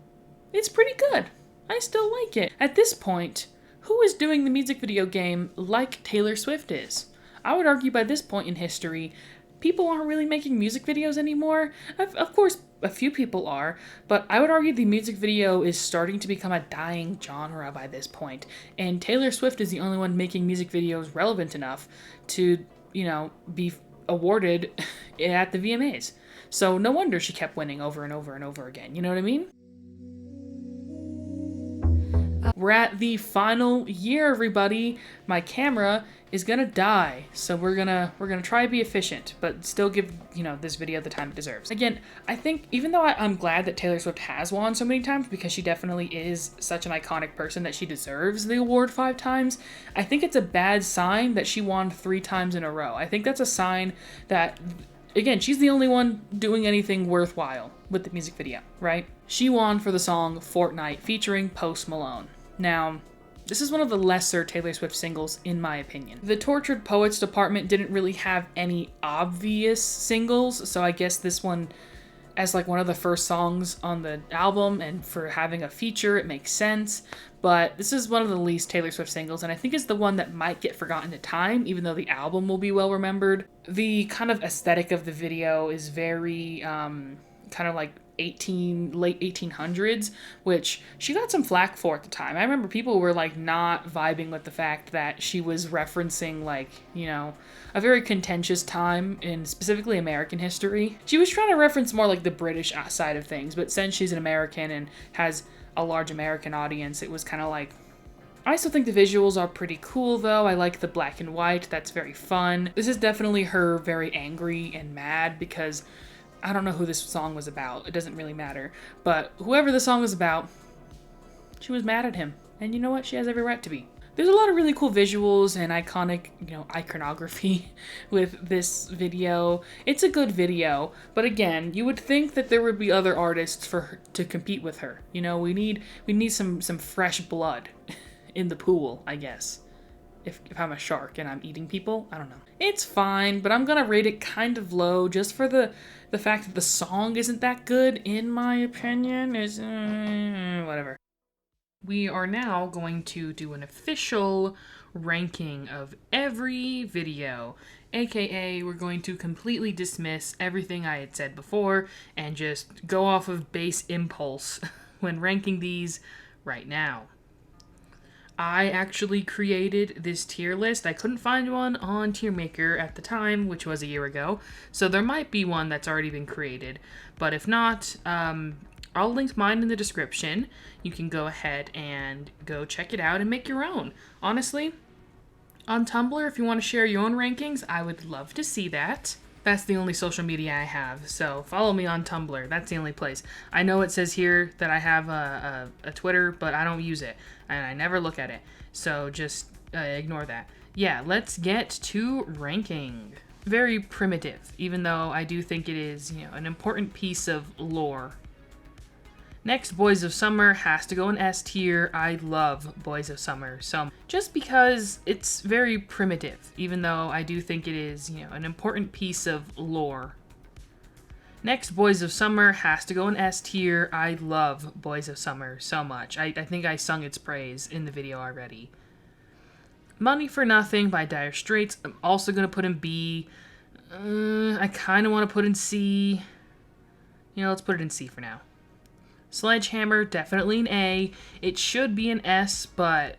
it's pretty good. I still like it. At this point, who is doing the music video game like Taylor Swift is? I would argue by this point in history, people aren't really making music videos anymore. Of course, a few people are, but I would argue the music video is starting to become a dying genre by this point, and Taylor Swift is the only one making music videos relevant enough to, be awarded at the VMAs. So no wonder she kept winning over and over and over again, you know what I mean? We're at the final year, everybody. My camera is gonna die, so we're gonna try to be efficient, but still give, you know, this video the time it deserves. Again, I think even though I'm glad that Taylor Swift has won so many times, because she definitely is such an iconic person that she deserves the award 5 times, I think it's a bad sign that she won 3 times in a row. I think that's a sign that, again, she's the only one doing anything worthwhile with the music video, right? She won for the song Fortnite featuring Post Malone. Now, this is one of the lesser Taylor Swift singles, in my opinion. The Tortured Poets department didn't really have any obvious singles, so I guess this one, as like one of the first songs on the album, and for having a feature, it makes sense. But this is one of the least Taylor Swift singles, and I think it's the one that might get forgotten to time, even though the album will be well remembered. The kind of aesthetic of the video is very kind of like late 1800s, which she got some flack for at the time. I remember people were like not vibing with the fact that she was referencing, like, you know, a very contentious time in specifically American history. She was trying to reference more like the British side of things, but since she's an American and has a large American audience, it was kind of like, I still think the visuals are pretty cool though. I like the black and white, that's very fun. This is definitely her very angry and mad, because I don't know who this song was about. It doesn't really matter. But whoever the song was about, she was mad at him. And you know what? She has every right to be. There's a lot of really cool visuals and iconic, you know, iconography with this video. It's a good video, but again, you would think that there would be other artists for her to compete with her. You know, we need some fresh blood in the pool, I guess. If I'm a shark and I'm eating people, I don't know. It's fine, but I'm gonna rate it kind of low just for the fact that the song isn't that good, in my opinion. Is whatever. We are now going to do an official ranking of every video, aka we're going to completely dismiss everything I had said before and just go off of base impulse when ranking these right now. I actually created this tier list. I couldn't find one on TierMaker at the time, which was a year ago, so there might be one that's already been created, but if not, I'll link mine in the description. You can go ahead and go check it out and make your own. Honestly, on Tumblr, if you want to share your own rankings, I would love to see that. That's the only social media I have, so follow me on Tumblr. That's the only place. I know it says here that I have a Twitter, but I don't use it, and I never look at it, so just ignore that. Yeah, let's get to ranking. Very primitive, even though I do think it is, you know, an important piece of lore. Next, Boys of Summer has to go in S tier. I love Boys of Summer, so just because it's very primitive, even though I do think it is, you know, an important piece of lore. Next, Boys of Summer has to go in S tier. I love Boys of Summer so much. I think I sung its praise in the video already. Money for Nothing by Dire Straits, I'm also going to put in B. I kind of want to put in C. You know, let's put it in C for now. Sledgehammer, definitely an A. It should be an S, but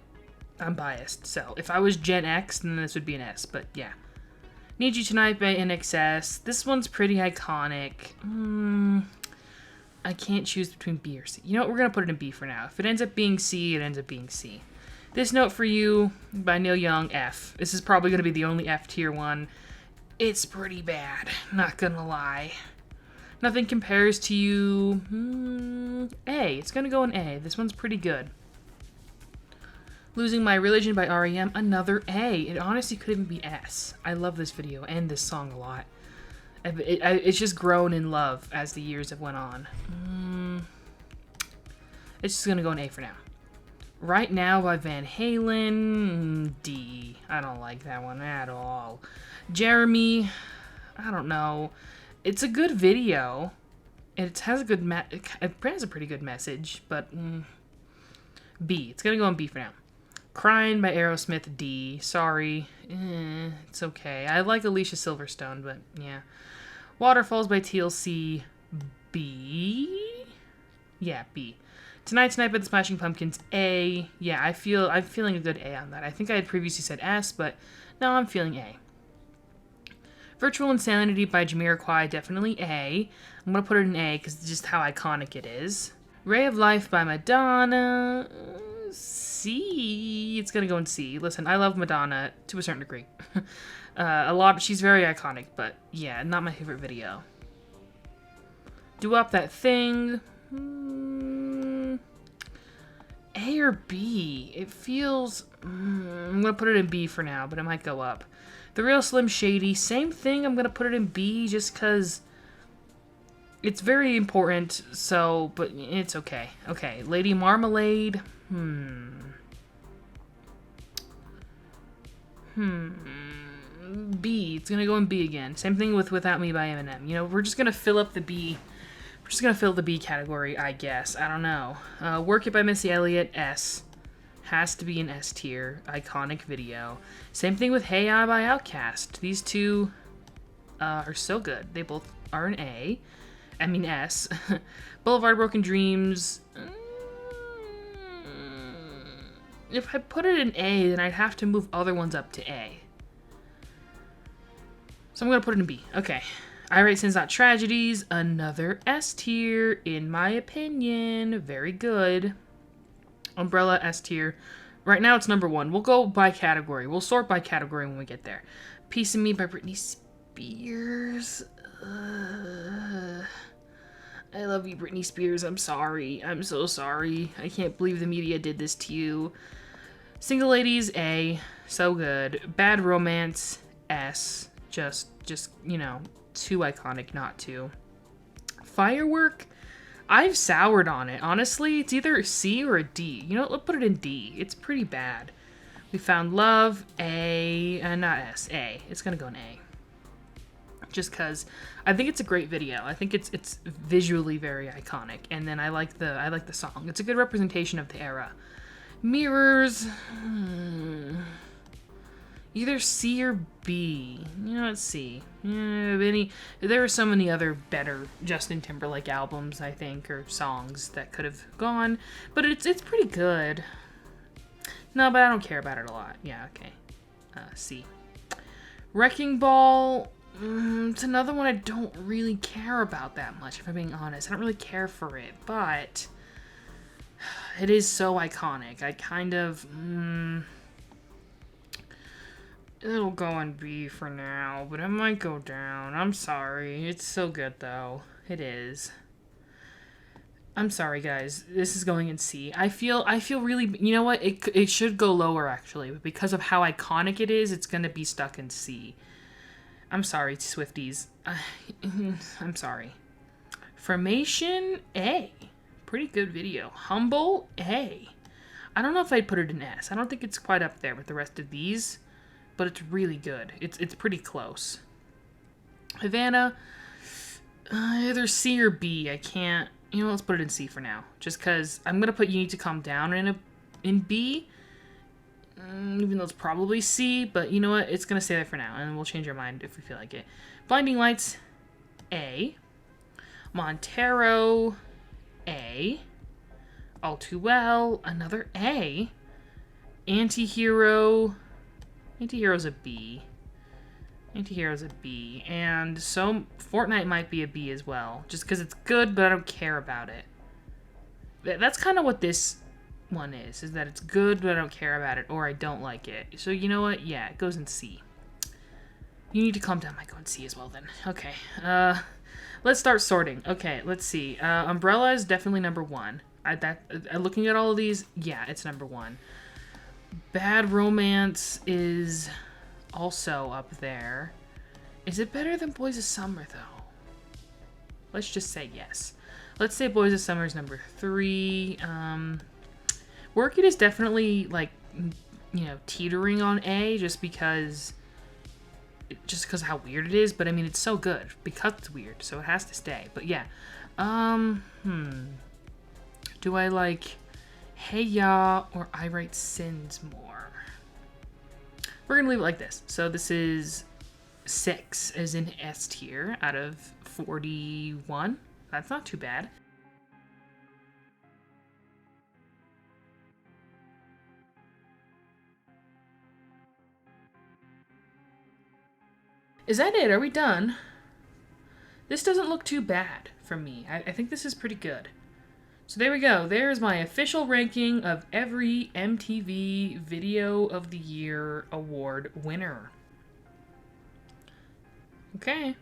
I'm biased. So if I was Gen X, then this would be an S, but yeah. Need You Tonight by NXS. This one's pretty iconic. I can't choose between B or C. You know what? We're going to put it in B for now. If it ends up being C, it ends up being C. This Note for You by Neil Young, F. This is probably going to be the only F tier one. It's pretty bad, not gonna lie. Nothing Compares to You, A. It's gonna go in A. This one's pretty good. Losing My Religion by R.E.M., another A. It honestly could even be S. I love this video and this song a lot. It's just grown in love as the years have went on. It's just gonna go in A for now. Right Now by Van Halen, D. I don't like that one at all. Jeremy, I don't know. It's a good video. It has a good it has a pretty good message, but B. It's gonna go on B for now. Crying by Aerosmith, D. Sorry. It's okay. I like Alicia Silverstone, but yeah. Waterfalls by TLC, B. Yeah, B. Tonight by the Smashing Pumpkins, A. Yeah, I'm feeling a good A on that. I think I had previously said S, but now I'm feeling A. Virtual Insanity by Jamiroquai, definitely A. I'm going to put it in A because it's just how iconic it is. Ray of Life by Madonna, C. It's gonna go in C. Listen, I love Madonna to a certain degree. She's very iconic, but yeah, not my favorite video. Do up that thing. A or B? It feels... I'm gonna put it in B for now, but it might go up. The Real Slim Shady, same thing. I'm gonna put it in B just because it's very important. So, but it's okay. Okay, Lady Marmalade. B. It's gonna go in B again. Same thing with Without Me by Eminem. You know, we're just gonna fill up the B. We're just gonna fill the B category, I guess. I don't know. Work It by Missy Elliott, S. Has to be an S tier. Iconic video. Same thing with Hey Ya by Outkast. These two are so good. They both are an A. I mean S. Boulevard of Broken Dreams. If I put it in A, then I'd have to move other ones up to A. So I'm gonna put it in B. Okay. I Write Sins Not Tragedies, another S tier, in my opinion. Very good. Umbrella, S tier. Right now it's number 1. We'll go by category. We'll sort by category when we get there. Piece of Me by Britney Spears. I love you, Britney Spears. I'm sorry. I'm so sorry. I can't believe the media did this to you. Single Ladies, A. So good. Bad Romance, S. Just, you know, too iconic not to. Firework, I've soured on it. Honestly, it's either a C or a D. You know what? Let's put it in D. It's pretty bad. We Found Love, A. Not S, A. It's gonna go in A. Just because I think it's a great video. I think it's visually very iconic, and then I like the song. It's a good representation of the era. Mirrors, either C or B. You know, let's see. There are so many other better Justin Timberlake albums, I think, or songs that could have gone, but it's pretty good. No, but I don't care about it a lot. Yeah, okay. C. Wrecking Ball. It's another one I don't really care about that much, if I'm being honest. I don't really care for it, but it is so iconic. I kind of... it'll go in B for now, but it might go down. I'm sorry. It's so good, though. It is. I'm sorry, guys. This is going in C. I feel really... You know what? It should go lower, actually, but because of how iconic it is, it's going to be stuck in C. I'm sorry, Swifties. I'm sorry. Formation, A. Pretty good video. Humble, A. I don't know if I'd put it in S. I don't think it's quite up there with the rest of these, but it's really good. It's pretty close. Havana, either C or B. I can't... You know, let's put it in C for now. Just because I'm going to put You Need to Calm Down in B. Even though it's probably C, but you know what? It's going to stay there for now, and we'll change our mind if we feel like it. Blinding Lights, A. Montero, A. All Too Well, another A. Antihero's a B. Antihero's a B. And so Fortnite might be a B as well, just because it's good, but I don't care about it. That's kind of what this one is that it's good, but I don't care about it, or I don't like it. So you know what? Yeah, it goes in C. You Need to Calm Down might go in C as well then. Okay. Let's start sorting. Okay, let's see. Umbrella is definitely number 1. Looking at all of these, yeah, it's number 1. Bad Romance is also up there. Is it better than Boys of Summer, though? Let's just say yes. Let's say Boys of Summer is number 3. Work It is definitely, like, you know, teetering on A just because of how weird it is. But, I mean, it's so good because it's weird, so it has to stay. But, yeah. Do I like Hey Ya or I Write Sins more? We're going to leave it like this. So, this is 6 as in S tier out of 41. That's not too bad. Is that it? Are we done? This doesn't look too bad for me. I think this is pretty good. So there we go. There's my official ranking of every MTV Video of the Year award winner. Okay,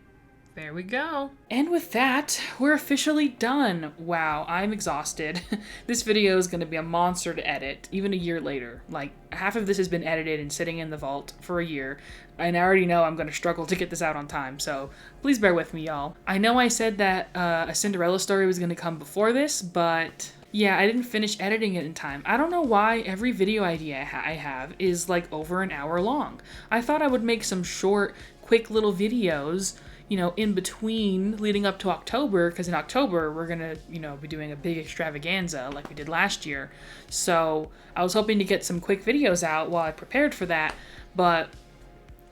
there we go. And with that, we're officially done. Wow, I'm exhausted. This video is going to be a monster to edit, even a year later. Like, half of this has been edited and sitting in the vault for a year, and I already know I'm going to struggle to get this out on time, so please bear with me, y'all. I know I said that a Cinderella story was going to come before this, but yeah, I didn't finish editing it in time. I don't know why every video idea I have is like over an hour long. I thought I would make some short, quick little videos, you know, in between leading up to October, because in October we're gonna, you know, be doing a big extravaganza like we did last year. So I was hoping to get some quick videos out while I prepared for that, but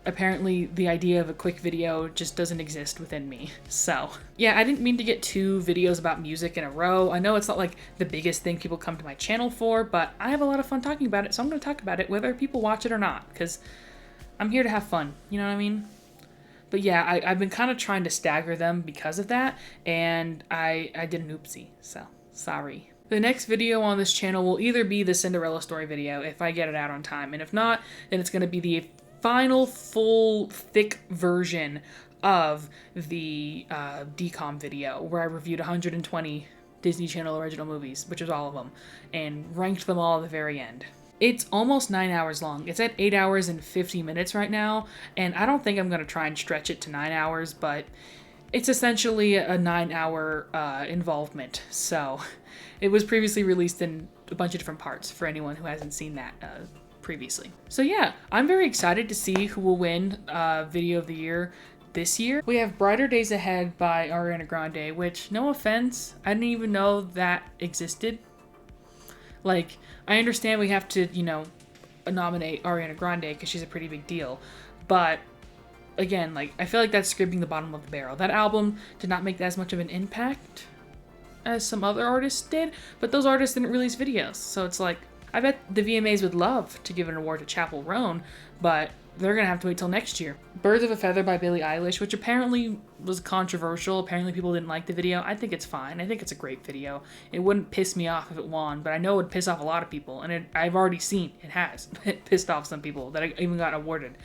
apparently the idea of a quick video just doesn't exist within me. So yeah, I didn't mean to get 2 videos about music in a row. I know it's not like the biggest thing people come to my channel for, but I have a lot of fun talking about it, so I'm gonna talk about it whether people watch it or not, because I'm here to have fun, you know what I mean? But yeah, I've been kind of trying to stagger them because of that, and I did an oopsie, so sorry. The next video on this channel will either be the Cinderella story video if I get it out on time, and if not, then it's going to be the final full thick version of the DCOM video where I reviewed 120 Disney Channel original movies, which is all of them, and ranked them all at the very end. It's almost 9 hours long. It's at 8 hours and 50 minutes right now, and I don't think I'm going to try and stretch it to 9 hours, but it's essentially a 9-hour involvement. So it was previously released in a bunch of different parts for anyone who hasn't seen that previously. So yeah, I'm very excited to see who will win Video of the Year this year. We have Brighter Days Ahead by Ariana Grande, which, no offense, I didn't even know that existed. Like, I understand we have to, you know, nominate Ariana Grande because she's a pretty big deal, but again, like, I feel like that's scraping the bottom of the barrel. That album did not make as much of an impact as some other artists did, but those artists didn't release videos, so it's like, I bet the VMAs would love to give an award to Chappell Roan, but they're gonna have to wait till next year. Birds of a Feather by Billie Eilish, which apparently was controversial. Apparently people didn't like the video. I think it's fine. I think it's a great video. It wouldn't piss me off if it won, but I know it would piss off a lot of people, and I've already seen it has pissed off some people that I even got awarded.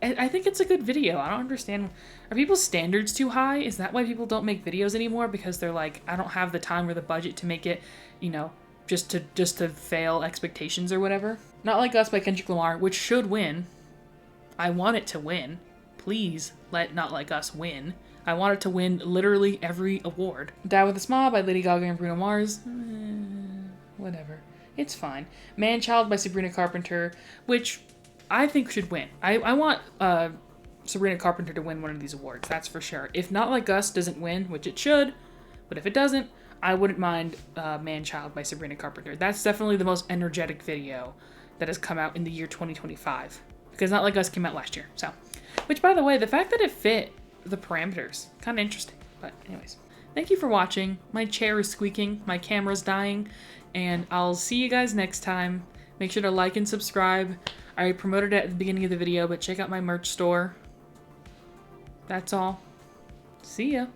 I think it's a good video. I don't understand. Are people's standards too high? Is that why people don't make videos anymore? Because they're like, I don't have the time or the budget to make it, you know, just to fail expectations or whatever. Not Like Us by Kendrick Lamar, which should win. I want it to win. Please let Not Like Us win. I want it to win literally every award. Die With a Smile by Lady Gaga and Bruno Mars. Whatever. It's fine. Man Child by Sabrina Carpenter, which I think should win. I want Sabrina Carpenter to win one of these awards, that's for sure. If Not Like Us doesn't win, which it should, but if it doesn't, I wouldn't mind Man Child by Sabrina Carpenter. That's definitely the most energetic video that has come out in the year 2025. Because Not Like Us came out last year, so. Which, by the way, the fact that it fit the parameters, kind of interesting. But anyways, thank you for watching. My chair is squeaking, my camera's dying, and I'll see you guys next time. Make sure to like and subscribe. I promoted it at the beginning of the video, but check out my merch store. That's all. See ya.